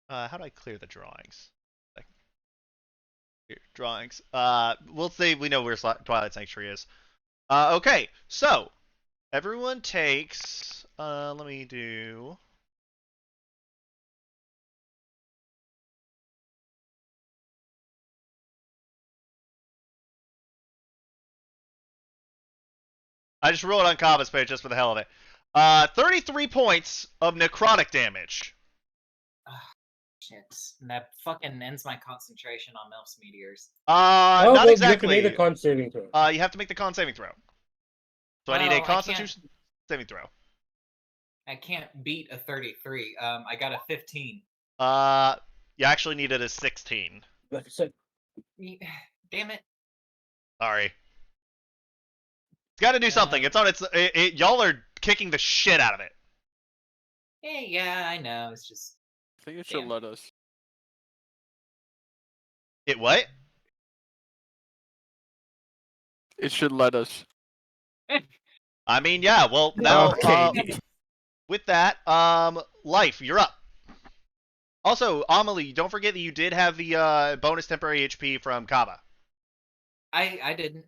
How do I clear the drawings? Here, drawings. We'll say we know where Twilight Sanctuary is. Okay, so everyone takes. Let me do. I just rolled on Kaba's page just for the hell of it. 33 points of necrotic damage. Shit. And that fucking ends my concentration on Melf's meteors. Oh, Not well, exactly. You have to make the con saving throw. You have to make the con saving throw. So I need a Constitution saving throw. I can't beat a 33. I got a 15. You actually needed a 16. Like I said, Damn it. Sorry. It's got to do something. It's on its. Y'all are kicking the shit out of it. Yeah, I know. It's just. I think it should Damn. let us. It what? It should let us. I mean, yeah. Well, now Okay. with that, Life, you're up. Also, Amelie, don't forget that you did have the bonus temporary HP from Kaba. I didn't.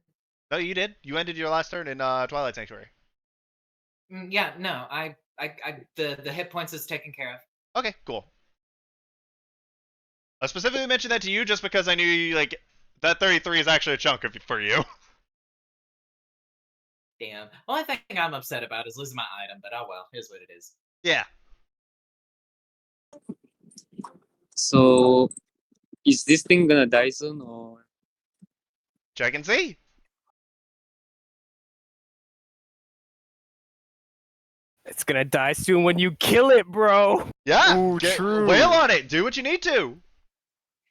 No, you did. You ended your last turn in Twilight Sanctuary. Yeah, no. The hit points is taken care of. Okay, cool. I specifically mentioned that to you just because I knew you, like, that 33 is actually a chunk for you. Damn. All I think I'm upset about is losing my item, but oh well, here's what it is. Yeah. So, is this thing gonna die soon or? Check and see. It's gonna die soon when you kill it, bro. Yeah. Ooh, true. Wail on it. Do what you need to.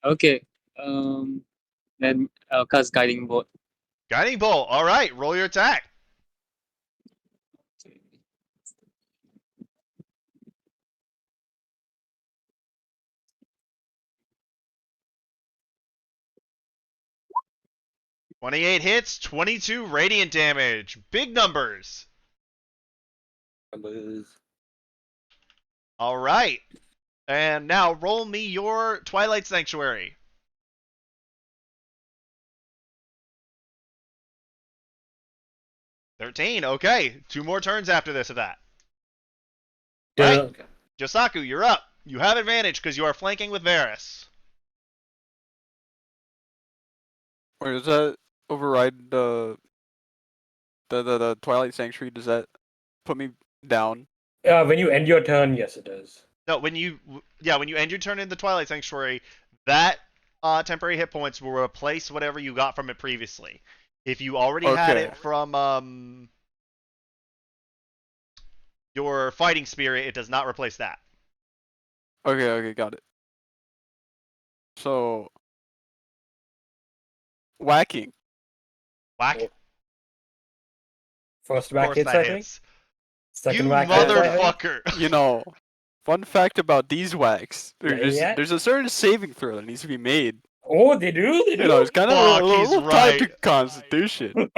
Okay. Then I'll cast Guiding Bolt. Guiding Bolt. All right. Roll your attack. $28 hits, 22 radiant damage. Big numbers. All right. And now roll me your Twilight Sanctuary. $13. Okay. 2 more turns after this of that. All right. Josaku, you're up. You have advantage because you are flanking with Varus. Or does that override the Twilight Sanctuary? Does that put me down? when you end your turn, yes, it does. No, when you end your turn in the Twilight Sanctuary, that temporary hit points will replace whatever you got from it previously. If you already had it from your fighting spirit, it does not replace that. Okay, got it. So, whacking. Whack. Oh. First Of whack course hits, that I think. hits. Second You whack hits, I think. motherfucker. You know, fun fact about these whacks: Yeah. there's a certain saving throw that needs to be made. Oh, they do? They do? You know, it's kind of Fuck, a he's little tied to right. Constitution.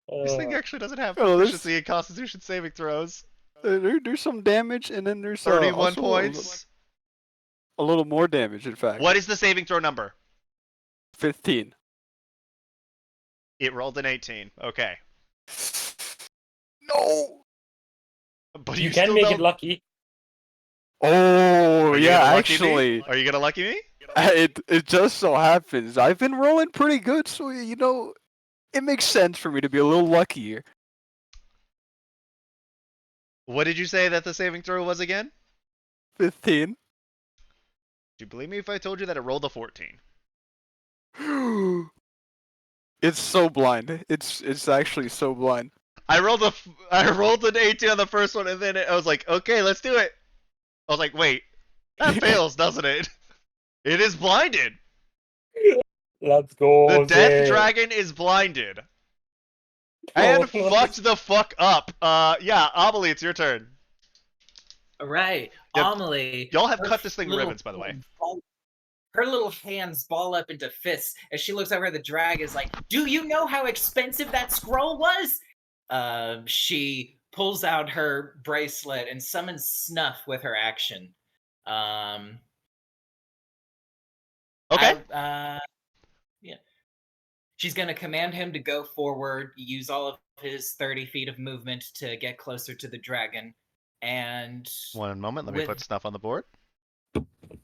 This thing actually doesn't have Oh, this- proficiency in Constitution saving throws. There's some damage, and then there's 31 also points. A little more damage, in fact. What is the saving throw number? 15. It rolled an 18. Okay. No. But you you can still make don't... it lucky. Oh, Are you yeah, gonna lucky me? actually, Are you gonna lucky me? it just so happens I've been rolling pretty good, so you know, it makes sense for me to be a little luckier. What did you say that the saving throw was again? 15. Do you believe me if I told you that it rolled a 14? It's so blind. It's actually so blind. I rolled an 18 on the first one, and then I was like, okay, let's do it. I was like, wait, that fails, doesn't it? It is blinded. Let's go. The death Zay. dragon is blinded. Oh, And what fucked the fuck up. Yeah, Amelie, it's your turn. All right, Yep. Amelie. Y'all have her cut this thing to little ribbons, by the way. Her little hands ball up into fists as she looks over at the drag. Is like, "Do you know how expensive that scroll was?" She pulls out her bracelet and summons Snuff with her action. Okay. Yeah. She's going to command him to go forward, use all of his 30 feet of movement to get closer to the dragon, and... One moment, let me put stuff on the board.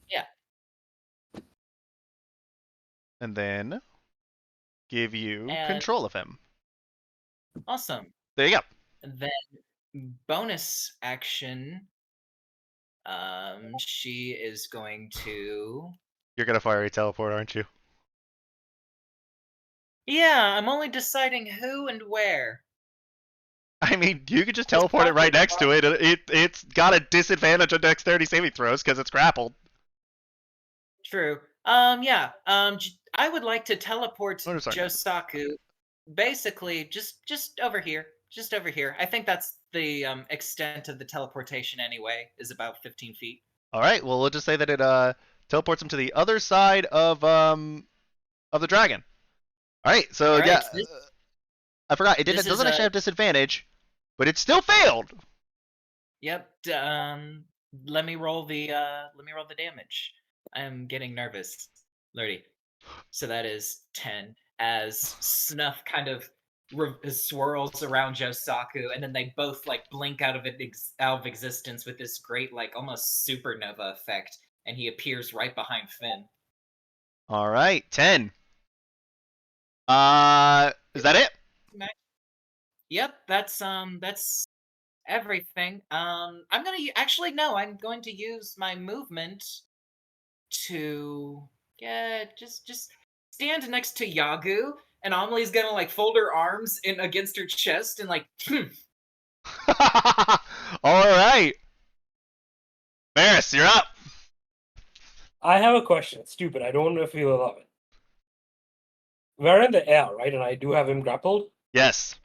Yeah. And then give you And- control of him. Awesome. There you go. And then bonus action, she is going to... You're gonna fire a teleport, aren't you? Yeah, I'm only deciding who and where. I mean, you could just teleport it right next to it. It's got a disadvantage on dexterity saving throws because it's grappled. True. Yeah. I would like to teleport Oh, sorry. Josaku, basically just over here. Just over here. I think that's the extent of the teleportation anyway, is about 15 feet. All right. Well, we'll just say that it teleports him to the other side of the dragon. All right. So All right, yeah, so this- I forgot. It this doesn't is, actually have disadvantage, but it still failed. Yep. Let me roll the damage. I'm getting nervous. 30. So that is 10 as Snuff kind of swirls around Josaku, and then they both like blink out of existence with this great like almost supernova effect, and he appears right behind Finn. All right. 10. Is that it? Yep, that's everything. I'm gonna actually no, I'm going to use my movement to just stand next to Yagu, and Amelie's gonna like fold her arms in against her chest and like All right. Maris, you're up. I have a question. It's stupid. I don't know if you'll love it. We're in the air, right? And I do have him grappled. Yes.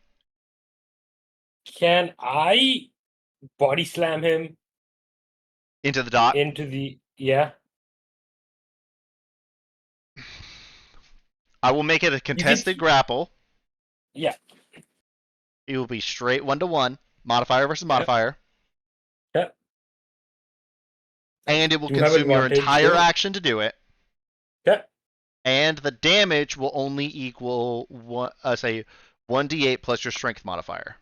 Can I body slam him Into the dot. into the... Yeah. I will make it a contested grapple. Yeah. It will be straight 1-to-1, modifier versus modifier. Yep. And it will Do you have consume your advantage entire still? action to do it. Yeah. And the damage will only equal one, say 1d8 plus your strength modifier.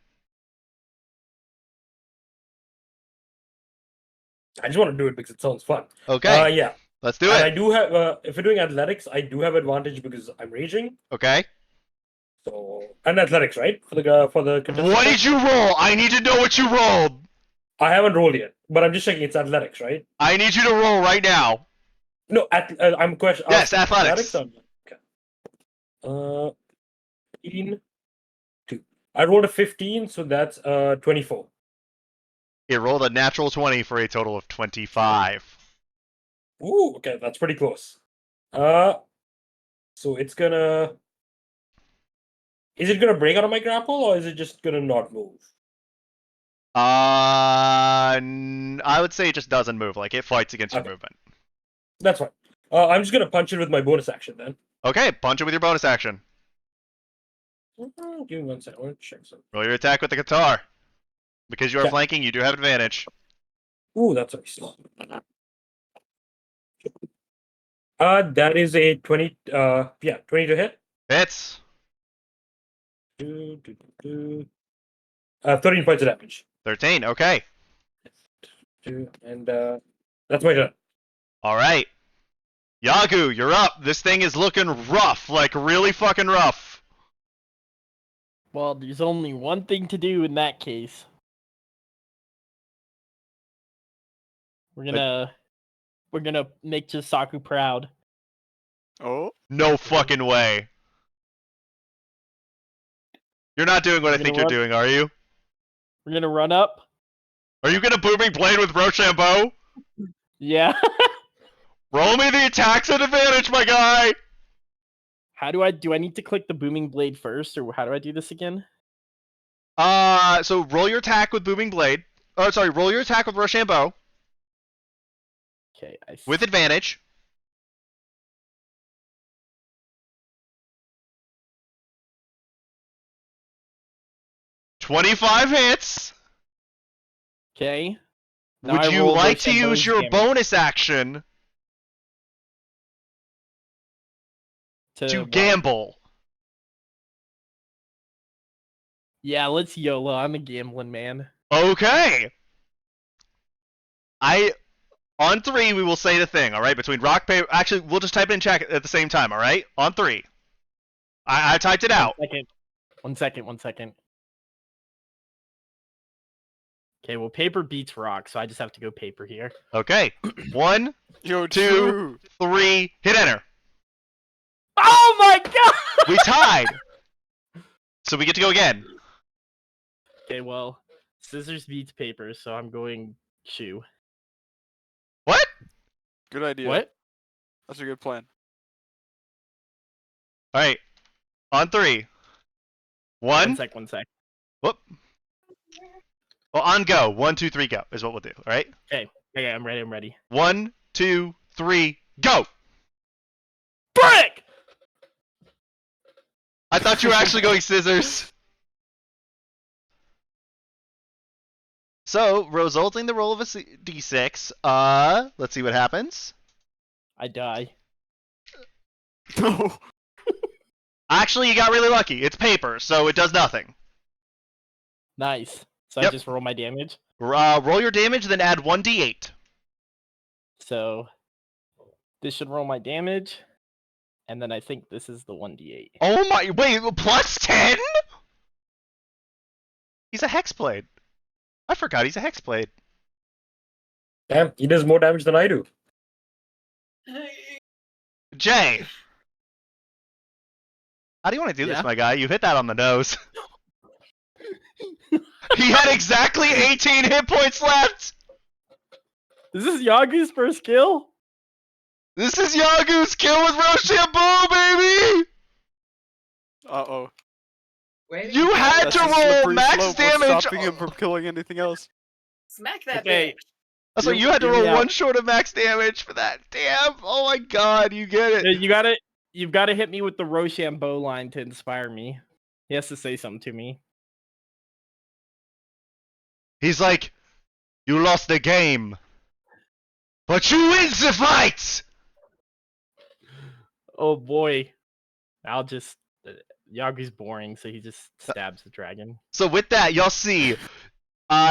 I just want to do it because it sounds fun. Okay. Yeah. Let's do And I it. do have, if you're doing athletics, I do have advantage because I'm raging. Okay. So, and athletics, right? For the contestant What check? did you roll? I need to know what you rolled. I haven't rolled yet, but I'm just checking it's athletics, right? I need you to roll right now. No, I'm question. Yes, asking, athletics. Okay. 15, 2. I rolled a 15, so that's 24. It rolled a natural 20 for a total of 25. Ooh, okay, that's pretty close. So it's gonna. Is it gonna break out of my grapple, or is it just gonna not move? I would say it just doesn't move. Like, it fights against your Okay. movement. That's fine. I'm just gonna punch it with my bonus action then. Okay, punch it with your bonus action. Give me 1 second. I want to check something. Roll your attack with the guitar. Because you are Yeah. flanking, you do have advantage. Ooh, that's nice. That is a 20. 20 to hit. Hits. 13 points of damage. 13. Okay. And that's my turn. All right. Yagu, you're up. This thing is looking rough, like really fucking rough. Well, there's only one thing to do in that case. We're gonna We're gonna make Chisaku proud. Oh, No fucking way. You're not doing what I We're think gonna you're run- doing, are you? We're gonna run up. Are you gonna Booming Blade with Rochambeau? Yeah. Roll me the attacks at advantage, my guy! How do I need to click the booming blade first, or how do I do this again? So roll your attack with Booming Blade. Oh, sorry, roll your attack with Rochambeau Okay, with advantage. "25 hits. Okay. Now Would I you rolled like to Rochambeau's use your damage bonus action to what? gamble?" Yeah, let's YOLO. I'm a gambling man. Okay. On 3, we will say the thing, alright? Between rock, paper... Actually, we'll just type it in chat at the same time, alright? On 3. I typed it out. 1 second. 1 second. Okay, well, paper beats rock, so I just have to go paper here. Okay. 1, yo, 2, true. 3, hit enter. Oh my god! We tied. So we get to go again. Okay, well, scissors beats paper, so I'm going shoe. What? Good idea. What? That's a good plan. Alright. On 3. 1. 1 sec. Whoop. Well, on go. 1, 2, 3, go is what we'll do, alright? Okay, I'm ready. 1, 2, 3, go! Brick! I thought you were actually going scissors. So, resulting the roll of a d6, let's see what happens. I die. No. Actually, you got really lucky. It's paper, so it does nothing. Nice. So Yep. I just roll my damage. Roll your damage, then add 1d8. So this should roll my damage. And then I think this is the 1d8. Oh my, wait, plus 10? He's a Hexblade. I forgot he's a Hexblade. Damn, he does more damage than I do. Jay. How do you want to do this, Yeah? my guy? You hit that on the nose. He had exactly 18 hit points left! Is this Yagu's first kill? This is Yagu's kill with Rochambeau, baby! Uh-oh. Wait, You had That's to a roll slippery max slope. What's damage! stopping him from killing anything else? smack that Okay. bitch. So you had to Hear me roll out. 1 short of max damage for that. Damn! Oh my god, you get it. You've gotta hit me with the Rochambeau line to inspire me. He has to say something to me. He's like, you lost the game, but you win the fight! Oh boy. I'll just Yagu's boring, so he just stabs the dragon. So with that, y'all see,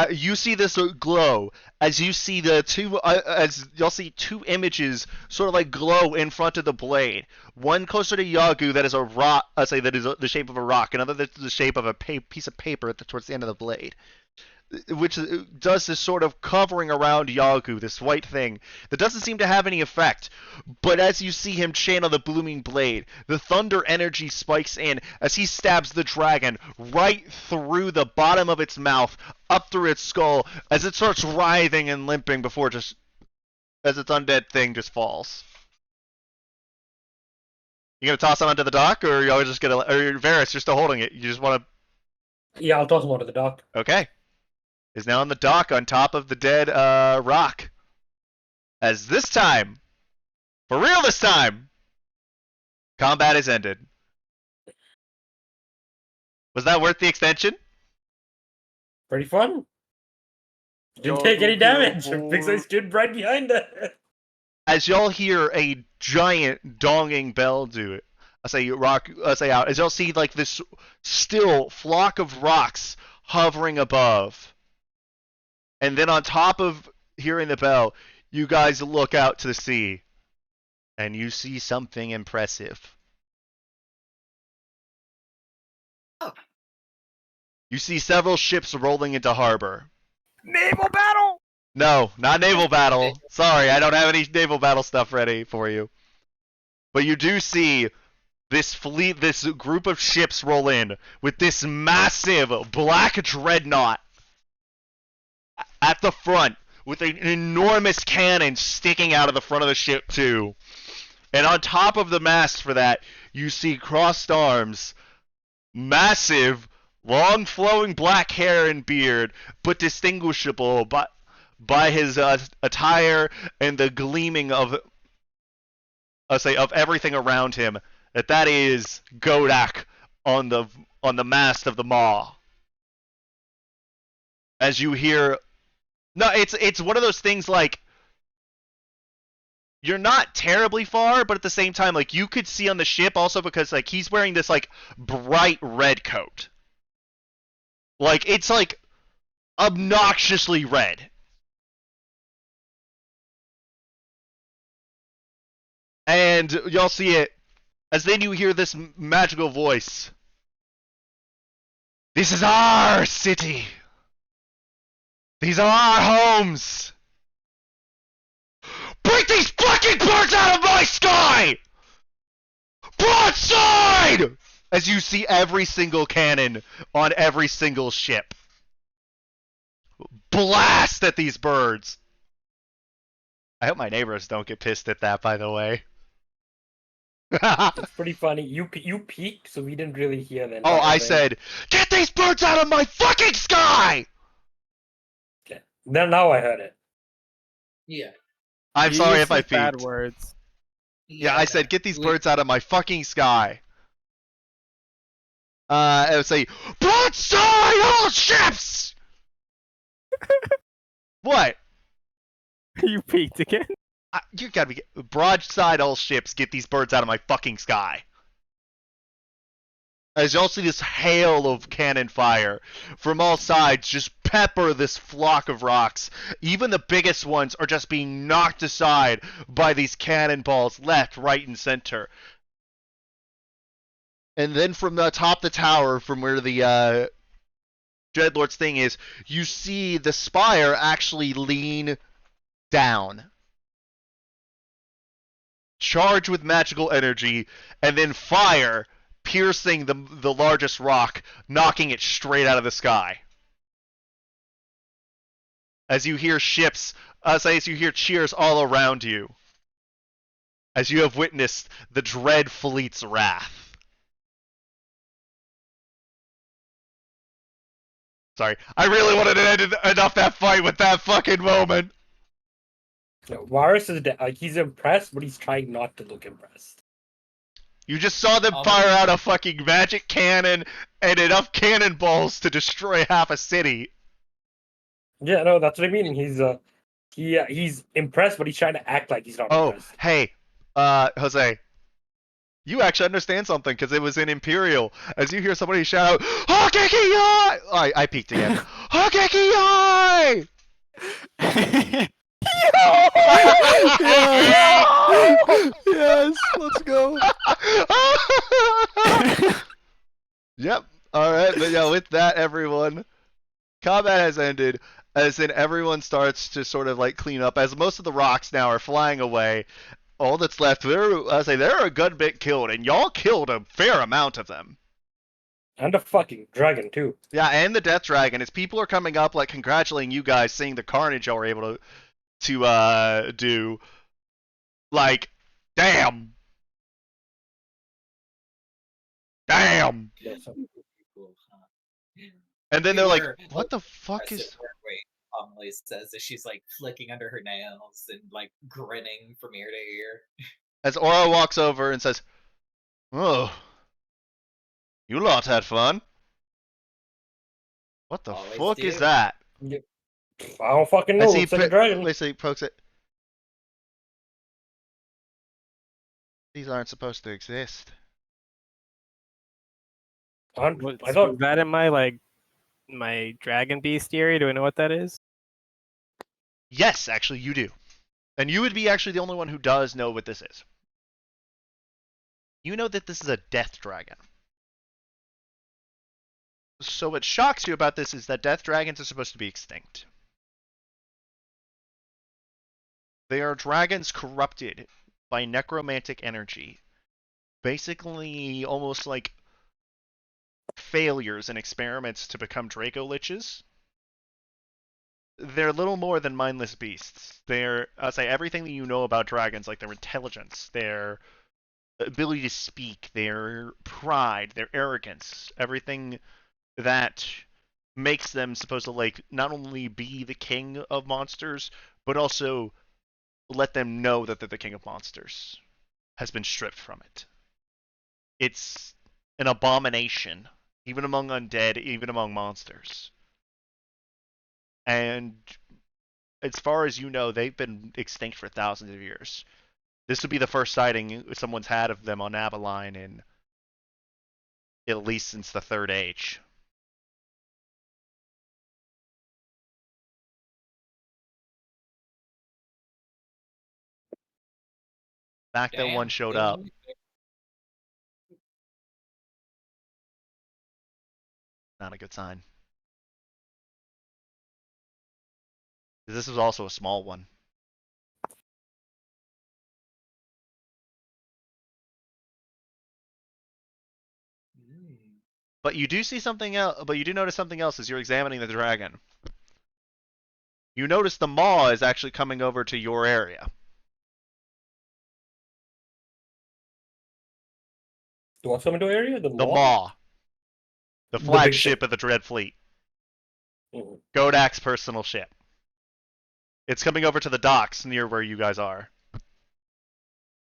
you see this glow as you see the two, as y'all see 2 images sort of like glow in front of the blade. One closer to Yagu that is a rock, say that is the shape of a rock. Another that's the shape of a piece of paper towards the end of the blade, which does this sort of covering around Yagu, this white thing that doesn't seem to have any effect. But as you see him channel the blooming blade, the thunder energy spikes in as he stabs the dragon right through the bottom of its mouth, up through its skull, as it starts writhing and limping before as its undead thing just falls. You gonna toss it onto the dock, or y'all just gonna, or Varys, you're still holding it? You just want Yeah, I'll toss him onto the dock. to? Okay. Is now on the dock on top of the dead rock. As this time, for real this time, combat is ended. Was that worth the extension? Pretty fun. Didn't Yo, take any go damage boy. because I stood right behind it. As y'all hear a giant donging bell do it, I say rock, I say out. As y'all see like this still flock of rocks hovering above. And then on top of hearing the bell, you guys look out to the sea, and you see something impressive. Oh. You see several ships rolling into harbor. Naval battle! No, not naval battle. Sorry, I don't have any naval battle stuff ready for you. But you do see this group of ships roll in with this massive black dreadnought at the front with an enormous cannon sticking out of the front of the ship too. And on top of the mast for that, you see crossed arms, massive, long flowing black hair and beard, but distinguishable by his attire and the gleaming of everything around him. That is Godak on the mast of the Maw. As you hear, no, it's one of those things like you're not terribly far, but at the same time, like you could see on the ship also because like he's wearing this like bright red coat. Like it's like obnoxiously red. And y'all see it as then you hear this magical voice. This is our city. These are our homes. Break these fucking birds out of my sky! Broadside! As you see every single cannon on every single ship. Blast at these birds. I hope my neighbors don't get pissed at that, by the way. It's pretty funny. You peeked, so we didn't really hear that. Oh, I said, get these birds out of my fucking sky! Okay. Then now I heard it. Yeah. I'm You sorry used if I some bad peeked. words. Yeah, I said, get these We- birds out of my fucking sky. I would say, broadside all ships! What? You peeked again. You gotta be broadside all ships. Get these birds out of my fucking sky. As y'all see this hail of cannon fire from all sides just pepper this flock of rocks. Even the biggest ones are just being knocked aside by these cannonballs left, right, and center. And then from the top of the tower, from where the Dreadlord's thing is, you see the spire actually lean down. Charge with magical energy, and then fire piercing the largest rock, knocking it straight out of the sky. As you hear ships, as you hear cheers all around you, as you have witnessed the dread fleet's wrath. Sorry, I really wanted to end off that fight with that fucking moment. Varus is like he's impressed, but he's trying not to look impressed. You just saw them Um, fire out a fucking magic cannon and enough cannonballs to destroy half a city. Yeah, no, that's what I mean. He's impressed, but he's trying to act like he's not Oh, impressed. hey, Jose. You actually understand something because it was in Imperial. As you hear somebody shout out, Hougeki! I peeked again. Hougeki! Yes, let's go. Yep. All right, but yeah, with that, everyone, combat has ended. As in, everyone starts to sort of like clean up. As most of the rocks now are flying away, all that's left, there are a good bit killed, and y'all killed a fair amount of them. And a fucking dragon too. Yeah, and the Death Dragon. As people are coming up, like congratulating you guys, seeing the carnage y'all were able to do. Like, damn. Damn. Yeah, so- And then We they're like, were- what the fuck is... Wait, Amelie says as she's like flicking under her nails and like grinning from ear to ear. As Aura walks over and says, oh, you lot had fun. What the Always fuck do. is that? I don't fucking know. As he It's like a dragon. basically pokes it. These aren't supposed to exist. I Was thought that in my dragon beast theory? Do I know what that is? Yes, actually, you do. And you would be actually the only one who does know what this is. You know that this is a death dragon. So what shocks you about this is that death dragons are supposed to be extinct. They are dragons corrupted by necromantic energy. Basically, almost like failures in experiments to become Draco Liches. They're little more than mindless beasts. I'll say everything that you know about dragons, like their intelligence, their ability to speak, their pride, their arrogance, everything that makes them supposed to like not only be the king of monsters, but also let them know that they're the king of monsters, has been stripped from it. It's an abomination, even among undead, even among monsters. And as far as you know, they've been extinct for thousands of years. This would be the first sighting someone's had of them on Avalon in at least since the Third Age. The fact that one showed up. Not a good sign. This was also a small one. But you do see something else. But you do notice something else as you're examining the dragon. You notice the maw is actually coming over to your area. Do what's coming to area? The The law? maw. The The big flagship ship. of the Dread Fleet. Mhm. Godak's personal ship. It's coming over to the docks near where you guys are.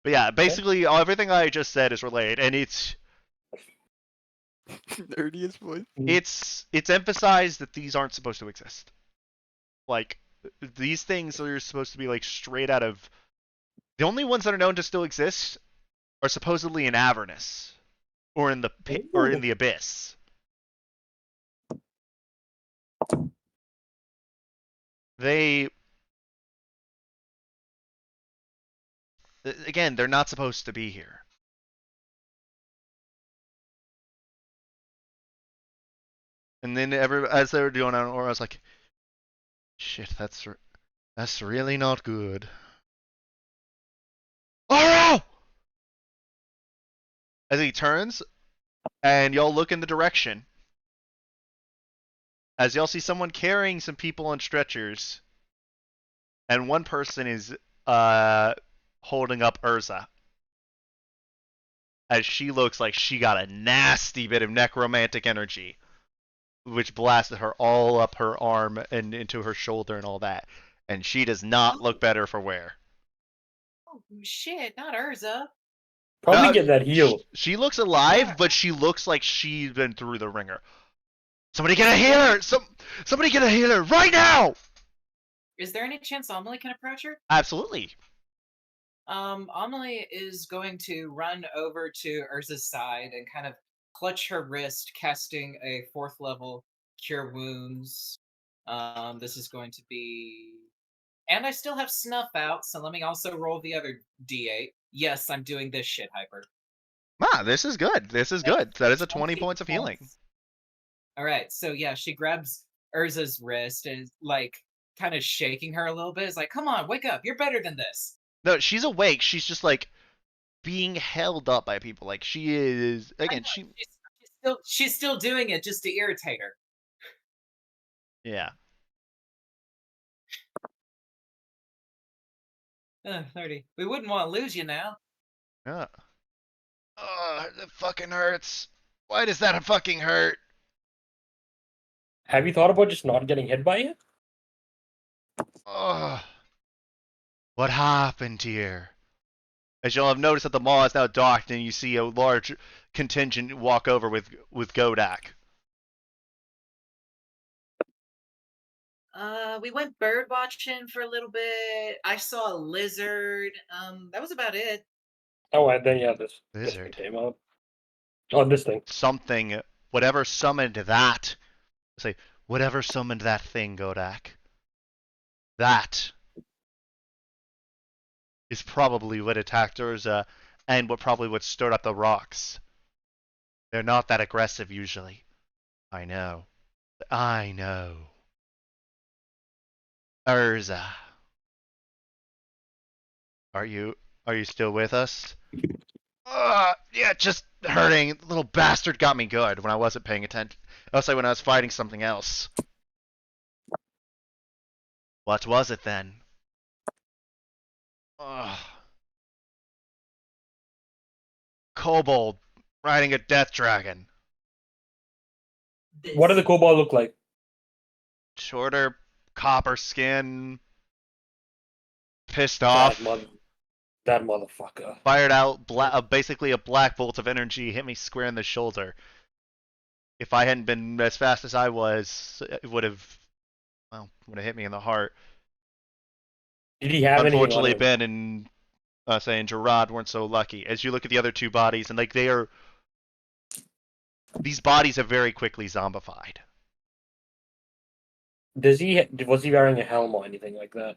But yeah, basically everything I just said is related, and it's Nerdiest voice. it's emphasized that these aren't supposed to exist. Like these things are supposed to be like straight out of the only ones that are known to still exist are supposedly in Avernus or in the pit or in the abyss. They again, they're not supposed to be here. And then as they were doing it, I was like, shit, that's really not good. Oh! As he turns, and y'all look in the direction, as y'all see someone carrying some people on stretchers, and one person is holding up Urza, as she looks like she got a nasty bit of necromantic energy, which blasted her all up her arm and into her shoulder and all that, and she does not look better for wear. Oh shit! Not Urza. Probably get that heal. She looks alive, Yeah. but she looks like she's been through the ringer. Somebody get a healer! Somebody get a healer right now! Is there any chance Amelie can approach her? Absolutely. Amelie is going to run over to Urza's side and kind of clutch her wrist, casting a 4th level Cure Wounds. This is going to be. And I still have Snuff out, so let me also roll the other d8. Yes, I'm doing this shit, Hyper. Ah, this is good. This is good. That is a 20 points of healing. Alright, so yeah, she grabs Urza's wrist and is like kind of shaking her a little bit. It's like, come on, wake up, you're better than this. No, she's awake. She's just like being held up by people. Like she is again. She's still doing it just to irritate her. Yeah. 30. We wouldn't want to lose you now. Yeah. Oh, that fucking hurts. Why does that fucking hurt? Have you thought about just not getting hit by it? Oh. What happened here? As you'll have noticed that the mall is now docked, and you see a large contingent walk over with Godak. We went bird watching for a little bit. I saw a lizard. That was about it. Oh, and then yeah, this Lizard. thing came out. Oh, this thing. Something, whatever summoned that. Say, whatever summoned that thing, Godak. That is probably what attacked Urza, and what stirred up the rocks. They're not that aggressive usually. I know. I know. Urza. Are you still with us? Yeah, just hurting. The little bastard got me good when I wasn't paying attention. Also, when I was fighting something else. What was it then? Ugh. Kobold riding a death dragon. What does the kobold look like? Shorter, copper skin, pissed That off. that motherfucker. Fired out basically a black bolt of energy, hit me square in the shoulder. If I hadn't been as fast as I was, it would have hit me in the heart. Did he have anything on Unfortunately, him? Ben and and Gerard weren't so lucky. As you look at the other two bodies, and like these bodies are very quickly zombified. Was he wearing a helm or anything like that?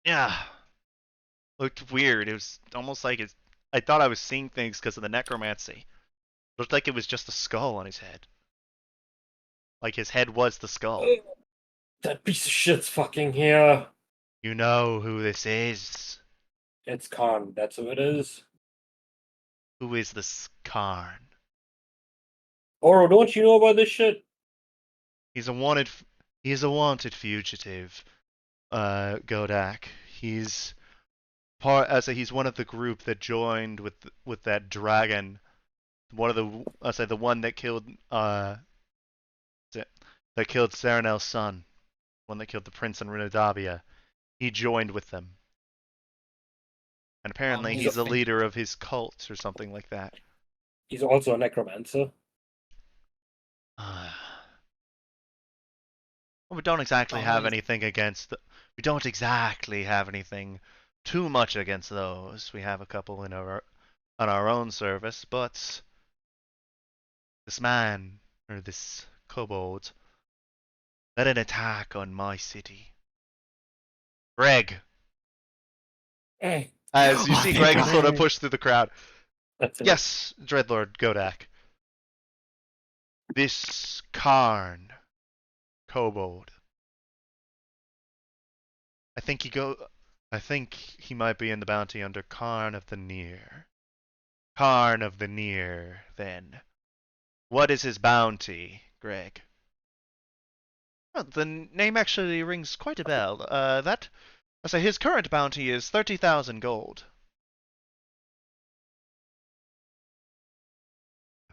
Yeah, looked weird. It was almost like I thought I was seeing things because of the necromancy. Looked like it was just a skull on his head. Like his head was the skull. That piece of shit's fucking here. You know who this is. It's Khan. That's who it is. Who is this Karn? Oro, don't you know about this shit? He's a wanted fugitive. Godak. He's he's one of the group that joined with that dragon. One of the one that killed Serenel's son. One that killed the prince in Renadavia. He joined with them. And apparently he's the leader of his cult or something like that. He's also a necromancer. Well, we don't exactly have anything against. We don't exactly have anything too much against those. We have a couple on our own service, but this man or this kobold led an attack on my city. Greg. Hey. As you see Greg sort of push through the crowd. Yes, Dreadlord Godak. This Karn kobold. I think he might be in the bounty under Karn of the Near. Karn of the Near, then. What is his bounty, Greg? Oh, the name actually rings quite a bell. His current bounty is 30,000 gold.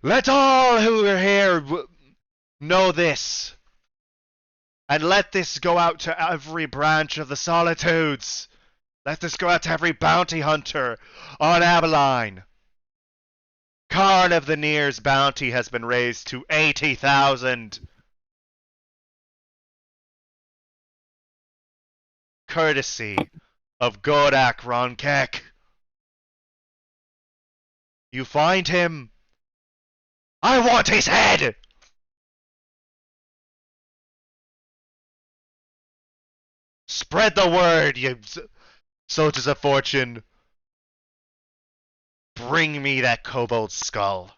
Let all who are here know this. And let this go out to every branch of the Solitudes. Let this go out to every bounty hunter on Abilene. Karn of the Near's bounty has been raised to 80,000. Courtesy of Godak Ronkek. You find him. I want his head! Spread the word, you soldiers of fortune. Bring me that kobold skull.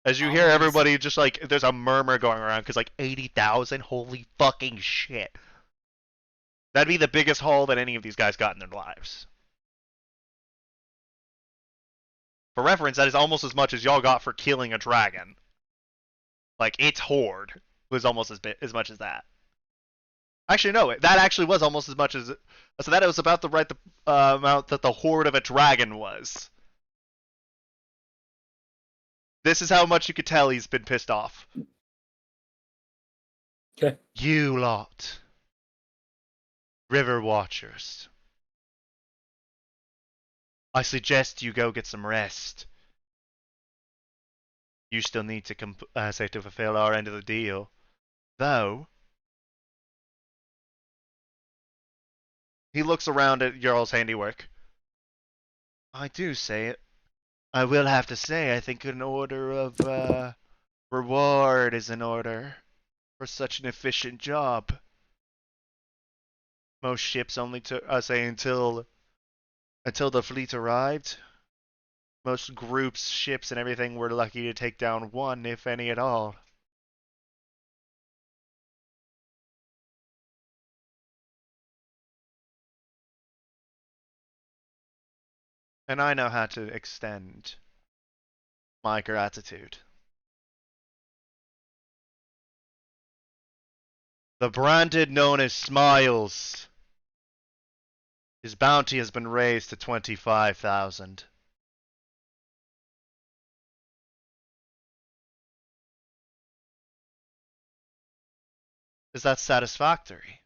As you hear everybody just like, there's a murmur going around because like 80,000, holy fucking shit. That'd be the biggest haul that any of these guys got in their lives. For reference, that is almost as much as y'all got for killing a dragon. Like, its horde was almost as much as that. Actually, no, that actually was almost as much as... So that was about the amount that the horde of a dragon was. This is how much you could tell he's been pissed off. Okay. You lot. River Watchers. I suggest you go get some rest. You still need to to fulfill our end of the deal. Though... He looks around at Jarl's handiwork. I do say it. I will have to say, I think an order of reward is in order for such an efficient job. Most ships only took, until the fleet arrived. Most groups, ships, and everything were lucky to take down one, if any at all. And I know how to extend my gratitude. The branded known as Smiles. His bounty has been raised to 25,000. Is that satisfactory?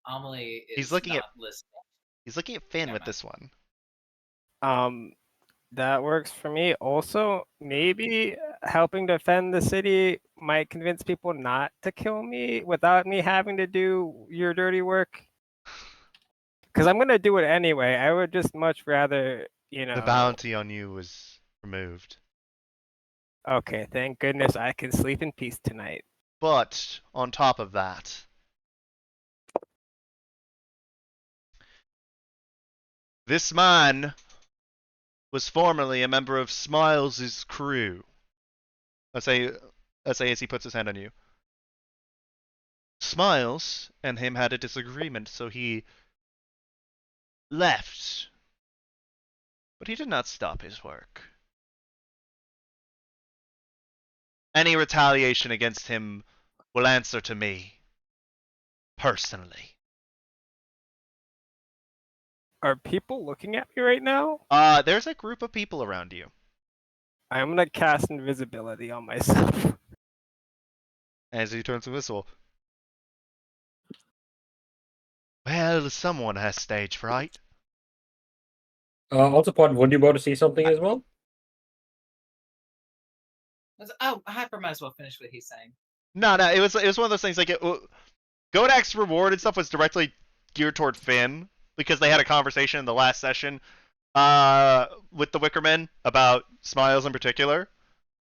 Amelie is He's looking not at- listening. He's looking at Finn Never with mind. this one. That works for me. Also, maybe helping defend the city might convince people not to kill me without me having to do your dirty work. Because I'm gonna do it anyway. I would just much rather, The bounty on you was removed. Okay, thank goodness I can sleep in peace tonight. But on top of that, this man was formerly a member of Smiles' crew. Let's say as he puts his hand on you. Smiles and him had a disagreement, so he left. But he did not stop his work. Any retaliation against him will answer to me. Personally. Are people looking at me right now? There's a group of people around you. I'm gonna cast invisibility on myself. As he turns invisible. Well, someone has stage fright. Also, Pod, weren't you about to say something as well? Oh, Hyper might as well finish what he's saying. No, it was one of those things like Godak's reward and stuff was directly geared toward Finn because they had a conversation in the last session with the Wickermen about Smiles in particular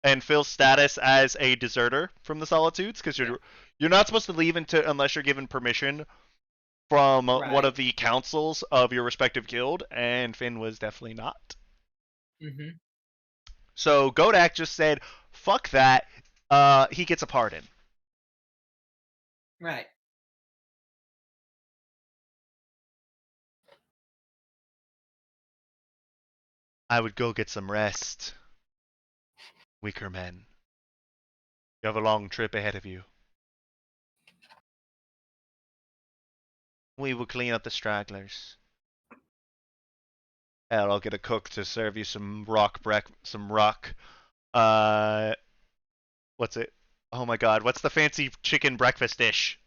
and Phil's status as a deserter from the Solitudes because you're not supposed to leave unless you're given permission from one of the councils of your respective guild, and Finn was definitely not. Mm-hmm. So Godak just said, "Fuck that." He gets a pardon. Right. I would go get some rest. Wickermen. You have a long trip ahead of you. We will clean up the stragglers. Hell, I'll get a cook to serve you some rock. What's it? Oh my god, what's the fancy chicken breakfast dish?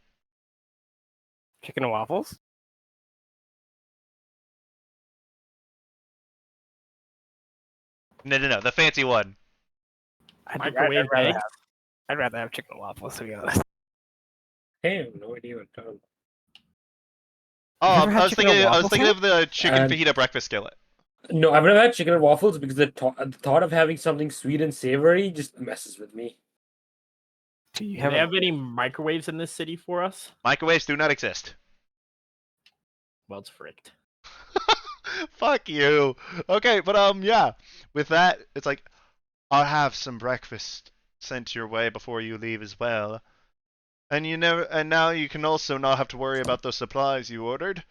Chicken and waffles? No, the fancy one. Microwave eggs? I'd rather have chicken and waffles, to be honest. I have no idea what I'm Oh, You ever had I was chicken and thinking waffles, of the chicken And- fajita breakfast skillet. No, I've never had chicken and waffles because the thought of having something sweet and savory just messes with me. Do you Do have they have any microwaves in this city for us? Microwaves do not exist. Well, it's fricked. Fuck you. Okay, but yeah. With that, it's like I'll have some breakfast sent your way before you leave as well. And now you can also not have to worry about those supplies you ordered.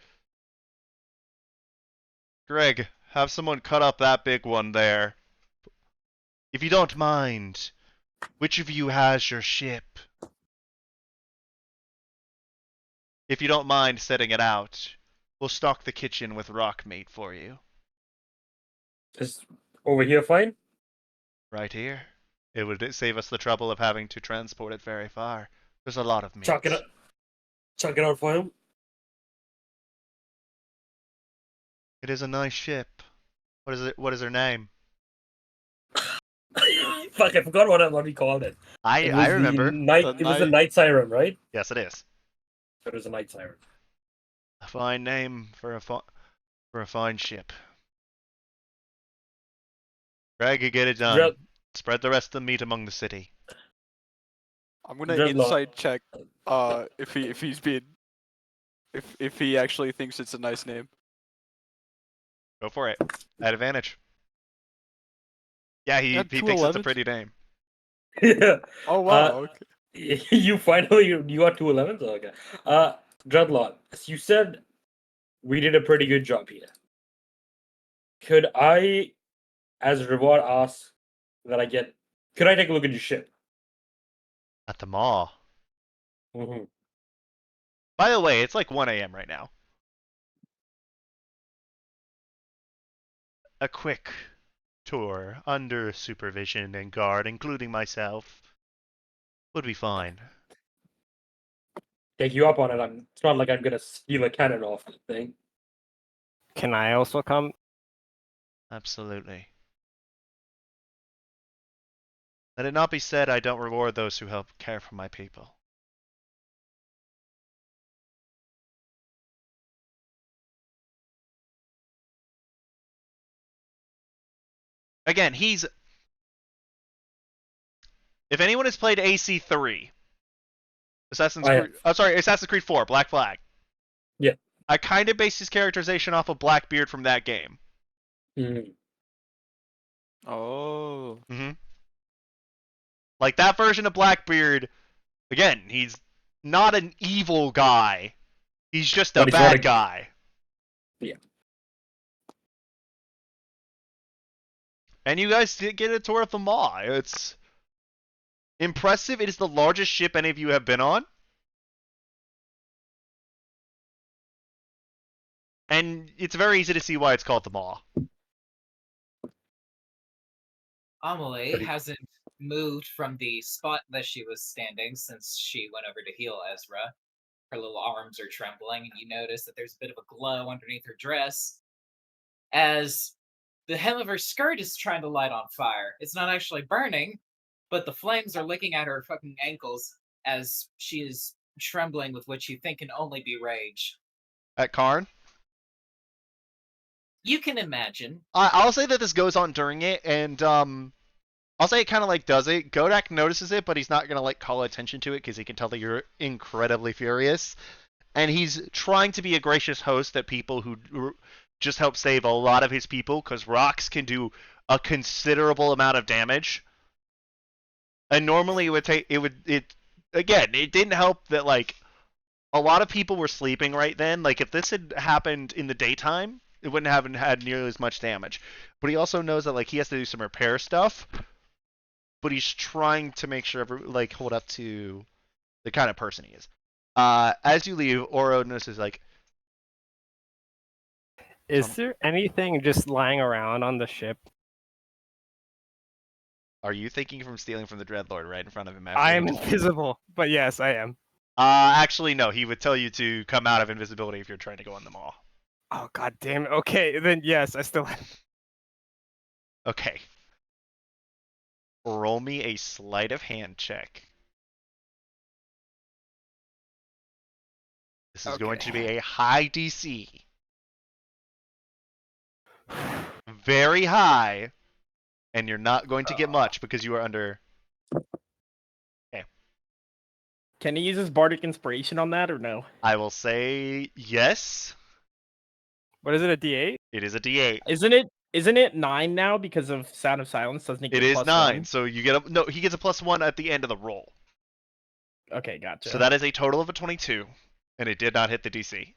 Greg, have someone cut up that big one there. If you don't mind, which of you has your ship? If you don't mind setting it out, we'll stock the kitchen with rock meat for you. Is over here fine? Right here. It would save us the trouble of having to transport it very far. There's a lot of meat. Chuck it out for him. It is a nice ship. What is her name? Fuck, I forgot what we called it. It was I remember. It was the night siren, right? Yes, it is. It was a night siren. A fine name for a fine ship. Greg, you get it done. Dread- Spread the rest of the meat among the city. I'm gonna Dreadlock. insight check if he actually thinks it's a nice name. Go for it. At advantage. Yeah, he Got thinks two it's a 11s? pretty name. Yeah. Oh wow. Okay. You finally you got 2 11s? Okay. Dreadlord, as you said, we did a pretty good job here. Could I, as a reward, ask that I get? Could I take a look at your ship? At the mall. Mm-hmm. By the way, it's like 1 a.m. right now. A quick tour under supervision and guard, including myself, would be fine. Take you up on it. It's not like I'm gonna steal a cannon off the thing. Can I also come? Absolutely. Let it not be said I don't reward those who help care for my people. Again, he's... If anyone has played AC3, Assassin's Creed... Oh, sorry, Assassin's Creed 4, Black Flag. Yeah. I kind of based his characterization off of Blackbeard from that game. Mm-hmm. Oh. Mm-hmm. Like, that version of Blackbeard, again, he's not an evil guy. He's just a bad guy. Yeah. And you guys did get a tour of the mall. It's impressive. It is the largest ship any of you have been on. And it's very easy to see why it's called the mall. Amelie hasn't moved from the spot that she was standing since she went over to heal Ezra. Her little arms are trembling, and you notice that there's a bit of a glow underneath her dress as the hem of her skirt is trying to light on fire. It's not actually burning, but the flames are licking at her fucking ankles as she is trembling with what you think can only be rage. At Karn? You can imagine. I'll say that this goes on during it, and I'll say it kind of like does it. Godak notices it, but he's not gonna like call attention to it because he can tell that you're incredibly furious, and he's trying to be a gracious host that people who just help save a lot of his people, because rocks can do a considerable amount of damage. And normally it didn't help that like a lot of people were sleeping right then. Like if this had happened in the daytime, it wouldn't have had nearly as much damage. But he also knows that like he has to do some repair stuff. But he's trying to make sure hold up to the kind of person he is. As you leave, Oro notices like, is there anything just lying around on the ship? Are you thinking from stealing from the Dreadlord right in front of him? I am invisible, but yes, I am. Actually, no. He would tell you to come out of invisibility if you're trying to go on the mall. Oh, god damn it. Okay, then yes, I still am. Okay. Roll me a sleight of hand check. This is going to be a high DC. Very high. And you're not going to get much because you are under... Okay. Can he use his bardic inspiration on that or no? I will say yes. What is it, a D8? It is a D8. Isn't it 9 now because of Sound of Silence? Doesn't he get It is plus 9, 1? so you get no, he gets a +1 at the end of the roll. Okay, gotcha. So that is a total of a 22, and it did not hit the DC.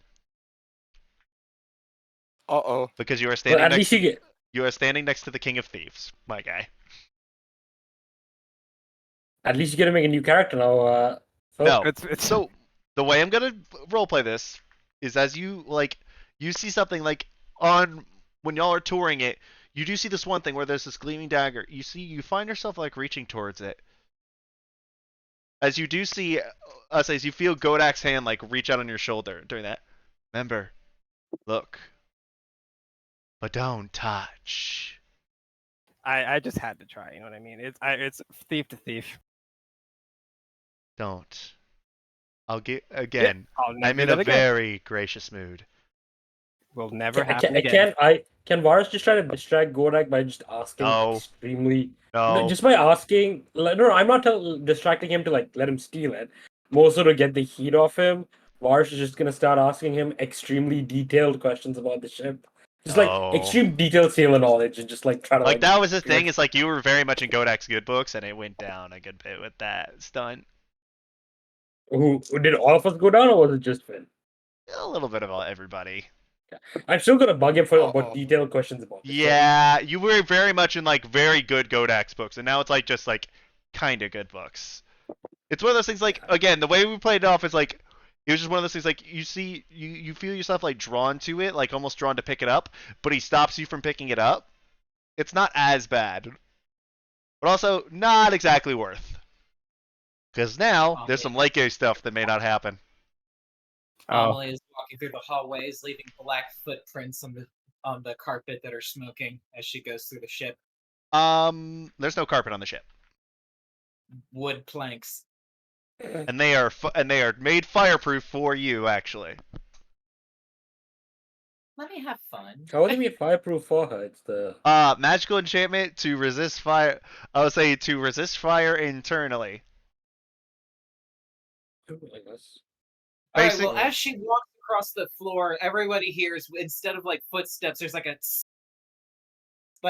Uh-oh. Because you are But standing at next least you are standing next to the King of Thieves, my guy. at least you get to make a new character now. No. It's So the way I'm gonna roleplay this is as you you see something like on when y'all are touring it, you do see this one thing where there's this gleaming dagger. You find yourself like reaching towards it. As you do see as you feel Godak's hand like reach out on your shoulder during that. Remember, look, but don't touch. I just had to try, you know what I mean? It's thief to thief. Don't. I'll get again. I'll never I'm do in that a again. very gracious mood. Will never happen again. Can Varus just try to distract Gorak by just asking extremely? No. Just by asking. No, I'm not distracting him to like let him steal it. More so to get the heat off him. Varus is just gonna start asking him extremely detailed questions about the ship. Just like extreme detailed sailor knowledge and just like try to like that was the thing. It's like you were very much in Godak's good books, and it went down a good bit with that stunt. Who did all of us go down, or was it just Finn? a little bit about everybody. I'm still gonna bug him for Oh. more detailed questions about this. Yeah, you were very much in like very good Godax books, and now it's like just like kind of good books. It's one of those things like again, the way we played it off is like it was just one of those things like you feel yourself like drawn to it, like almost drawn to pick it up, but he stops you from picking it up. It's not as bad, but also not exactly worth. Because now there's some Lake stuff that may not happen. Amelie is walking through the hallways, leaving black footprints on the carpet that are smoking as she goes through the ship. There's no carpet on the ship, Wood planks. and they are made fireproof for you actually. Let me have fun. What do you mean fireproof for her? It's the Magical enchantment to resist fire. I would say to resist fire internally. I guess. All right. Well, Basically- as she walks across the floor, everybody hears instead of like footsteps, there's like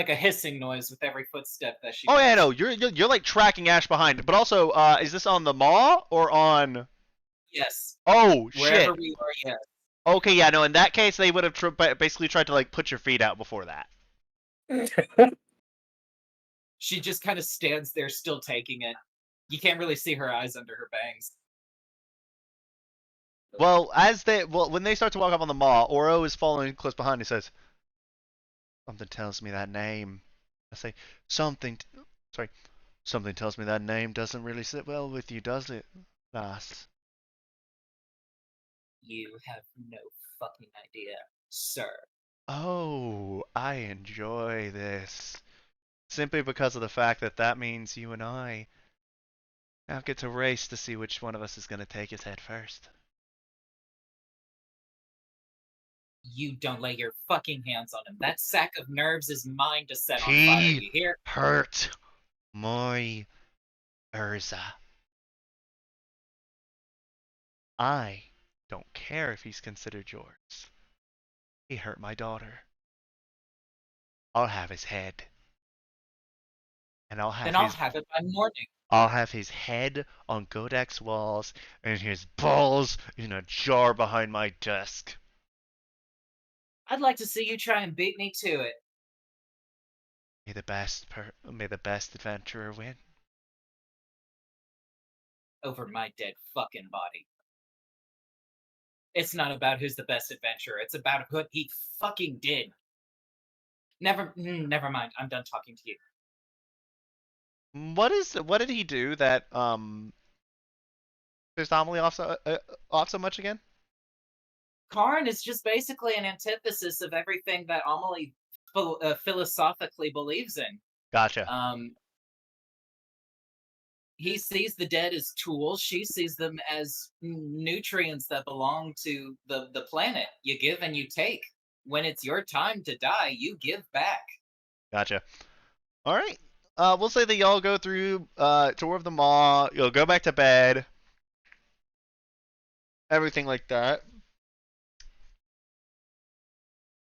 a hissing noise with every footstep that she. Oh yeah, does. no, you're like tracking Ash behind. But also, is this on the Maw or on? Yes. Oh Wherever shit. we are, yes. Okay, yeah, no. In that case, they would have basically tried to like put your feet out before that. She just kind of stands there, still taking it. You can't really see her eyes under her bangs. Well, when they start to walk up on the Maw, Oro is following close behind. He says, "Something tells me that name." I say, "Something." Sorry, something tells me that name doesn't really sit well with you, does it, lass? You have no fucking idea, sir. Oh, I enjoy this. Simply because of the fact that that means you and I now get to race to see which one of us is going to take his head first. You don't lay your fucking hands on him. That sack of nerves is mine to set on He fire, you hear? hurt my Urza. I don't care if he's considered yours. He hurt my daughter. I'll have his head. And I'll Then I'll have it by morning. I'll have his head on Godak's walls and his balls in a jar behind my desk. I'd like to see you try and beat me to it. May the best adventurer win. Over my dead fucking body. It's not about who's the best adventurer. It's about what he fucking did. Never mind. I'm done talking to you. What did he do that pissed Amelie off so much again? Karn is just basically an antithesis of everything that Amelie philosophically believes in. Gotcha. He sees the dead as tools. She sees them as nutrients that belong to the planet. You give and you take. When it's your time to die, you give back. Gotcha. All right. We'll say that y'all go through tour of the Maw. You'll go back to bed. Everything like that.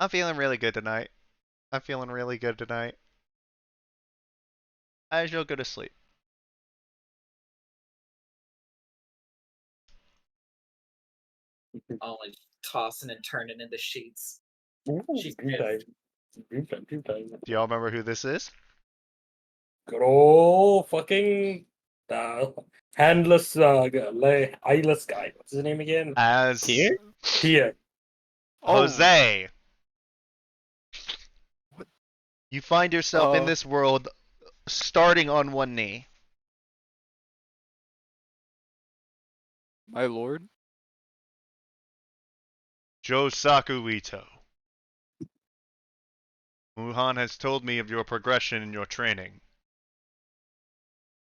I'm feeling really good tonight. As you'll go to sleep. Only tossing and turning in the sheets. She's Dream pissed. time. Dream time. Do y'all remember who this is? Good old fucking handless eyeless guy. What's his name again? As Here? Here. Jose. You find yourself in this world starting on one knee. My lord? Josaku Ito. Muhan has told me of your progression in your training.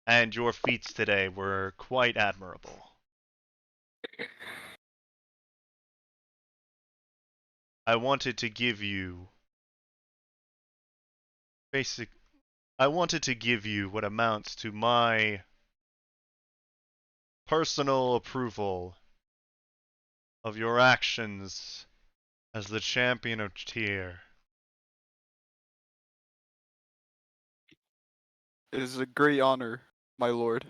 And your feats today were quite admirable. I wanted to give you what amounts to my personal approval of your actions as the champion of Tyr. It is a great honor, my lord.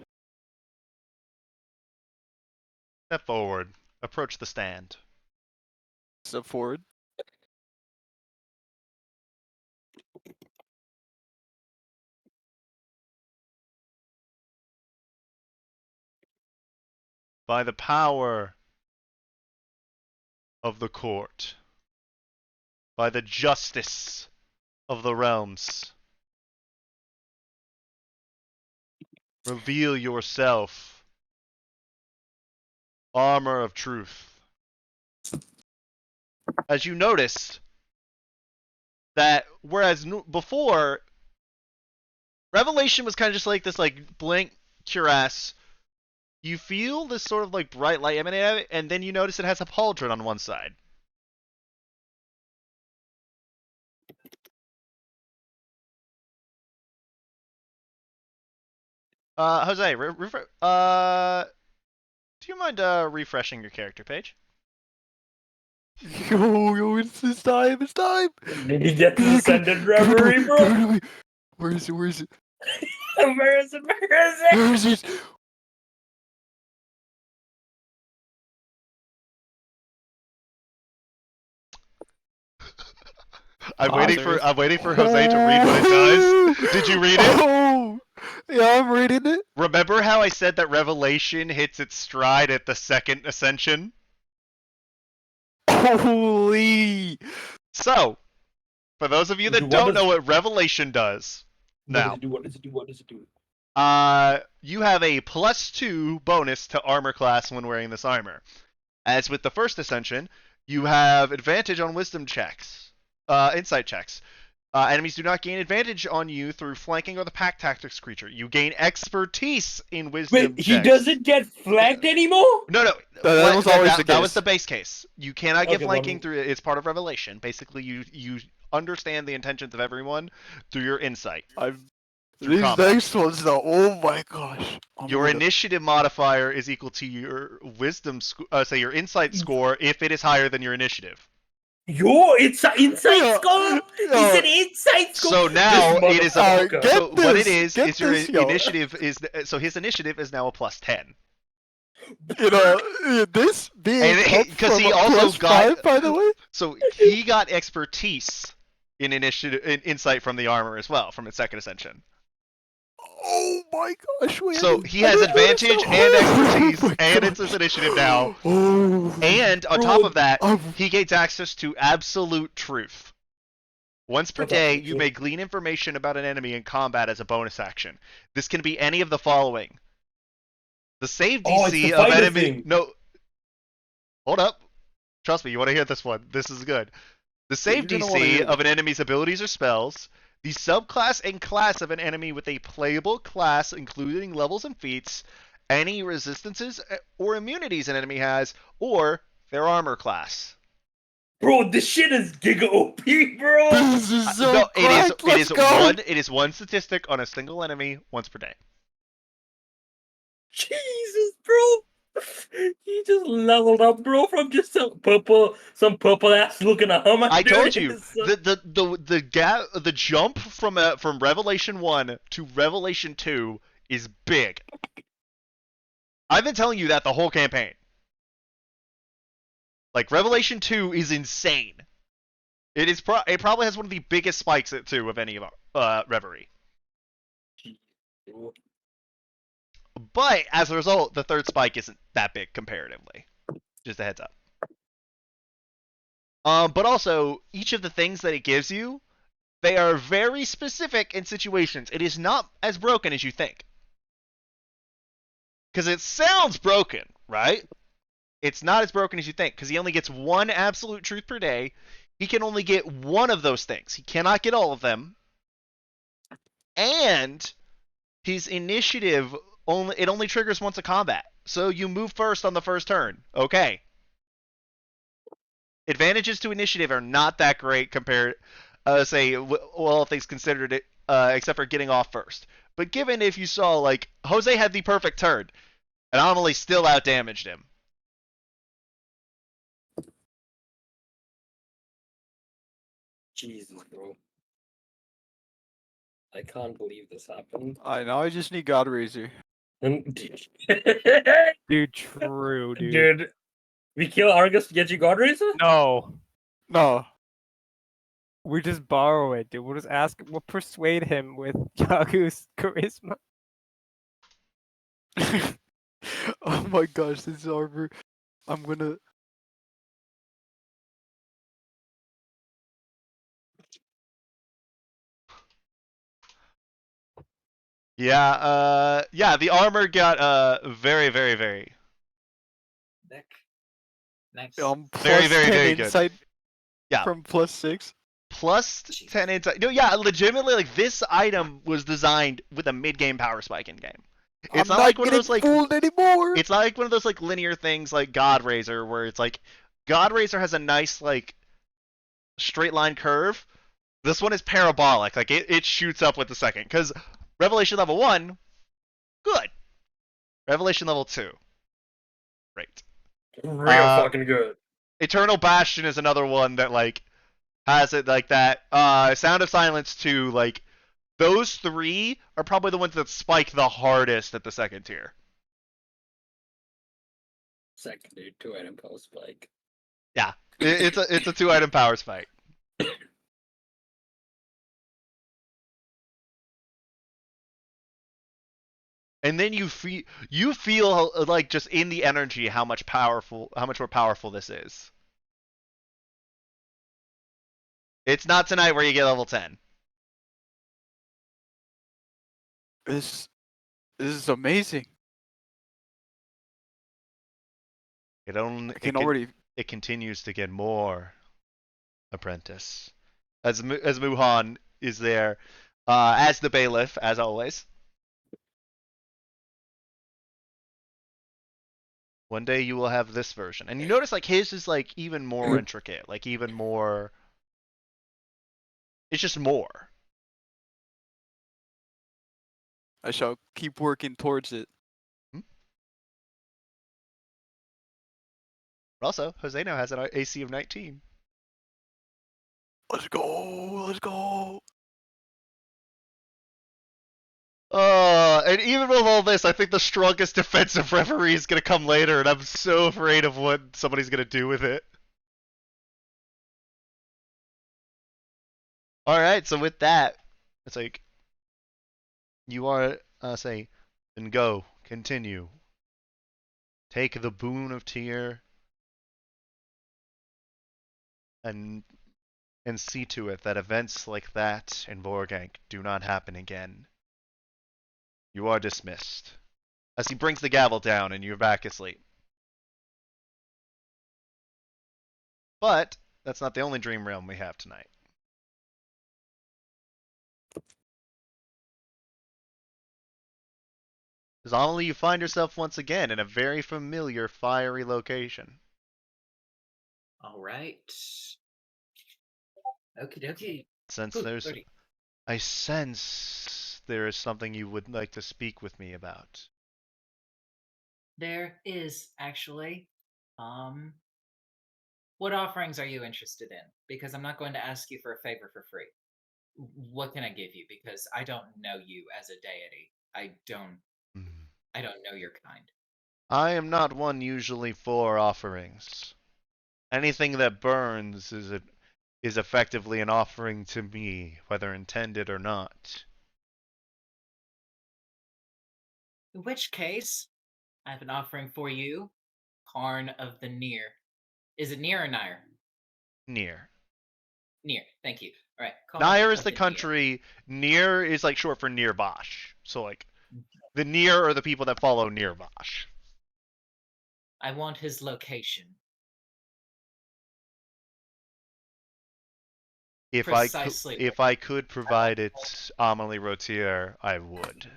Step forward. Approach the stand. step forward. By the power of the court, by the justice of the realms, reveal yourself, armor of truth. As you noticed, that whereas before, Revelation was kind of just like this, like, blank cuirass. You feel this sort of like bright light emanate out of it, and then you notice it has a pauldron on one side. Jose, do you mind refreshing your character page? Yo, it's time, it's time! Did you get the Ascended Reverie, bro? Where is it, where is it? Where is it? Where is it? Where is it? I'm waiting for Jose to read what it does. Did you read it? Oh, yeah, I'm reading it. Remember how I said that Revelation hits its stride at the second ascension? Holy! So, for those of you that don't know what Revelation does, now, What does it do? What does it do? you have a +2 bonus to armor class when wearing this armor. As with the first ascension, you have advantage on wisdom checks, insight checks. Enemies do not gain advantage on you through flanking or the pack tactics creature. You gain expertise in wisdom Wait, checks. he doesn't get flanked anymore? No. That was always the case. That was the base case. You cannot get Okay, flanking through it. It's part of Revelation. Basically, you understand the intentions of everyone through your insight. These combat. next ones, though, oh my gosh. Your initiative modifier is equal to your wisdom, your insight score if it is higher than your initiative. It's an insight score? It's an insight score? So now This it is motherfucker. so what it is your yo. initiative is so his initiative is now a +10. You know, this being because he from a also got +5, by the way. So he got expertise in insight from the armor as well from his second ascension. Oh my gosh! Wait, So he has advantage and expertise, and it's his initiative now. Oh, And on top of that, I'm- he gains access to absolute truth. Once per day, you may glean information about an enemy in combat as a bonus action. This can be any of the following: the save DC of enemy. No, hold up. Trust me, you want to hear this one. This is good. The save DC of an enemy's abilities or spells, the subclass and class of an enemy with a playable class, including levels and feats, any resistances or immunities an enemy has, or their armor class. Bro, this shit is giga OP, bro. This is so No, cracked. Let's go. it is one statistic on a single enemy once per day. Jesus, bro. He just leveled up, bro, from just some purple ass looking at him. I told you the jump from Revelation 1 to Revelation 2 is big. I've been telling you that the whole campaign. Like, Revelation 2 is insane. It probably has one of the biggest spikes too of any of Reverie. But as a result, the third spike isn't that big comparatively. Just a heads up. But also, each of the things that it gives you, they are very specific in situations. It is not as broken as you think. Because it sounds broken, right? It's not as broken as you think, because he only gets one absolute truth per day. He can only get one of those things. He cannot get all of them. And his initiative only triggers once a combat. So you move first on the first turn. Okay. Advantages to initiative are not that great compared, all things considered, it, except for getting off first. But given if you saw, like, Jose had the perfect turn, and Amelie still outdamaged him. Jesus, bro. I can't believe this happened. I know. I just need God Razor. Dude, Dude, true, dude. We kill Argus to get you God Racer? No. No. We just borrow it, dude. We'll just ask. We'll persuade him with Yagu's charisma. Oh my gosh, this armor. I'm gonna. Yeah, the armor got very, very, very, Nick. Nice. very, Plus very, 10 very good. insight. Yeah. From +6. Plus Jeez. 10 insight. No, yeah, legitimately, like this item was designed with a mid-game power spike in game. It's I'm not like one of getting those like fooled anymore. it's not like one of those like linear things like God Razor where it's like God Razor has a nice like straight line curve. This one is parabolic. Like it shoots up with the second. Because Revelation level 1, good. Revelation level 2, great. Real fucking good. Eternal Bastion is another one that like has it like that. Sound of Silence 2, like those three are probably the ones that spike the hardest at the second tier. Second, dude. 2-item post spike. Yeah, it's a 2-item power spike. And then you feel like just in the energy how much more powerful this is. It's not tonight where you get level 10. This is amazing. It only I can already. it continues to get more, apprentice. As Muhan is there, as the bailiff as always. One day you will have this version, and you notice like his is like even more intricate, like even more. It's just more. I shall keep working towards it. But also, Jose now has an AC of 19. Let's go. Let's go. And even with all this, I think the strongest defensive referee is going to come later, and I'm so afraid of what somebody's going to do with it. Alright, so with that, it's like, you are, say, then go, continue. Take the boon of Tyr, and see to it that events like that in Vorgank do not happen again. You are dismissed. As he brings the gavel down and you're back asleep. But that's not the only dream realm we have tonight. Because Amelie, you find yourself once again in a very familiar fiery location. All right. Okie dokie. Since Ooh, there's 30. I sense there is something you would like to speak with me about. There is actually. What offerings are you interested in? Because I'm not going to ask you for a favor for free. What can I give you? Because I don't know you as a deity. I don't know your kind. I am not one usually for offerings. Anything that burns is effectively an offering to me, whether intended or not. In which case, I have an offering for you, Karn of the Near. Is it Near or Nire? Near. Near. Thank you. All right. Karn Nire is of the Near. country. Near is like short for Near Bosch. So like, the Near are the people that follow Near Bosch. I want his location. If Precisely. I could provide it, Amelie Rotier, I would.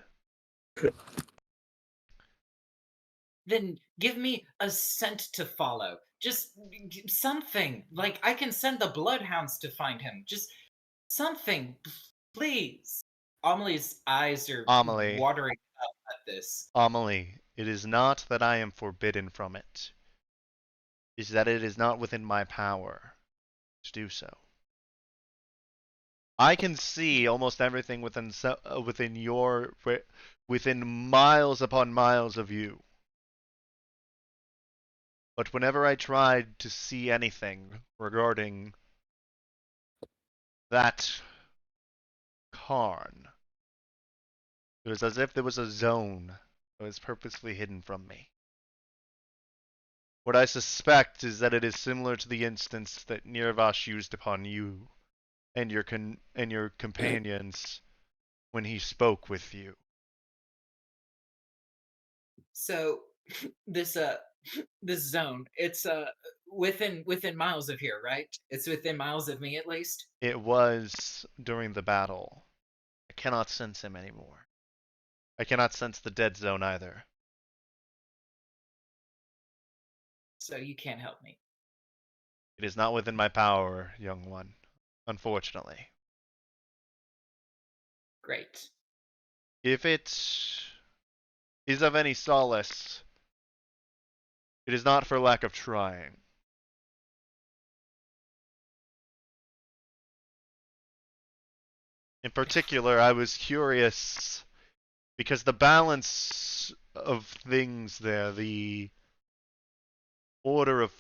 Then give me a scent to follow. Just something. Like, I can send the bloodhounds to find him. Just something. Please. Amelie's eyes are Amelie. watering up at this. Amelie, it is not that I am forbidden from it. It is that it is not within my power to do so. I can see almost everything within within miles upon miles of you. But whenever I tried to see anything regarding that Karn, it was as if there was a zone that was purposely hidden from me. What I suspect is that it is similar to the instance that Nirvash used upon you and your companions when he spoke with you. So this this zone, it's within miles of here, right? It's within miles of me at least. It was during the battle. I cannot sense him anymore. I cannot sense the dead zone either. So you can't help me. It is not within my power, young one. Unfortunately. Great. If it is of any solace, it is not for lack of trying. In particular, I was curious because the balance of things there, the order of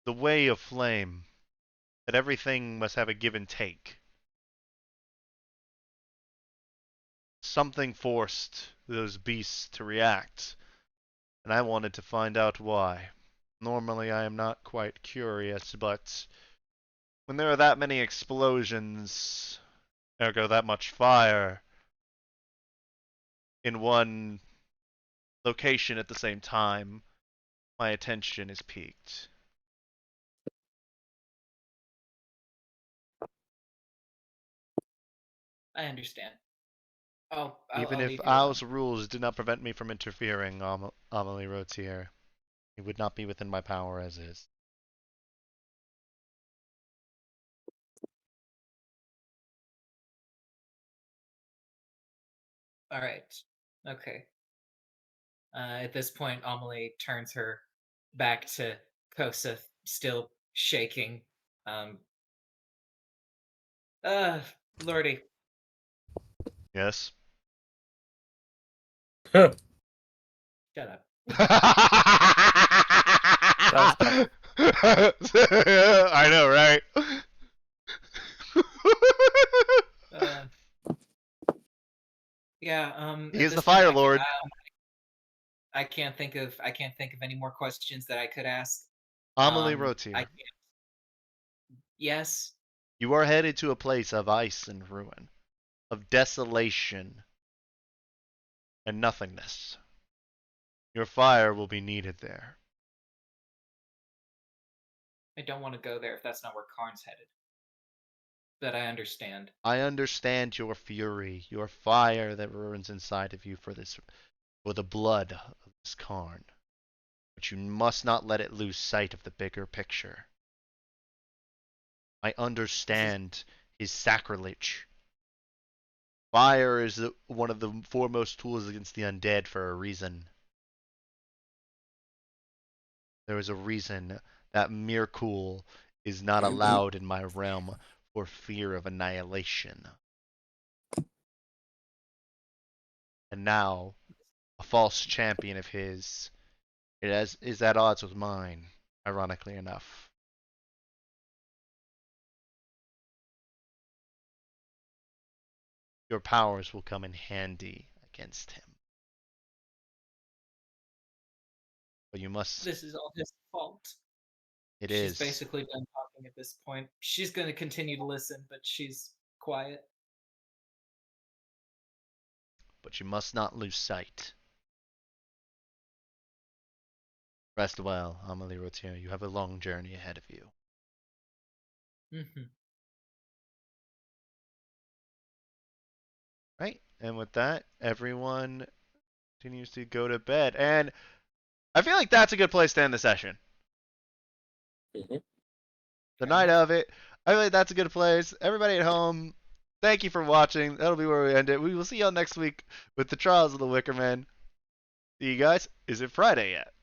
the way of flame, that everything must have a give and take. Something forced those beasts to react, and I wanted to find out why. Normally I am not quite curious, but when there are that many explosions, ergo that much fire, in one location at the same time, my attention is piqued. I understand. I'll Even if leave you alone. Ao's rules did not prevent me from interfering, Amelie Rotier, it would not be within my power as is. All right. Okay. At this point, Amelie turns her back to Kosa, still shaking. Um. Lordy. Yes? Shut up. was tough. I know, right? Yeah. He At is the this point, Fire Lord. I can't think of any more questions that I could ask. Amelie I Rotier, can't. Yes. you are headed to a place of ice and ruin, of desolation and nothingness. Your fire will be needed there. I don't want to go there if that's not where Karn's headed. But I understand. I understand your fury, your fire that burns inside of you for the blood of this Karn. But you must not let it lose sight of the bigger picture. I understand his sacrilege. Fire is one of the foremost tools against the undead for a reason. There is a reason that Mirkul is not allowed in my realm for fear of annihilation. And now, a false champion of his is at odds with mine, ironically enough. Your powers will come in handy against him. But you must. This is all his fault. It She's is. basically done talking at this point. She's going to continue to listen, but she's quiet. But you must not lose sight. Rest well, Amelie Rotier. You have a long journey ahead of you. Mm-hmm. Right? And with that, everyone continues to go to bed. And I feel like that's a good place to end the session. The night of it. I feel like that's a good place. Everybody at home, thank you for watching. That'll be where we end it. We will see y'all next week with the Trials of the Wickermen. See you guys. Is it Friday yet?